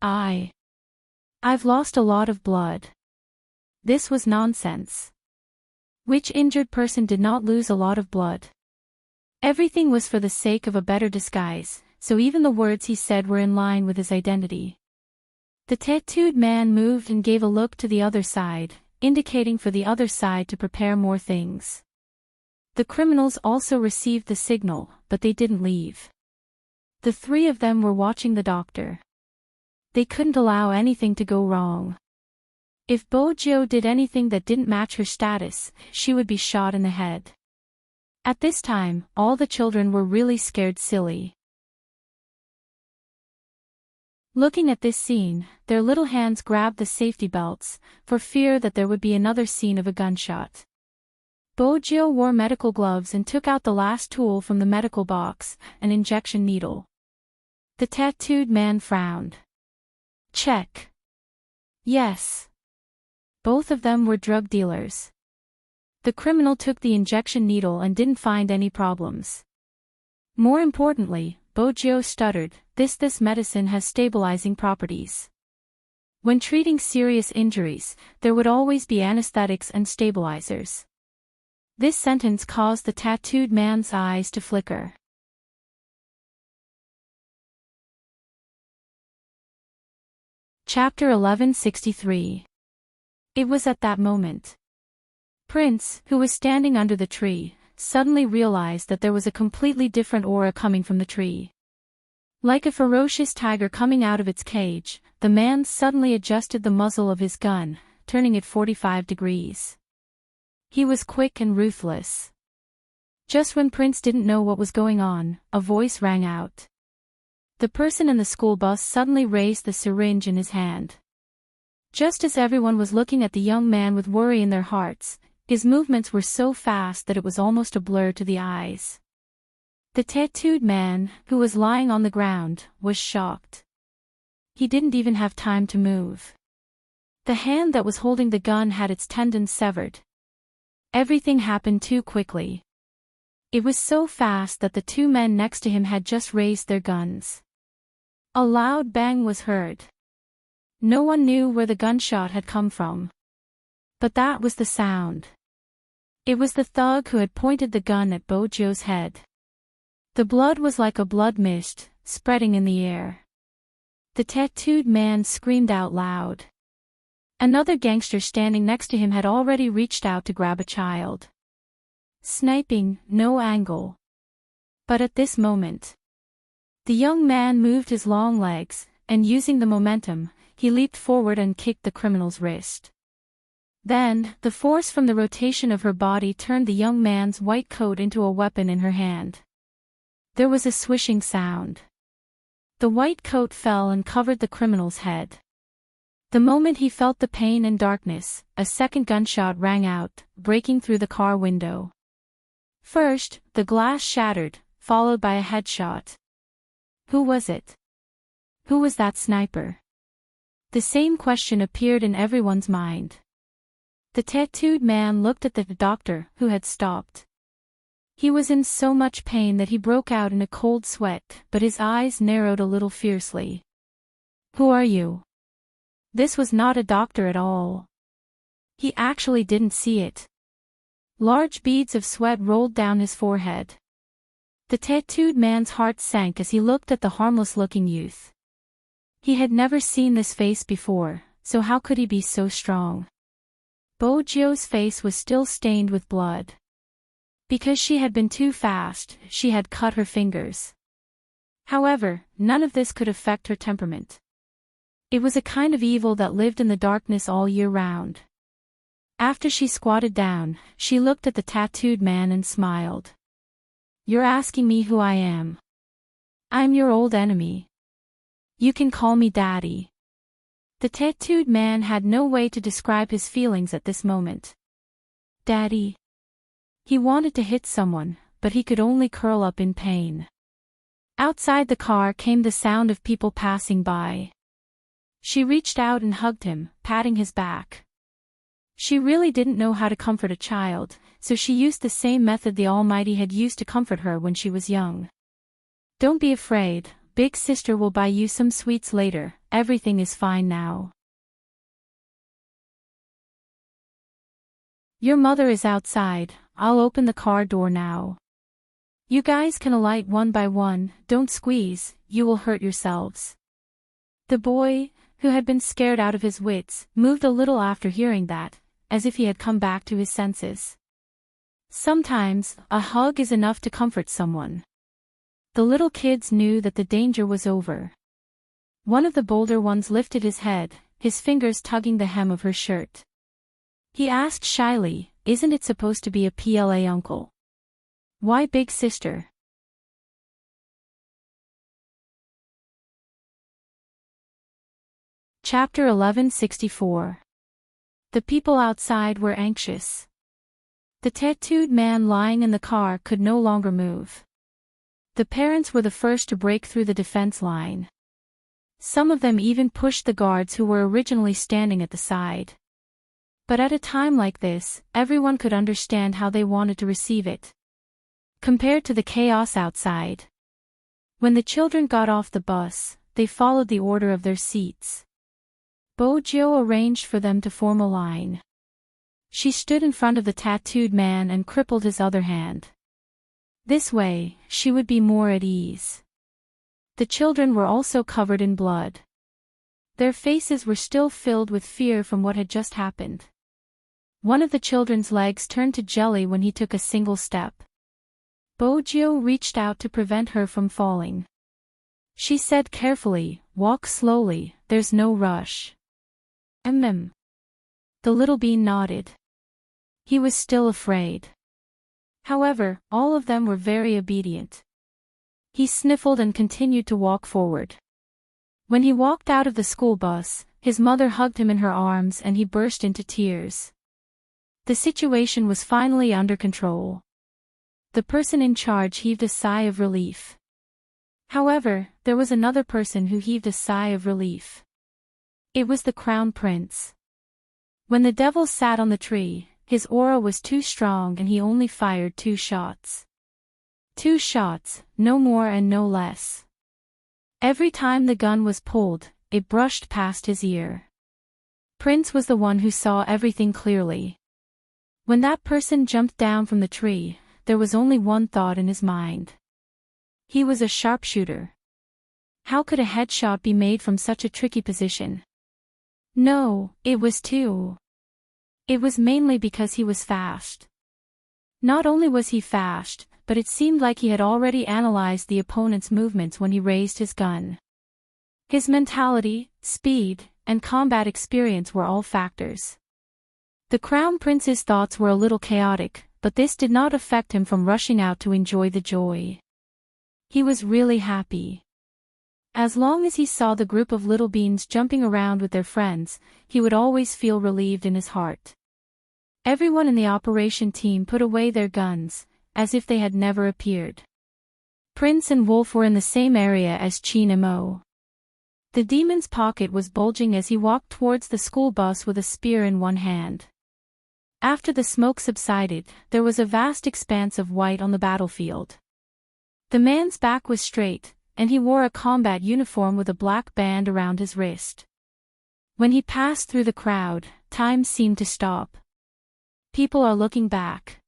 I've lost a lot of blood. This was nonsense. Which injured person did not lose a lot of blood? Everything was for the sake of a better disguise, so even the words he said were in line with his identity. The tattooed man moved and gave a look to the other side, indicating for the other side to prepare more things. The criminals also received the signal, but they didn't leave. The 3 of them were watching the doctor. They couldn't allow anything to go wrong. If Bojo did anything that didn't match her status, she would be shot in the head. At this time, all the children were really scared silly. Looking at this scene, their little hands grabbed the safety belts, for fear that there would be another scene of a gunshot. Bojo wore medical gloves and took out the last tool from the medical box, an injection needle. The tattooed man frowned. Check. Yes. Both of them were drug dealers. The criminal took the injection needle and didn't find any problems. More importantly, Bojo stuttered, this medicine has stabilizing properties. When treating serious injuries, there would always be anesthetics and stabilizers. This sentence caused the tattooed man's eyes to flicker. Chapter 1163. It was at that moment. Prince, who was standing under the tree, suddenly realized that there was a completely different aura coming from the tree. Like a ferocious tiger coming out of its cage, the man suddenly adjusted the muzzle of his gun, turning it 45 degrees. He was quick and ruthless. Just when Prince didn't know what was going on, a voice rang out. The person in the school bus suddenly raised the syringe in his hand. Just as everyone was looking at the young man with worry in their hearts, his movements were so fast that it was almost a blur to the eyes. The tattooed man, who was lying on the ground, was shocked. He didn't even have time to move. The hand that was holding the gun had its tendons severed. Everything happened too quickly. It was so fast that the two men next to him had just raised their guns. A loud bang was heard. No one knew where the gunshot had come from. But that was the sound. It was the thug who had pointed the gun at Bojo's head. The blood was like a blood mist, spreading in the air. The tattooed man screamed out loud. Another gangster standing next to him had already reached out to grab a child. Sniping, no angle. But at this moment, the young man moved his long legs, and using the momentum, he leaped forward and kicked the criminal's wrist. Then, the force from the rotation of her body turned the young man's white coat into a weapon in her hand. There was a swishing sound. The white coat fell and covered the criminal's head. The moment he felt the pain and darkness, a second gunshot rang out, breaking through the car window. First, the glass shattered, followed by a headshot. Who was it? Who was that sniper? The same question appeared in everyone's mind. The tattooed man looked at the doctor, who had stopped. He was in so much pain that he broke out in a cold sweat, but his eyes narrowed a little fiercely. Who are you? This was not a doctor at all. He actually didn't see it. Large beads of sweat rolled down his forehead. The tattooed man's heart sank as he looked at the harmless-looking youth. He had never seen this face before, so how could he be so strong? Bojo's face was still stained with blood. Because she had been too fast, she had cut her fingers. However, none of this could affect her temperament. It was a kind of evil that lived in the darkness all year round. After she squatted down, she looked at the tattooed man and smiled. You're asking me who I am. I'm your old enemy. You can call me Daddy. The tattooed man had no way to describe his feelings at this moment. Daddy. He wanted to hit someone, but he could only curl up in pain. Outside the car came the sound of people passing by. She reached out and hugged him, patting his back. She really didn't know how to comfort a child, so she used the same method the Almighty had used to comfort her when she was young. Don't be afraid, big sister will buy you some sweets later, everything is fine now. Your mother is outside, I'll open the car door now. You guys can alight one by one, don't squeeze, you will hurt yourselves. The boy, who had been scared out of his wits, moved a little after hearing that, as if he had come back to his senses. Sometimes, a hug is enough to comfort someone. The little kids knew that the danger was over. One of the bolder ones lifted his head, his fingers tugging the hem of her shirt. He asked shyly, isn't it supposed to be a PLA uncle? Why big sister? Chapter 1164. The people outside were anxious. The tattooed man lying in the car could no longer move. The parents were the first to break through the defense line. Some of them even pushed the guards who were originally standing at the side. But at a time like this, everyone could understand how they wanted to receive it. Compared to the chaos outside. When the children got off the bus, they followed the order of their seats. Bojo arranged for them to form a line. She stood in front of the tattooed man and crippled his other hand. This way, she would be more at ease. The children were also covered in blood. Their faces were still filled with fear from what had just happened. One of the children's legs turned to jelly when he took a single step. Bojo reached out to prevent her from falling. She said carefully, walk slowly, there's no rush. The little bean nodded. He was still afraid. However, all of them were very obedient. He sniffled and continued to walk forward. When he walked out of the school bus, his mother hugged him in her arms and he burst into tears. The situation was finally under control. The person in charge heaved a sigh of relief. However, there was another person who heaved a sigh of relief. It was the crown prince. When the devil sat on the tree, his aura was too strong and he only fired 2 shots. 2 shots, no more and no less. Every time the gun was pulled, it brushed past his ear. Prince was the one who saw everything clearly. When that person jumped down from the tree, there was only one thought in his mind. He was a sharpshooter. How could a headshot be made from such a tricky position? No, it was too. It was mainly because he was fast. Not only was he fast, but it seemed like he had already analyzed the opponent's movements when he raised his gun. His mentality, speed, and combat experience were all factors. The Crown Prince's thoughts were a little chaotic, but this did not affect him from rushing out to enjoy the joy. He was really happy. As long as he saw the group of little beans jumping around with their friends, he would always feel relieved in his heart. Everyone in the operation team put away their guns, as if they had never appeared. Prince and Wolf were in the same area as Chin Mo. The demon's pocket was bulging as he walked towards the school bus with a spear in one hand. After the smoke subsided, there was a vast expanse of white on the battlefield. The man's back was straight, and he wore a combat uniform with a black band around his wrist. When he passed through the crowd, time seemed to stop. People are looking back.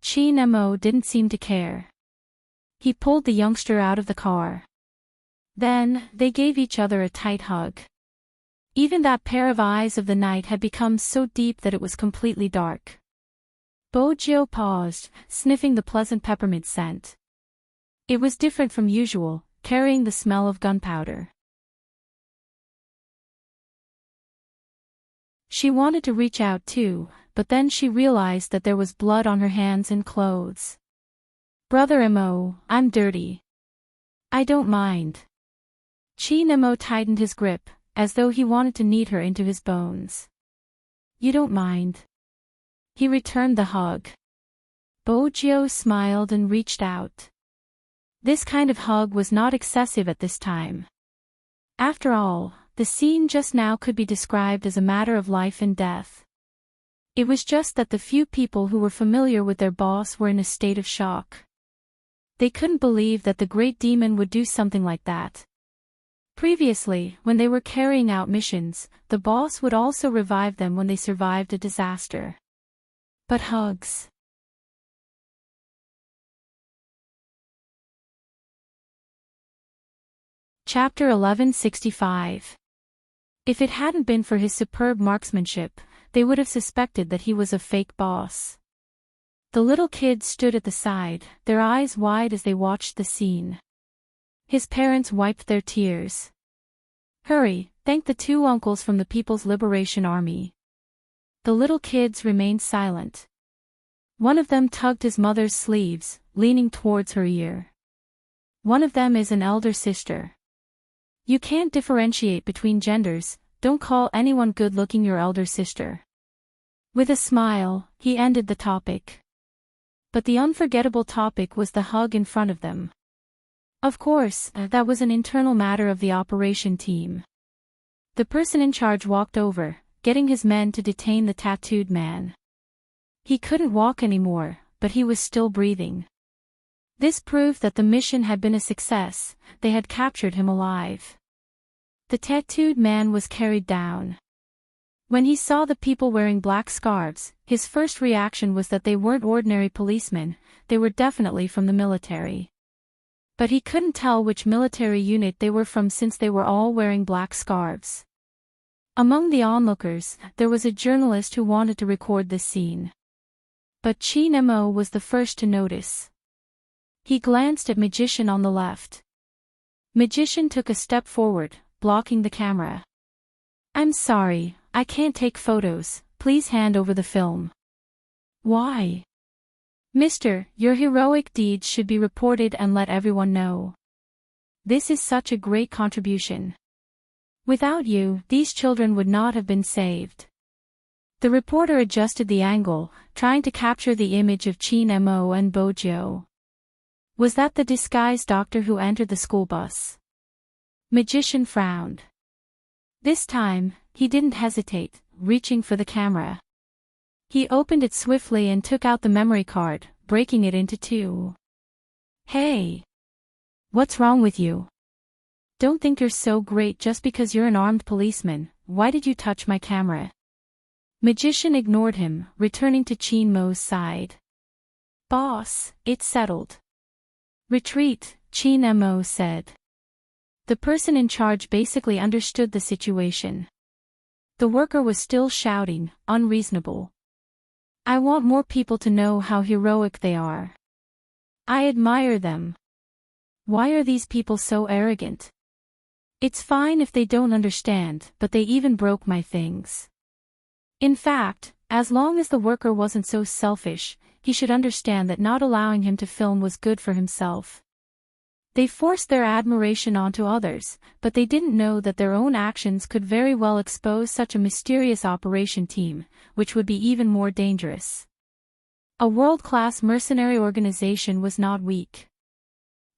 Chin Mo didn't seem to care. He pulled the youngster out of the car. Then, they gave each other a tight hug. Even that pair of eyes of the night had become so deep that it was completely dark. Bojo paused, sniffing the pleasant peppermint scent. It was different from usual, carrying the smell of gunpowder. She wanted to reach out too, but then she realized that there was blood on her hands and clothes. Brother Mo, I'm dirty. I don't mind. Chin Mo tightened his grip, as though he wanted to knead her into his bones. You don't mind. He returned the hug. Bojo smiled and reached out. This kind of hug was not excessive at this time. After all, the scene just now could be described as a matter of life and death. It was just that the few people who were familiar with their boss were in a state of shock. They couldn't believe that the great demon would do something like that. Previously, when they were carrying out missions, the boss would also revive them when they survived a disaster. But hugs. Chapter 1165. If it hadn't been for his superb marksmanship, they would have suspected that he was a fake boss. The little kids stood at the side, their eyes wide as they watched the scene. His parents wiped their tears. Hurry, thank the 2 uncles from the People's Liberation Army. The little kids remained silent. One of them tugged his mother's sleeves, leaning towards her ear. One of them is an elder sister. You can't differentiate between genders, don't call anyone good-looking your elder sister. With a smile, he ended the topic. But the unforgettable topic was the hug in front of them. Of course, that was an internal matter of the operation team. The person in charge walked over, getting his men to detain the tattooed man. He couldn't walk anymore, but he was still breathing. This proved that the mission had been a success, they had captured him alive. The tattooed man was carried down. When he saw the people wearing black scarves, his first reaction was that they weren't ordinary policemen, they were definitely from the military. But he couldn't tell which military unit they were from since they were all wearing black scarves. Among the onlookers, there was a journalist who wanted to record this scene. But Chin Mo was the first to notice. He glanced at Magician on the left. Magician took a step forward, blocking the camera. I'm sorry, I can't take photos, please hand over the film. Why? Mister, your heroic deeds should be reported and let everyone know. This is such a great contribution. Without you, these children would not have been saved. The reporter adjusted the angle, trying to capture the image of Chin Mo and Bojo. Was that the disguised doctor who entered the school bus? Magician frowned. This time, he didn't hesitate, reaching for the camera. He opened it swiftly and took out the memory card, breaking it into two. Hey! What's wrong with you? Don't think you're so great just because you're an armed policeman. Why did you touch my camera? Magician ignored him, returning to Chin Mo's side. Boss, it's settled. Retreat, Chin Mo said. The person in charge basically understood the situation. The worker was still shouting, unreasonable. I want more people to know how heroic they are. I admire them. Why are these people so arrogant? It's fine if they don't understand, but they even broke my things. In fact, as long as the worker wasn't so selfish, he should understand that not allowing him to film was good for himself. They forced their admiration onto others, but they didn't know that their own actions could very well expose such a mysterious operation team, which would be even more dangerous. A world-class mercenary organization was not weak.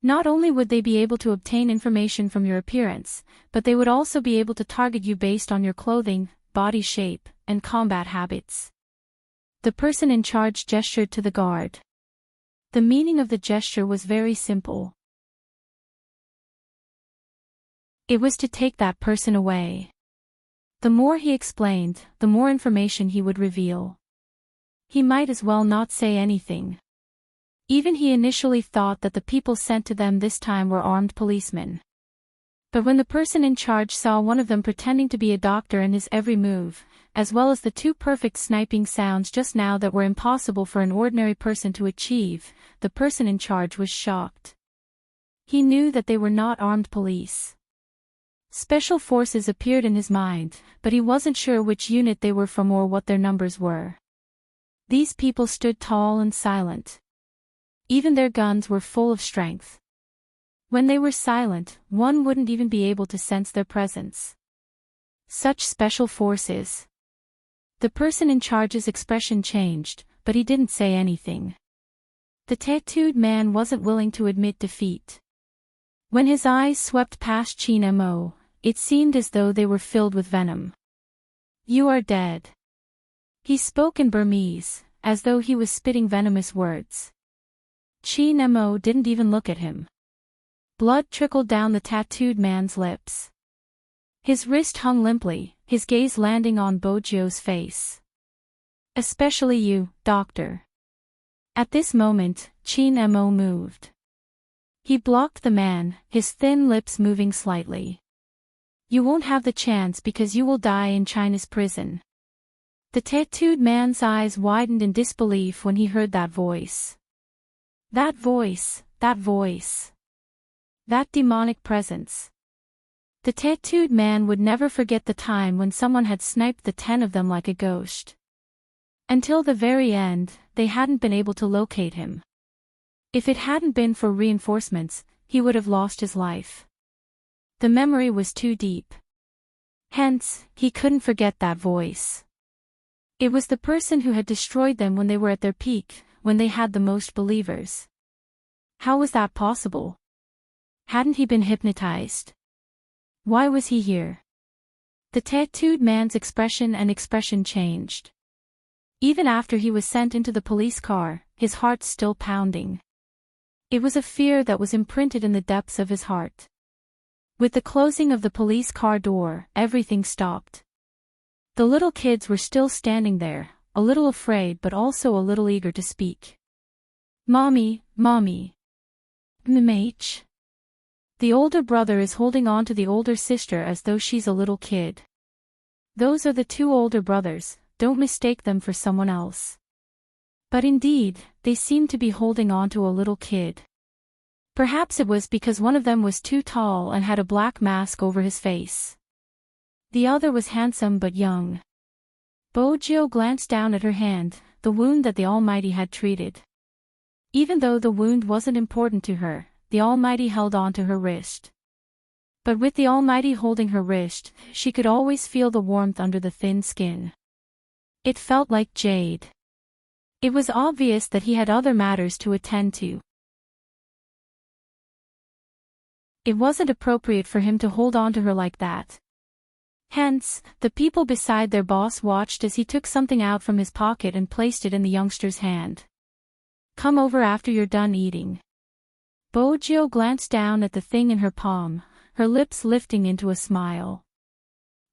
Not only would they be able to obtain information from your appearance, but they would also be able to target you based on your clothing, body shape, and combat habits. The person in charge gestured to the guard. The meaning of the gesture was very simple. It was to take that person away. The more he explained, the more information he would reveal. He might as well not say anything. Even he initially thought that the people sent to them this time were armed policemen. But when the person in charge saw one of them pretending to be a doctor in his every move, as well as the two perfect sniping sounds just now that were impossible for an ordinary person to achieve, the person in charge was shocked. He knew that they were not armed police. Special forces appeared in his mind, but he wasn't sure which unit they were from or what their numbers were. These people stood tall and silent. Even their guns were full of strength. When they were silent, one wouldn't even be able to sense their presence. Such special forces. The person in charge's expression changed, but he didn't say anything. The tattooed man wasn't willing to admit defeat. When his eyes swept past Chin Mo, it seemed as though they were filled with venom. You are dead. He spoke in Burmese, as though he was spitting venomous words. Chin Mo didn't even look at him. Blood trickled down the tattooed man's lips. His wrist hung limply, his gaze landing on Bojio's face. Especially you, doctor. At this moment, Chin Mo moved. He blocked the man, his thin lips moving slightly. You won't have the chance because you will die in China's prison. The tattooed man's eyes widened in disbelief when he heard that voice. That voice, that voice. That demonic presence. The tattooed man would never forget the time when someone had sniped the 10 of them like a ghost. Until the very end, they hadn't been able to locate him. If it hadn't been for reinforcements, he would have lost his life. The memory was too deep. Hence, he couldn't forget that voice. It was the person who had destroyed them when they were at their peak, when they had the most believers. How was that possible? Hadn't he been hypnotized? Why was he here? The tattooed man's expression changed. Even after he was sent into the police car, his heart still pounding. It was a fear that was imprinted in the depths of his heart. With the closing of the police car door, everything stopped. The little kids were still standing there, a little afraid but also a little eager to speak. Mommy, Mommy. MH. The older brother is holding on to the older sister as though she's a little kid. Those are the two older brothers, don't mistake them for someone else. But indeed, they seemed to be holding on to a little kid. Perhaps it was because one of them was too tall and had a black mask over his face. The other was handsome but young. Bojio glanced down at her hand, the wound that the Almighty had treated. Even though the wound wasn't important to her, the Almighty held on to her wrist. But with the Almighty holding her wrist, she could always feel the warmth under the thin skin. It felt like jade. It was obvious that he had other matters to attend to. It wasn't appropriate for him to hold on to her like that. Hence, the people beside their boss watched as he took something out from his pocket and placed it in the youngster's hand. "Come over after you're done eating." Bojo glanced down at the thing in her palm, her lips lifting into a smile.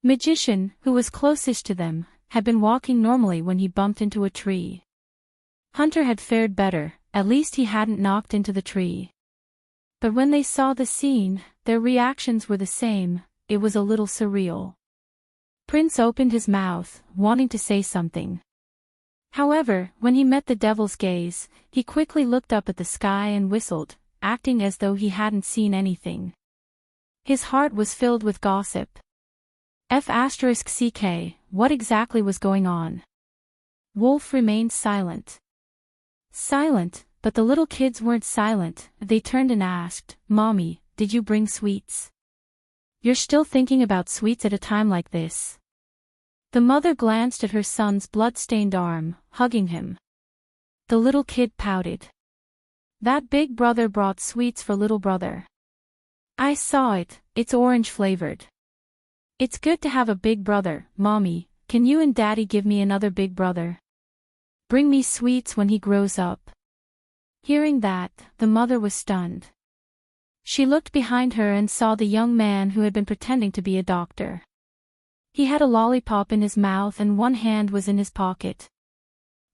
Magician, who was closest to them, had been walking normally when he bumped into a tree. Hunter had fared better, at least he hadn't knocked into the tree. But when they saw the scene, their reactions were the same. It was a little surreal. Prince opened his mouth, wanting to say something. However, when he met the devil's gaze, he quickly looked up at the sky and whistled, acting as though he hadn't seen anything. His heart was filled with gossip. F***ck, what exactly was going on? Wolf remained silent. Silent, but the little kids weren't silent. They turned and asked, "Mommy, did you bring sweets? You're still thinking about sweets at a time like this?" The mother glanced at her son's blood-stained arm, hugging him. The little kid pouted. "That big brother brought sweets for little brother. I saw it, it's orange-flavored. It's good to have a big brother. Mommy, can you and Daddy give me another big brother? Bring me sweets when he grows up." Hearing that, the mother was stunned. She looked behind her and saw the young man who had been pretending to be a doctor. He had a lollipop in his mouth and one hand was in his pocket.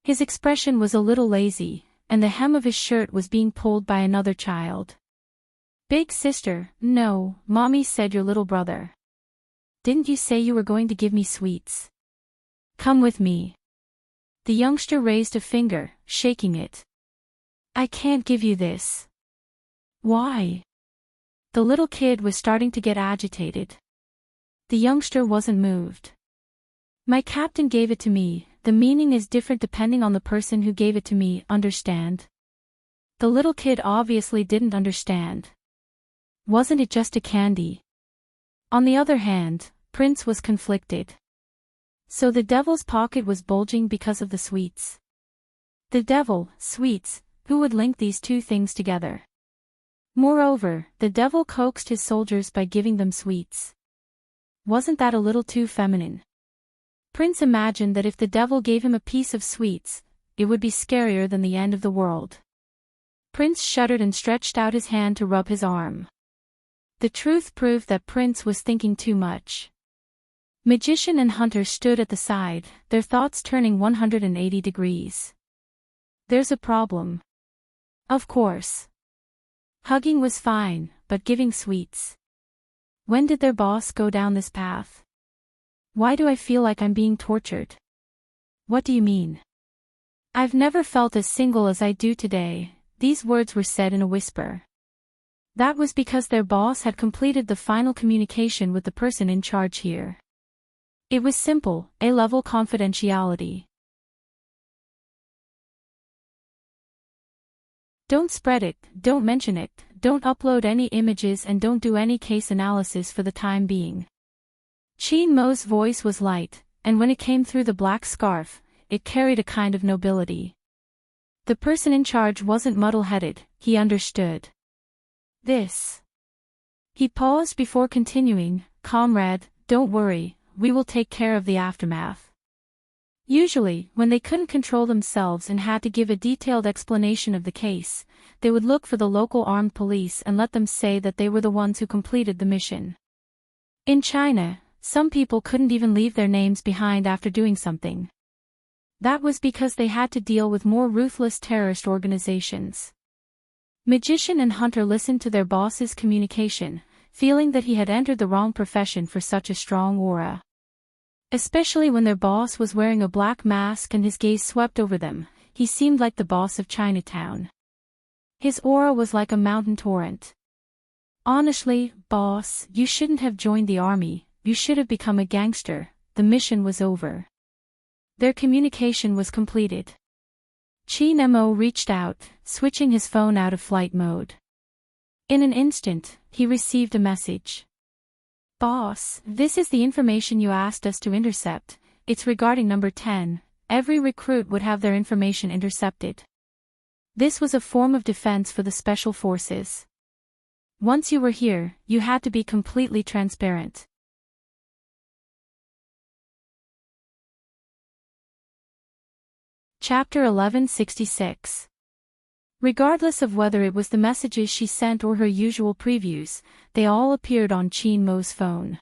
His expression was a little lazy, and the hem of his shirt was being pulled by another child. "Big sister, no, Mommy said your little brother. Didn't you say you were going to give me sweets? Come with me." The youngster raised a finger, shaking it. "I can't give you this." "Why?" The little kid was starting to get agitated. The youngster wasn't moved. "My captain gave it to me. The meaning is different depending on the person who gave it to me, understand?" The little kid obviously didn't understand. Wasn't it just a candy? On the other hand, Prince was conflicted. So the devil's pocket was bulging because of the sweets. The devil, sweets, who would link these two things together? Moreover, the devil coaxed his soldiers by giving them sweets. Wasn't that a little too feminine? Prince imagined that if the devil gave him a piece of sweets, it would be scarier than the end of the world. Prince shuddered and stretched out his hand to rub his arm. The truth proved that Prince was thinking too much. Magician and Hunter stood at the side, their thoughts turning 180 degrees. "There's a problem." "Of course." Hugging was fine, but giving sweets. When did their boss go down this path? Why do I feel like I'm being tortured? What do you mean? I've never felt as single as I do today. These words were said in a whisper. That was because their boss had completed the final communication with the person in charge here. It was simple, A-level confidentiality. Don't spread it, don't mention it, don't upload any images and don't do any case analysis for the time being. Qin Mo's voice was light, and when it came through the black scarf, it carried a kind of nobility. The person in charge wasn't muddle-headed, he understood. This. He paused before continuing, "Comrade, don't worry, we will take care of the aftermath." Usually, when they couldn't control themselves and had to give a detailed explanation of the case, they would look for the local armed police and let them say that they were the ones who completed the mission. In China, some people couldn't even leave their names behind after doing something. That was because they had to deal with more ruthless terrorist organizations. Magician and Hunter listened to their boss's communication, feeling that he had entered the wrong profession for such a strong aura. Especially when their boss was wearing a black mask and his gaze swept over them, he seemed like the boss of Chinatown. His aura was like a mountain torrent. Honestly, boss, you shouldn't have joined the army, you should have become a gangster. The mission was over. Their communication was completed. Qin Mo reached out, switching his phone out of flight mode. In an instant, he received a message. "Boss, this is the information you asked us to intercept. It's regarding number 10. Every recruit would have their information intercepted. This was a form of defense for the special forces. Once you were here, you had to be completely transparent. Chapter 1166. Regardless of whether it was the messages she sent or her usual previews, they all appeared on Chin Mo's phone.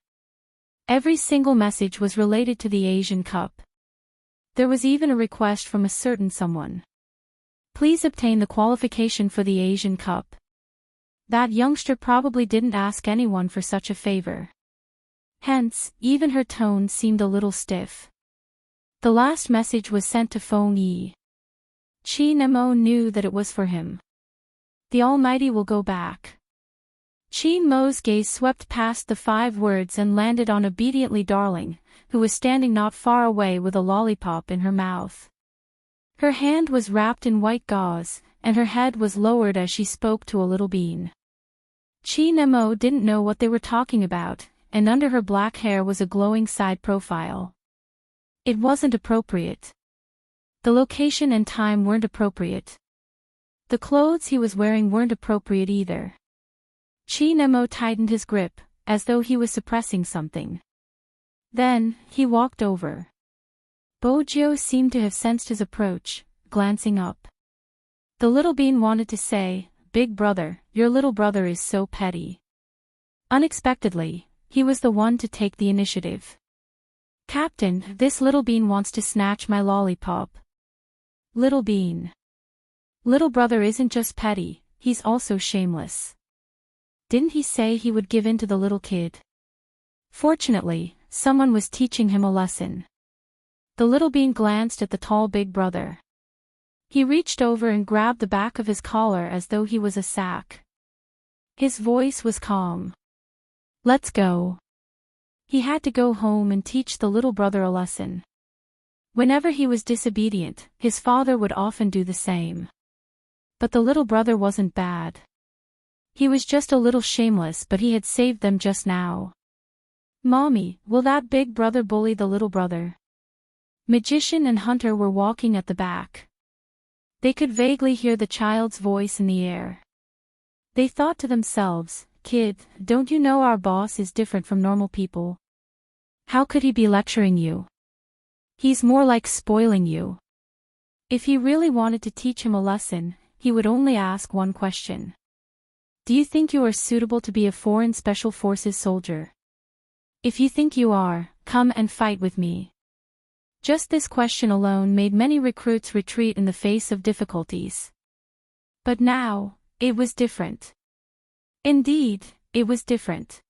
Every single message was related to the Asian Cup. There was even a request from a certain someone. Please obtain the qualification for the Asian Cup. That youngster probably didn't ask anyone for such a favor. Hence, even her tone seemed a little stiff. The last message was sent to Feng Yi. Chin Mo knew that it was for him. The Almighty will go back. Chin Mo's gaze swept past the 5 words and landed on obediently Darling, who was standing not far away with a lollipop in her mouth. Her hand was wrapped in white gauze, and her head was lowered as she spoke to a little bean. Chin Mo didn't know what they were talking about, and under her black hair was a glowing side profile. It wasn't appropriate. The location and time weren't appropriate. The clothes he was wearing weren't appropriate either. Chin Mo tightened his grip, as though he was suppressing something. Then, he walked over. Bojo seemed to have sensed his approach, glancing up. The little bean wanted to say, "Big brother, your little brother is so petty." Unexpectedly, he was the one to take the initiative. "Captain, this little bean wants to snatch my lollipop." Little bean. Little brother isn't just petty, he's also shameless. Didn't he say he would give in to the little kid? Fortunately, someone was teaching him a lesson. The little bean glanced at the tall big brother. He reached over and grabbed the back of his collar as though he was a sack. His voice was calm. "Let's go." He had to go home and teach the little brother a lesson. Whenever he was disobedient, his father would often do the same. But the little brother wasn't bad. He was just a little shameless, but he had saved them just now. "Mommy, will that big brother bully the little brother?" Magician and Hunter were walking at the back. They could vaguely hear the child's voice in the air. They thought to themselves, "Kid, don't you know our boss is different from normal people? How could he be lecturing you? He's more like spoiling you." If he really wanted to teach him a lesson, he would only ask one question. "Do you think you are suitable to be a foreign special forces soldier? If you think you are, come and fight with me." Just this question alone made many recruits retreat in the face of difficulties. But now, it was different. Indeed, it was different.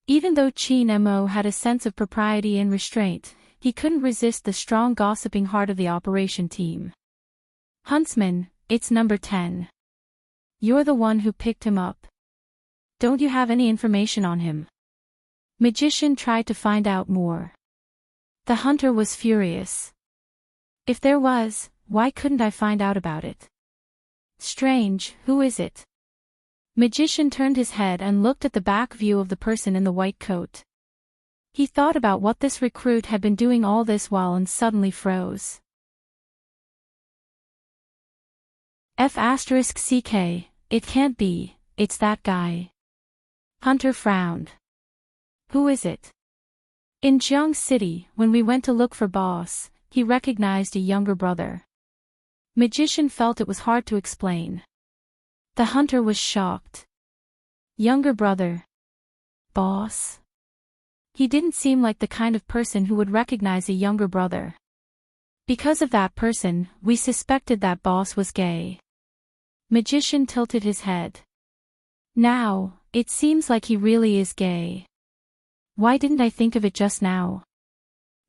Even though Chin Mo had a sense of propriety and restraint, he couldn't resist the strong gossiping heart of the operation team. "Huntsman, it's number 10. You're the one who picked him up. Don't you have any information on him?" Magician tried to find out more. The hunter was furious. "If there was, why couldn't I find out about it? Strange, who is it?" Magician turned his head and looked at the back view of the person in the white coat. He thought about what this recruit had been doing all this while and suddenly froze. F***CK, it can't be, it's that guy. Hunter frowned. "Who is it?" "In Jiang City, when we went to look for boss, he recognized a younger brother." Magician felt it was hard to explain. The hunter was shocked. Younger brother? Boss? He didn't seem like the kind of person who would recognize a younger brother. Because of that person, we suspected that boss was gay. Magician tilted his head. Now, it seems like he really is gay. Why didn't I think of it just now?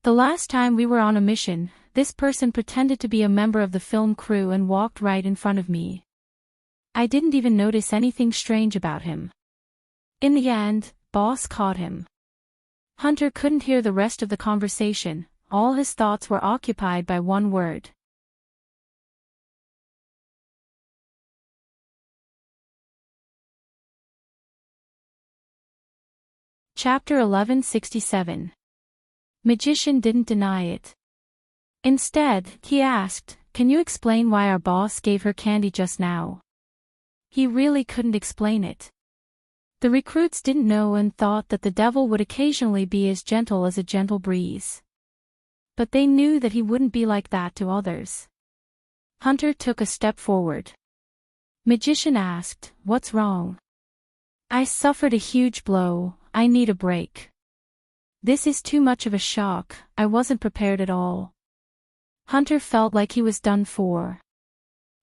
The last time we were on a mission, this person pretended to be a member of the film crew and walked right in front of me. I didn't even notice anything strange about him. In the end, boss caught him. Hunter couldn't hear the rest of the conversation, all his thoughts were occupied by one word. Chapter 1167. Magician didn't deny it. Instead, he asked, "Can you explain why our boss gave her candy just now?" He really couldn't explain it. The recruits didn't know and thought that the devil would occasionally be as gentle as a gentle breeze. But they knew that he wouldn't be like that to others. Hunter took a step forward. Magician asked, "What's wrong?" "I suffered a huge blow, I need a break." "This is too much of a shock, I wasn't prepared at all." Hunter felt like he was done for.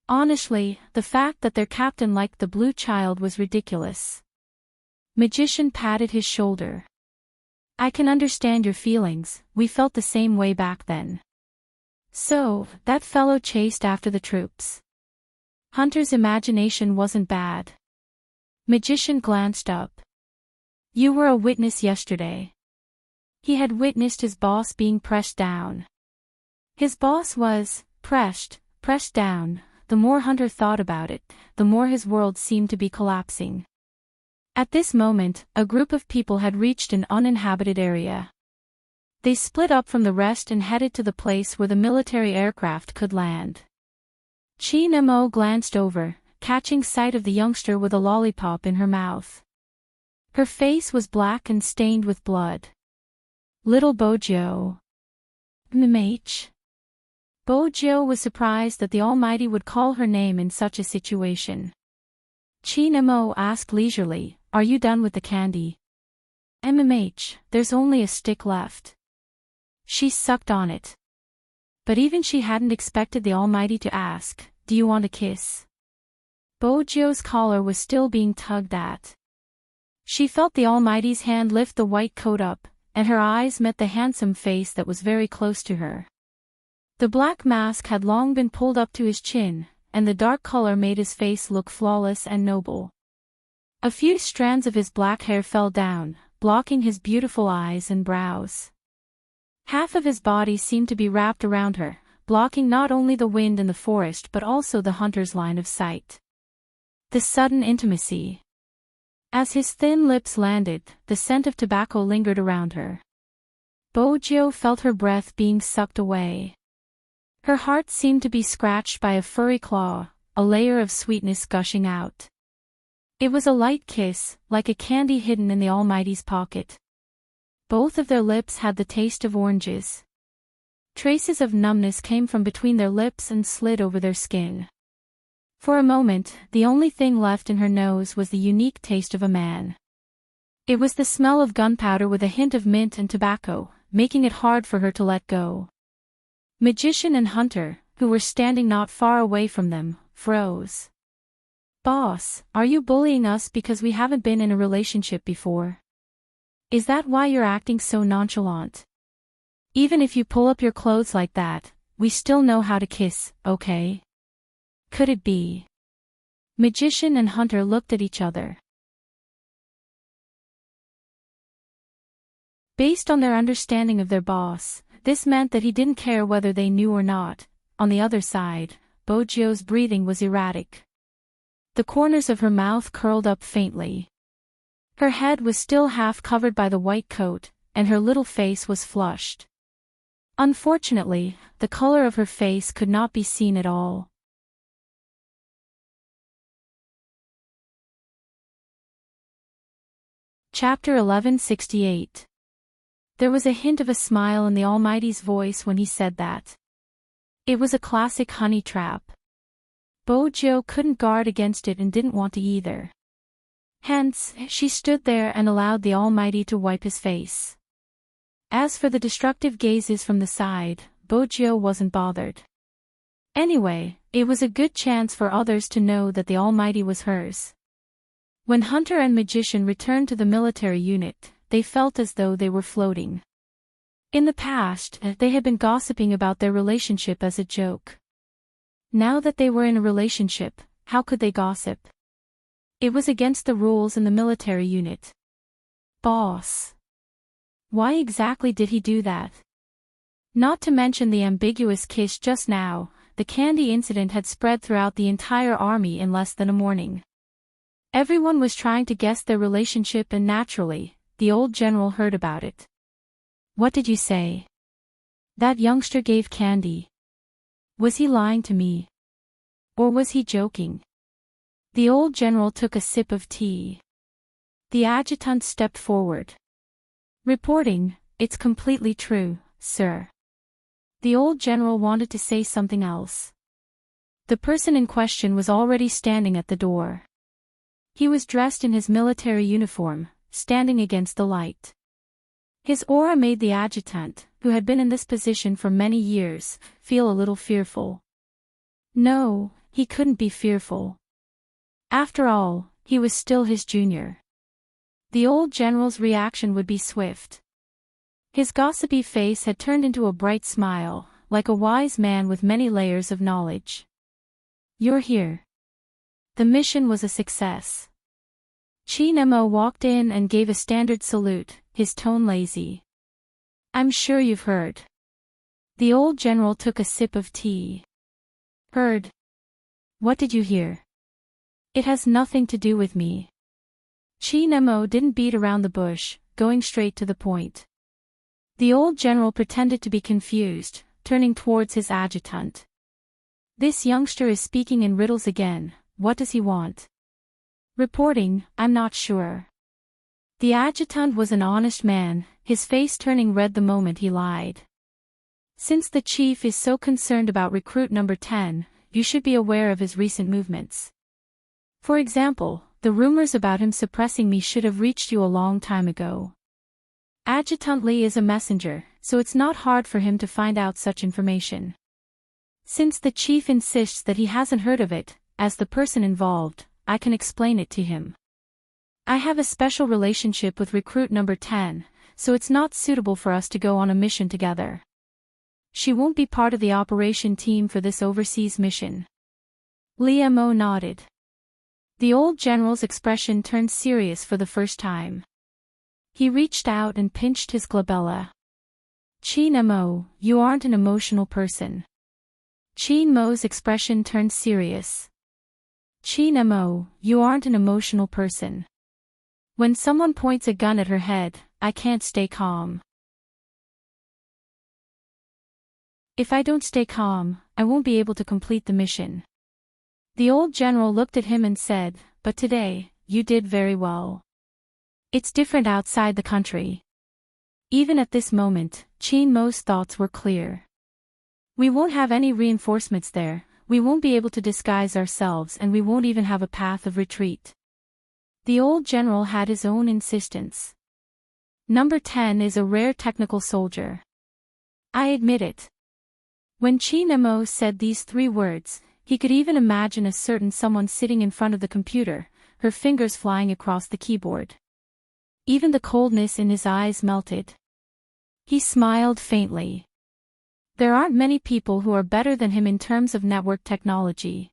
Honestly, the fact that their captain liked the blue child was ridiculous. Magician patted his shoulder. "I can understand your feelings, we felt the same way back then." "So, that fellow chased after the troops." Hunter's imagination wasn't bad. Magician glanced up. "You were a witness yesterday." He had witnessed his boss being pressed down. His boss was pressed down. The more Hunter thought about it, the more his world seemed to be collapsing. At this moment, a group of people had reached an uninhabited area. They split up from the rest and headed to the place where the military aircraft could land. Chi Nemo glanced over, catching sight of the youngster with a lollipop in her mouth. Her face was black and stained with blood. "Little Bojo." "Mmh." Bojo was surprised that the Almighty would call her name in such a situation. Chi Nemo asked leisurely, "Are you done with the candy?" "Mmh, there's only a stick left." She sucked on it. But even she hadn't expected the Almighty to ask, "Do you want a kiss?" Bojo's collar was still being tugged at. She felt the Almighty's hand lift the white coat up, and her eyes met the handsome face that was very close to her. The black mask had long been pulled up to his chin, and the dark color made his face look flawless and noble. A few strands of his black hair fell down, blocking his beautiful eyes and brows. Half of his body seemed to be wrapped around her, blocking not only the wind and the forest but also the hunter's line of sight. The sudden intimacy. As his thin lips landed, the scent of tobacco lingered around her. Bojo felt her breath being sucked away. Her heart seemed to be scratched by a furry claw, a layer of sweetness gushing out. It was a light kiss, like a candy hidden in the Almighty's pocket. Both of their lips had the taste of oranges. Traces of numbness came from between their lips and slid over their skin. For a moment, the only thing left in her nose was the unique taste of a man. It was the smell of gunpowder with a hint of mint and tobacco, making it hard for her to let go. Magician and Hunter, who were standing not far away from them, froze. "Boss, are you bullying us because we haven't been in a relationship before? Is that why you're acting so nonchalant? Even if you pull up your clothes like that, we still know how to kiss, okay?" Could it be? Magician and Hunter looked at each other. Based on their understanding of their boss, this meant that he didn't care whether they knew or not. On the other side, Bojo's breathing was erratic. The corners of her mouth curled up faintly. Her head was still half covered by the white coat, and her little face was flushed. Unfortunately, the color of her face could not be seen at all. Chapter 1168. There was a hint of a smile in the Almighty's voice when he said that. It was a classic honey trap. Bojo couldn't guard against it and didn't want to either. Hence, she stood there and allowed the Almighty to wipe his face. As for the destructive gazes from the side, Bojo wasn't bothered. Anyway, it was a good chance for others to know that the Almighty was hers. When Hunter and Magician returned to the military unit, they felt as though they were floating. In the past, they had been gossiping about their relationship as a joke. Now that they were in a relationship, how could they gossip? It was against the rules in the military unit. Boss. Why exactly did he do that? Not to mention the ambiguous kiss just now, the candy incident had spread throughout the entire army in less than a morning. Everyone was trying to guess their relationship and naturally, the old general heard about it. "What did you say? That youngster gave candy. Was he lying to me? Or was he joking?" The old general took a sip of tea. The adjutant stepped forward. "Reporting, it's completely true, sir." The old general wanted to say something else. The person in question was already standing at the door. He was dressed in his military uniform, standing against the light. His aura made the adjutant, who had been in this position for many years, feel a little fearful. No, he couldn't be fearful. After all, he was still his junior. The old general's reaction would be swift. His gossipy face had turned into a bright smile, like a wise man with many layers of knowledge. "You're here." The mission was a success. Chi Nemo walked in and gave a standard salute, his tone lazy. "I'm sure you've heard." The old general took a sip of tea. "Heard? What did you hear?" "It has nothing to do with me." Chi Nemo didn't beat around the bush, going straight to the point. The old general pretended to be confused, turning towards his adjutant. "This youngster is speaking in riddles again, what does he want?" "Reporting, I'm not sure." The adjutant was an honest man, his face turning red the moment he lied. "Since the chief is so concerned about recruit number 10, you should be aware of his recent movements. For example, the rumors about him suppressing me should have reached you a long time ago. Adjutant Lee is a messenger, so it's not hard for him to find out such information. Since the chief insists that he hasn't heard of it, as the person involved, I can explain it to him. I have a special relationship with recruit number 10, so it's not suitable for us to go on a mission together. She won't be part of the operation team for this overseas mission." Lee Mo nodded. The old general's expression turned serious for the first time. He reached out and pinched his glabella. "Chi Mo, you aren't an emotional person." Chi Mo's expression turned serious. "Chi Mo, you aren't an emotional person. When someone points a gun at her head, I can't stay calm. If I don't stay calm, I won't be able to complete the mission." The old general looked at him and said, "But today, you did very well. It's different outside the country." Even at this moment, Chi Mo's thoughts were clear. "We won't have any reinforcements there, we won't be able to disguise ourselves, and we won't even have a path of retreat." The old general had his own insistence. "Number 10 is a rare technical soldier. I admit it." When Chi Mo said these 3 words, he could even imagine a certain someone sitting in front of the computer, her fingers flying across the keyboard. Even the coldness in his eyes melted. He smiled faintly. There aren't many people who are better than him in terms of network technology.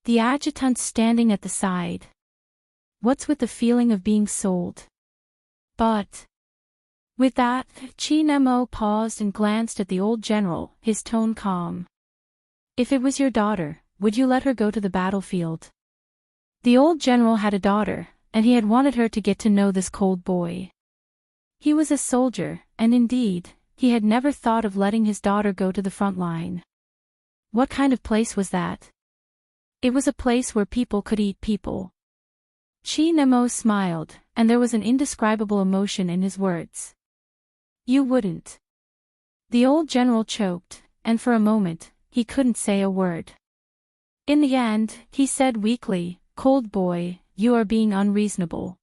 The adjutant standing at the side. What's with the feeling of being sold? But... With that, Chi Mo paused and glanced at the old general, his tone calm. "If it was your daughter, would you let her go to the battlefield?" The old general had a daughter, and he had wanted her to get to know this cold boy. He was a soldier, and indeed, he had never thought of letting his daughter go to the front line. What kind of place was that? It was a place where people could eat people. Chi Mo smiled, and there was an indescribable emotion in his words. "You wouldn't." The old general choked, and for a moment, he couldn't say a word. In the end, he said weakly, "Cold boy, you are being unreasonable.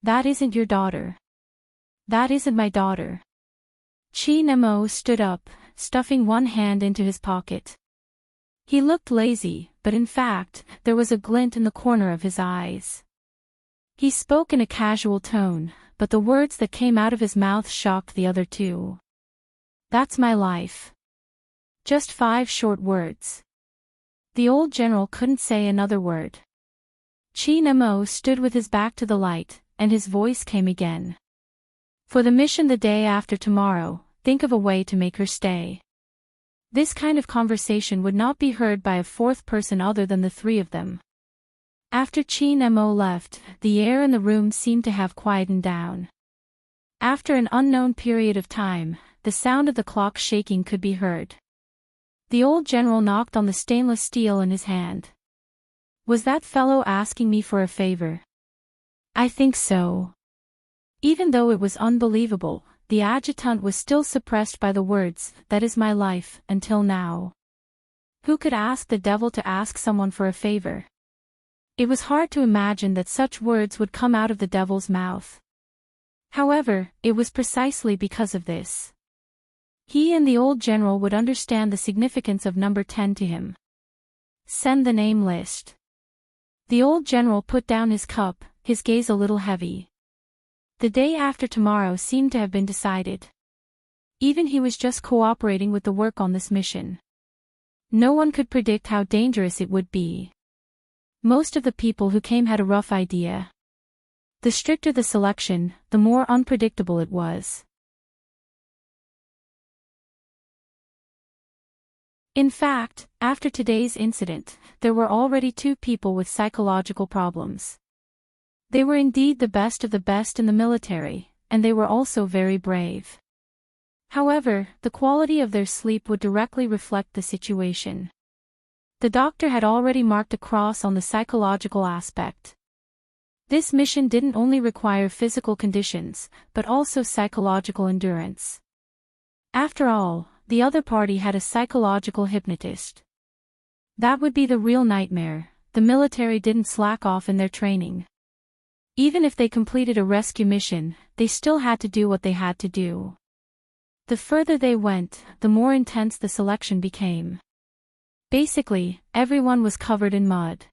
That isn't your daughter." "That isn't my daughter." Chi Mo stood up, stuffing one hand into his pocket. He looked lazy, but in fact, there was a glint in the corner of his eyes. He spoke in a casual tone, but the words that came out of his mouth shocked the other 2. "That's my life." Just 5 short words. The old general couldn't say another word. Chi Mo stood with his back to the light, and his voice came again. "For the mission the day after tomorrow, think of a way to make her stay." This kind of conversation would not be heard by a 4th person other than the 3 of them. After Chi Mo left, the air in the room seemed to have quietened down. After an unknown period of time, the sound of the clock shaking could be heard. The old general knocked on the stainless steel in his hand. "Was that fellow asking me for a favor?" "I think so." Even though it was unbelievable, the adjutant was still suppressed by the words, "That is my life, until now." Who could ask the devil to ask someone for a favor? It was hard to imagine that such words would come out of the devil's mouth. However, it was precisely because of this. He and the old general would understand the significance of number 10 to him. Send the name list. The old general put down his cup, his gaze a little heavy. The day after tomorrow seemed to have been decided. Even he was just cooperating with the work on this mission. No one could predict how dangerous it would be. Most of the people who came had a rough idea. The stricter the selection, the more unpredictable it was. In fact, after today's incident, there were already 2 people with psychological problems. They were indeed the best of the best in the military, and they were also very brave. However, the quality of their sleep would directly reflect the situation. The doctor had already marked a cross on the psychological aspect. This mission didn't only require physical conditions, but also psychological endurance. After all, the other party had a psychological hypnotist. That would be the real nightmare. The military didn't slack off in their training. Even if they completed a rescue mission, they still had to do what they had to do. The further they went, the more intense the selection became. Basically, everyone was covered in mud.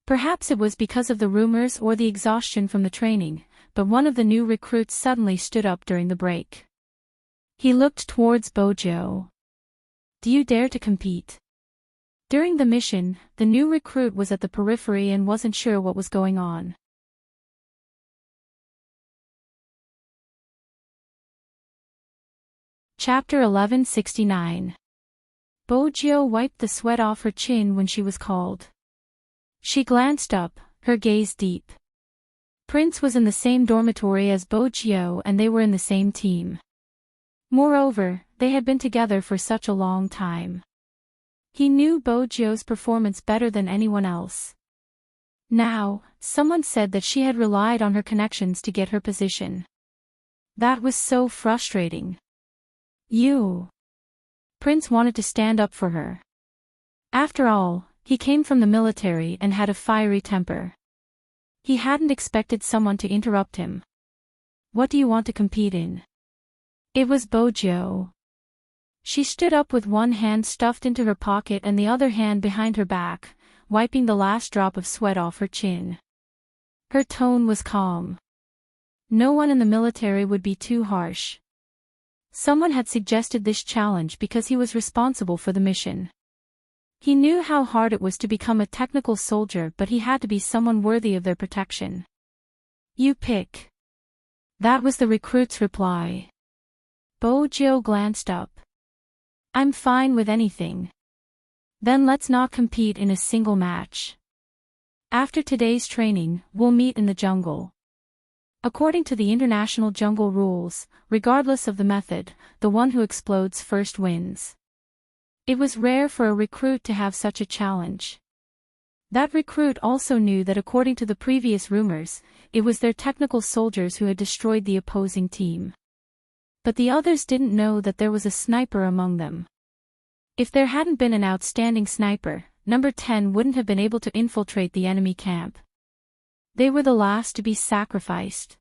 Perhaps it was because of the rumors or the exhaustion from the training, but one of the new recruits suddenly stood up during the break. He looked towards Bojo. Do you dare to compete? During the mission, the new recruit was at the periphery and wasn't sure what was going on. Chapter 1169. Bojo wiped the sweat off her chin when she was called. She glanced up, her gaze deep. Prince was in the same dormitory as Bojo and they were in the same team. Moreover, they had been together for such a long time. He knew Bojo's performance better than anyone else. Now, someone said that she had relied on her connections to get her position. That was so frustrating. Prince wanted to stand up for her. After all, he came from the military and had a fiery temper. He hadn't expected someone to interrupt him. What do you want to compete in? It was Bojo. She stood up with one hand stuffed into her pocket and the other hand behind her back, wiping the last drop of sweat off her chin. Her tone was calm. No one in the military would be too harsh. Someone had suggested this challenge because he was responsible for the mission. He knew how hard it was to become a technical soldier, but he had to be someone worthy of their protection. You pick. That was the recruit's reply. Bojo glanced up. I'm fine with anything. Then let's not compete in a single match. After today's training, we'll meet in the jungle. According to the international jungle rules, regardless of the method, the one who explodes first wins. It was rare for a recruit to have such a challenge. That recruit also knew that according to the previous rumors, it was their technical soldiers who had destroyed the opposing team. But the others didn't know that there was a sniper among them. If there hadn't been an outstanding sniper, number 10 wouldn't have been able to infiltrate the enemy camp. They were the last to be sacrificed.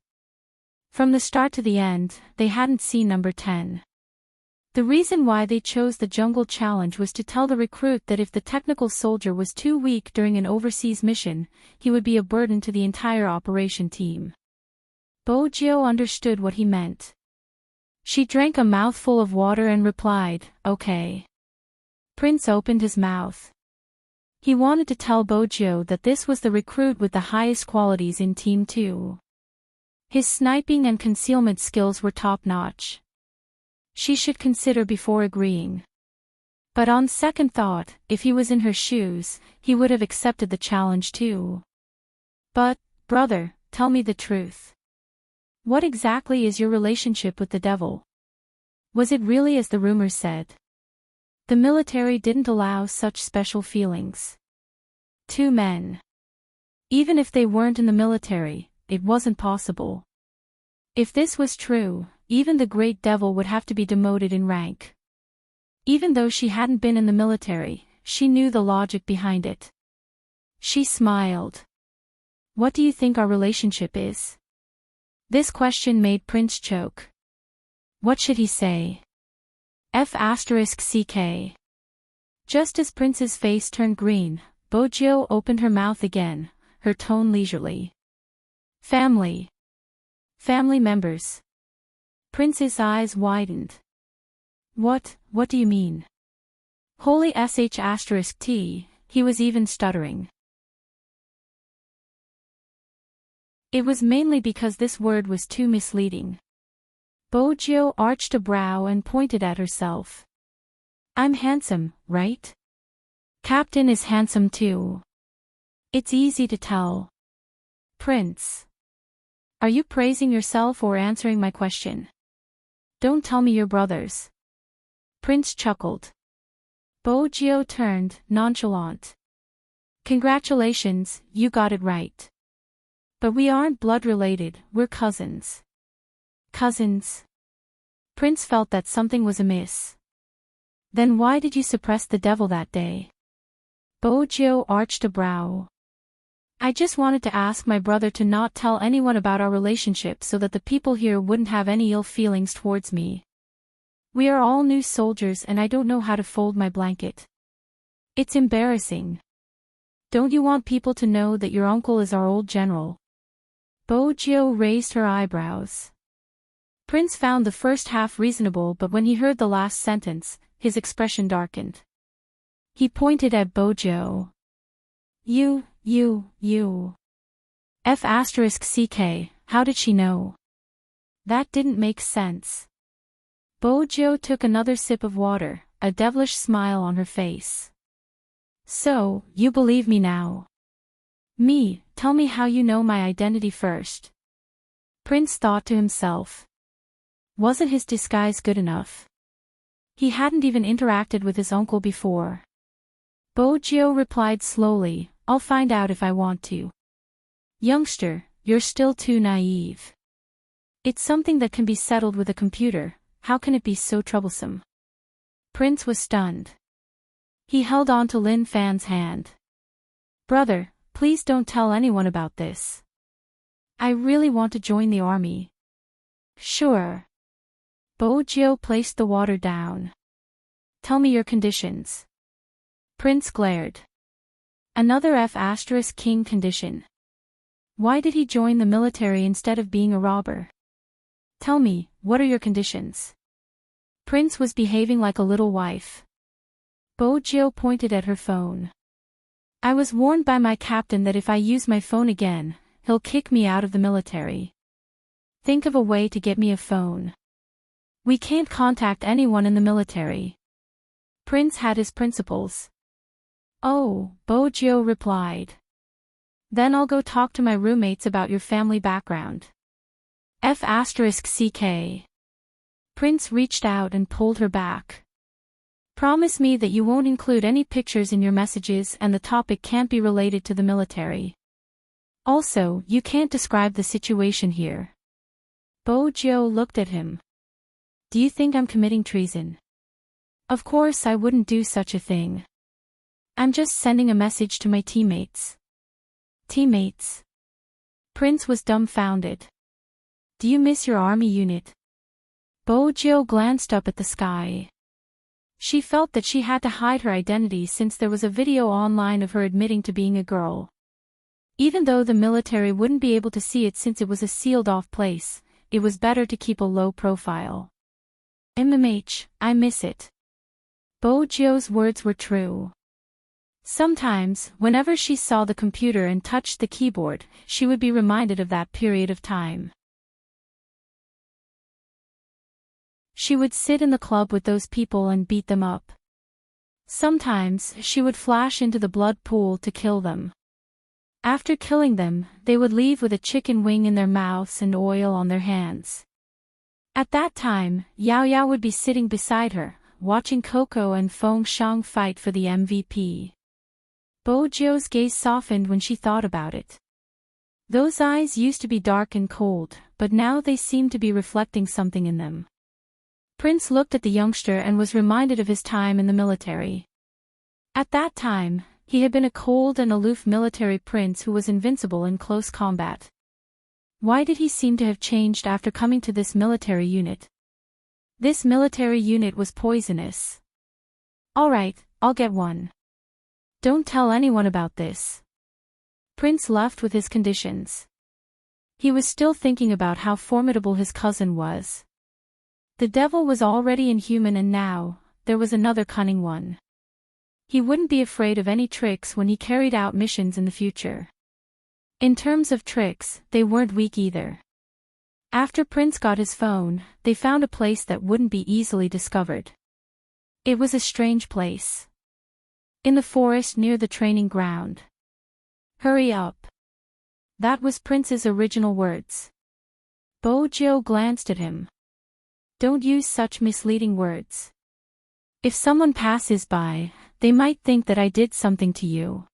From the start to the end, they hadn't seen number 10. The reason why they chose the jungle challenge was to tell the recruit that if the technical soldier was too weak during an overseas mission, he would be a burden to the entire operation team. Bojo understood what he meant. She drank a mouthful of water and replied, "Okay." Prince opened his mouth. He wanted to tell Bojo that this was the recruit with the highest qualities in Team 2. His sniping and concealment skills were top-notch. She should consider before agreeing. But on second thought, if he was in her shoes, he would have accepted the challenge too. But, brother, tell me the truth. What exactly is your relationship with the devil? Was it really as the rumors said? The military didn't allow such special feelings. 2 men. Even if they weren't in the military, it wasn't possible. If this was true, even the great devil would have to be demoted in rank. Even though she hadn't been in the military, she knew the logic behind it. She smiled. What do you think our relationship is? This question made Prince choke. What should he say? F***ck. Just as Prince's face turned green, Bojo opened her mouth again, her tone leisurely. Family. Family members. Prince's eyes widened. What do you mean? Holy sh**t, he was even stuttering. It was mainly because this word was too misleading. Bojo arched a brow and pointed at herself. I'm handsome, right? Captain is handsome too. It's easy to tell. Prince. Are you praising yourself or answering my question? Don't tell me you're brothers. Prince chuckled. Bojo turned, nonchalant. Congratulations, you got it right. But we aren't blood-related, we're cousins. Cousins? Prince felt that something was amiss. Then why did you suppress the devil that day? Bojo arched a brow. I just wanted to ask my brother to not tell anyone about our relationship so that the people here wouldn't have any ill feelings towards me. We are all new soldiers and I don't know how to fold my blanket. It's embarrassing. Don't you want people to know that your uncle is our old general? Bojo raised her eyebrows. Prince found the first half reasonable, but when he heard the last sentence, his expression darkened. He pointed at Bojo. You. F***ck, how did she know? That didn't make sense. Bojo took another sip of water, a devilish smile on her face. So, you believe me now? Me, tell me how you know my identity first. Prince thought to himself. Wasn't his disguise good enough? He hadn't even interacted with his uncle before. Bojo replied slowly, I'll find out if I want to. Youngster, you're still too naive. It's something that can be settled with a computer, how can it be so troublesome? Prince was stunned. He held on to Lin Fan's hand. Brother, please don't tell anyone about this. I really want to join the army. Sure. Bojo placed the water down. Tell me your conditions. Prince glared. Another F***king condition. Why did he join the military instead of being a robber? Tell me, what are your conditions? Prince was behaving like a little wife. Bojo pointed at her phone. I was warned by my captain that if I use my phone again, he'll kick me out of the military. Think of a way to get me a phone. We can't contact anyone in the military. Prince had his principles. Oh, Bojo replied. Then I'll go talk to my roommates about your family background. F***ck. Prince reached out and pulled her back. Promise me that you won't include any pictures in your messages and the topic can't be related to the military. Also, you can't describe the situation here. Bojo looked at him. Do you think I'm committing treason? Of course I wouldn't do such a thing. I'm just sending a message to my teammates. Teammates? Prince was dumbfounded. Do you miss your army unit? Bojo glanced up at the sky. She felt that she had to hide her identity since there was a video online of her admitting to being a girl. Even though the military wouldn't be able to see it since it was a sealed-off place, it was better to keep a low profile. I miss it. Bojo's words were true. Sometimes, whenever she saw the computer and touched the keyboard, she would be reminded of that period of time. She would sit in the club with those people and beat them up. Sometimes, she would flash into the blood pool to kill them. After killing them, they would leave with a chicken wing in their mouths and oil on their hands. At that time, Yao Yao would be sitting beside her, watching Coco and Feng Shang fight for the MVP. Bojo's gaze softened when she thought about it. Those eyes used to be dark and cold, but now they seemed to be reflecting something in them. Prince looked at the youngster and was reminded of his time in the military. At that time, he had been a cold and aloof military prince who was invincible in close combat. Why did he seem to have changed after coming to this military unit? This military unit was poisonous. All right, I'll get one. Don't tell anyone about this. Prince left with his conditions. He was still thinking about how formidable his cousin was. The devil was already inhuman, and now, there was another cunning one. He wouldn't be afraid of any tricks when he carried out missions in the future. In terms of tricks, they weren't weak either. After Prince got his phone, they found a place that wouldn't be easily discovered. It was a strange place. In the forest near the training ground. Hurry up. That was Prince's original words. Bojo glanced at him. Don't use such misleading words. If someone passes by, they might think that I did something to you.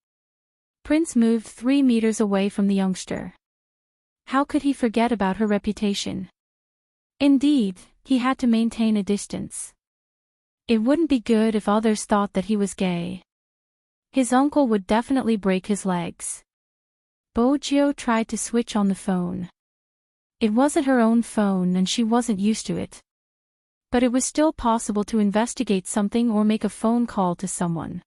Prince moved 3 meters away from the youngster. How could he forget about her reputation? Indeed, he had to maintain a distance. It wouldn't be good if others thought that he was gay. His uncle would definitely break his legs. Bojo tried to switch on the phone. It wasn't her own phone and she wasn't used to it. But it was still possible to investigate something or make a phone call to someone.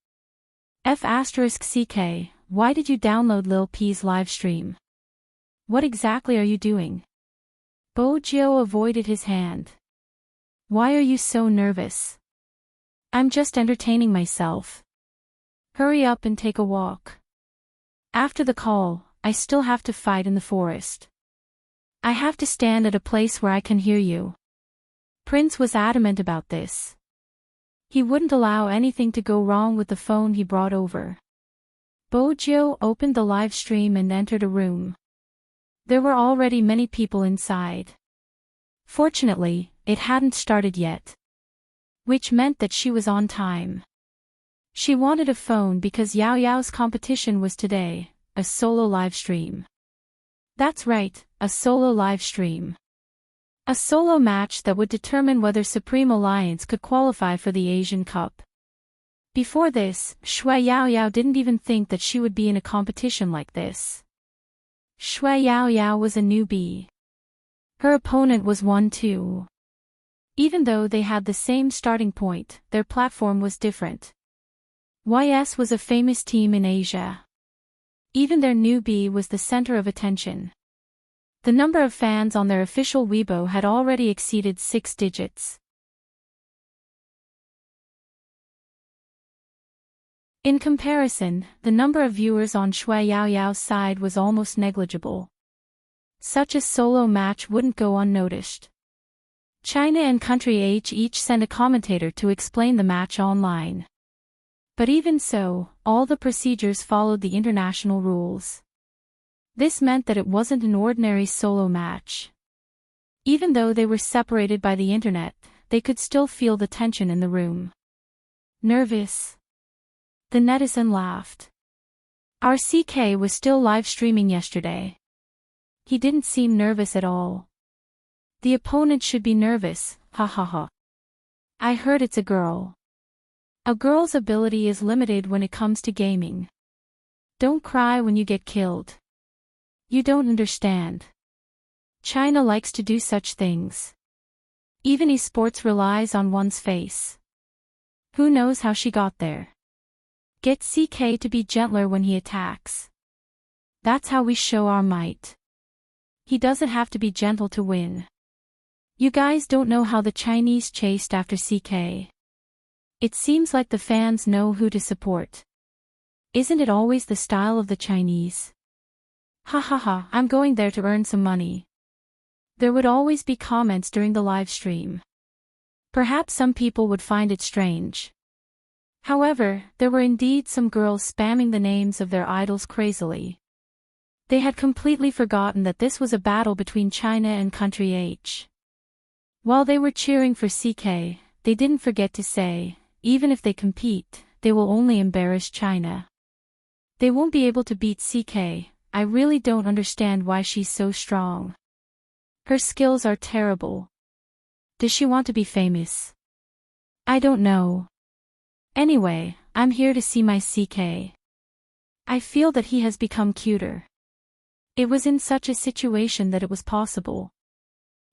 F***CK, why did you download Lil P's live stream? What exactly are you doing? Bojo avoided his hand. Why are you so nervous? I'm just entertaining myself. Hurry up and take a walk. After the call, I still have to fight in the forest. I have to stand at a place where I can hear you. Prince was adamant about this. He wouldn't allow anything to go wrong with the phone he brought over. Bojo opened the live stream and entered a room. There were already many people inside. Fortunately, it hadn't started yet. Which meant that she was on time. She wanted a phone because Yao Yao's competition was today, a solo live stream. That's right, a solo live stream. A solo match that would determine whether Supreme Alliance could qualify for the Asian Cup. Before this, Shui Yao Yao didn't even think that she would be in a competition like this. Shui Yao Yao was a newbie. Her opponent was one too. Even though they had the same starting point, their platform was different. YS was a famous team in Asia. Even their newbie was the center of attention. The number of fans on their official Weibo had already exceeded 6 digits. In comparison, the number of viewers on Shui Yao Yao's side was almost negligible. Such a solo match wouldn't go unnoticed. China and Country H each sent a commentator to explain the match online. But even so, all the procedures followed the international rules. This meant that it wasn't an ordinary solo match. Even though they were separated by the internet, they could still feel the tension in the room. Nervous? The netizen laughed. Our CK was still live streaming yesterday. He didn't seem nervous at all. The opponent should be nervous, ha ha ha. I heard it's a girl. A girl's ability is limited when it comes to gaming. Don't cry when you get killed. You don't understand. China likes to do such things. Even esports relies on one's face. Who knows how she got there? Get CK to be gentler when he attacks. That's how we show our might. He doesn't have to be gentle to win. You guys don't know how the Chinese chased after CK. It seems like the fans know who to support. Isn't it always the style of the Chinese? Ha ha ha, I'm going there to earn some money. There would always be comments during the live stream. Perhaps some people would find it strange. However, there were indeed some girls spamming the names of their idols crazily. They had completely forgotten that this was a battle between China and Country H. While they were cheering for CK, they didn't forget to say, even if they compete, they will only embarrass China. They won't be able to beat CK. I really don't understand why she's so strong. Her skills are terrible. Does she want to be famous? I don't know. Anyway, I'm here to see my CK. I feel that he has become cuter. It was in such a situation that it was possible.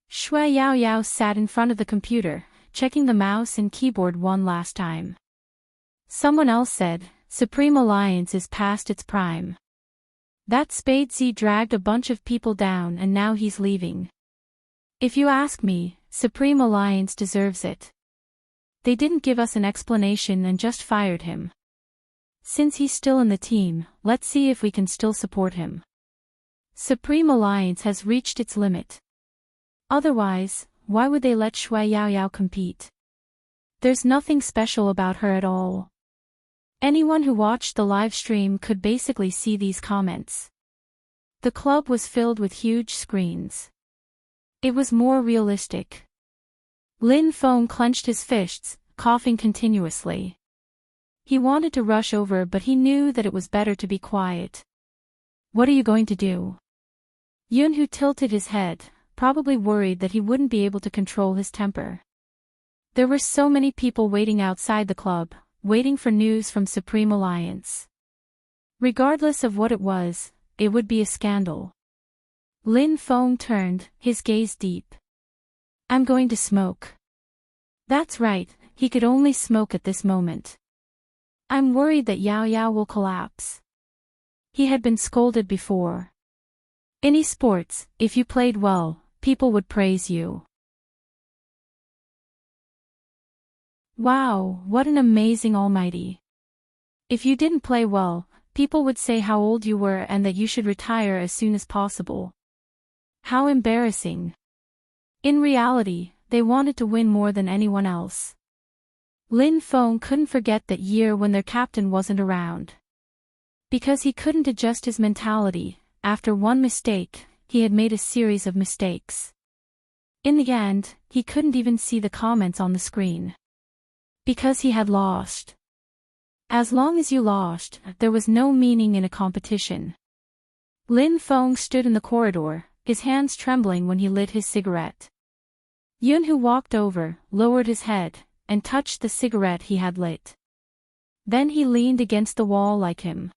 Shui Yao Yao sat in front of the computer, checking the mouse and keyboard one last time. Someone else said, Supreme Alliance is past its prime. That Spade Z dragged a bunch of people down and now he's leaving. If you ask me, Supreme Alliance deserves it. They didn't give us an explanation and just fired him. Since he's still in the team, let's see if we can still support him. Supreme Alliance has reached its limit. Otherwise, why would they let Shui Yao Yao compete? There's nothing special about her at all. Anyone who watched the live stream could basically see these comments. The club was filled with huge screens. It was more realistic. Lin Feng clenched his fists, coughing continuously. He wanted to rush over but he knew that it was better to be quiet. What are you going to do? Yunhu tilted his head, probably worried that he wouldn't be able to control his temper. There were so many people waiting outside the club, waiting for news from Supreme Alliance. Regardless of what it was, it would be a scandal. Lin Feng turned, his gaze deep. I'm going to smoke. That's right, he could only smoke at this moment. I'm worried that Yao Yao will collapse. He had been scolded before. In esports, if you played well, people would praise you. Wow, what an amazing almighty. If you didn't play well, people would say how old you were and that you should retire as soon as possible. How embarrassing. In reality, they wanted to win more than anyone else. Lin Feng couldn't forget that year when their captain wasn't around. Because he couldn't adjust his mentality, after one mistake, he had made a series of mistakes. In the end, he couldn't even see the comments on the screen. Because he had lost. As long as you lost, there was no meaning in a competition. Lin Feng stood in the corridor, his hands trembling when he lit his cigarette. Yunhu walked over, lowered his head, and touched the cigarette he had lit. Then he leaned against the wall like him.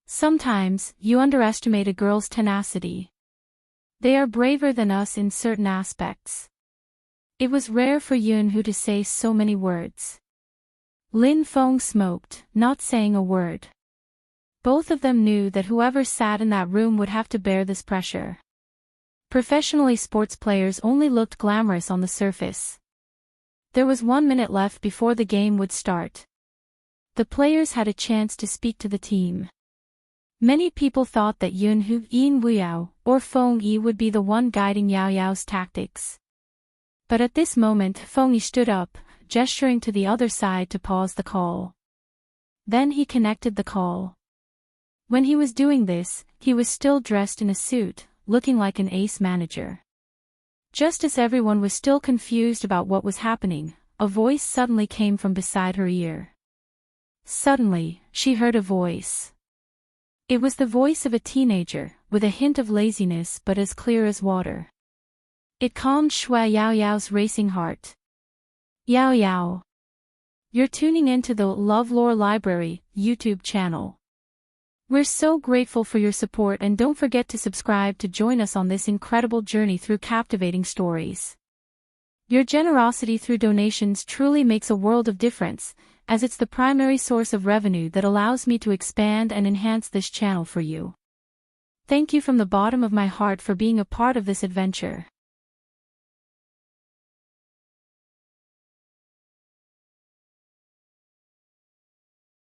Sometimes, you underestimate a girl's tenacity. They are braver than us in certain aspects. It was rare for Yunhu to say so many words. Lin Feng smoked, not saying a word. Both of them knew that whoever sat in that room would have to bear this pressure. Professionally, sports players only looked glamorous on the surface. There was 1 minute left before the game would start. The players had a chance to speak to the team. Many people thought that Yunhu, Yin Wuyao, or Feng Yi would be the one guiding Yao Yao's tactics. But at this moment Feng Yi stood up, gesturing to the other side to pause the call. Then he connected the call. When he was doing this, he was still dressed in a suit, looking like an ace manager. Just as everyone was still confused about what was happening, a voice suddenly came from beside her ear. Suddenly, she heard a voice. It was the voice of a teenager, with a hint of laziness but as clear as water. It calmed Shui Yao Yao's racing heart. Yao Yao. You're tuning in to the LoveLore Library YouTube channel. We're so grateful for your support and don't forget to subscribe to join us on this incredible journey through captivating stories. Your generosity through donations truly makes a world of difference, as it's the primary source of revenue that allows me to expand and enhance this channel for you. Thank you from the bottom of my heart for being a part of this adventure.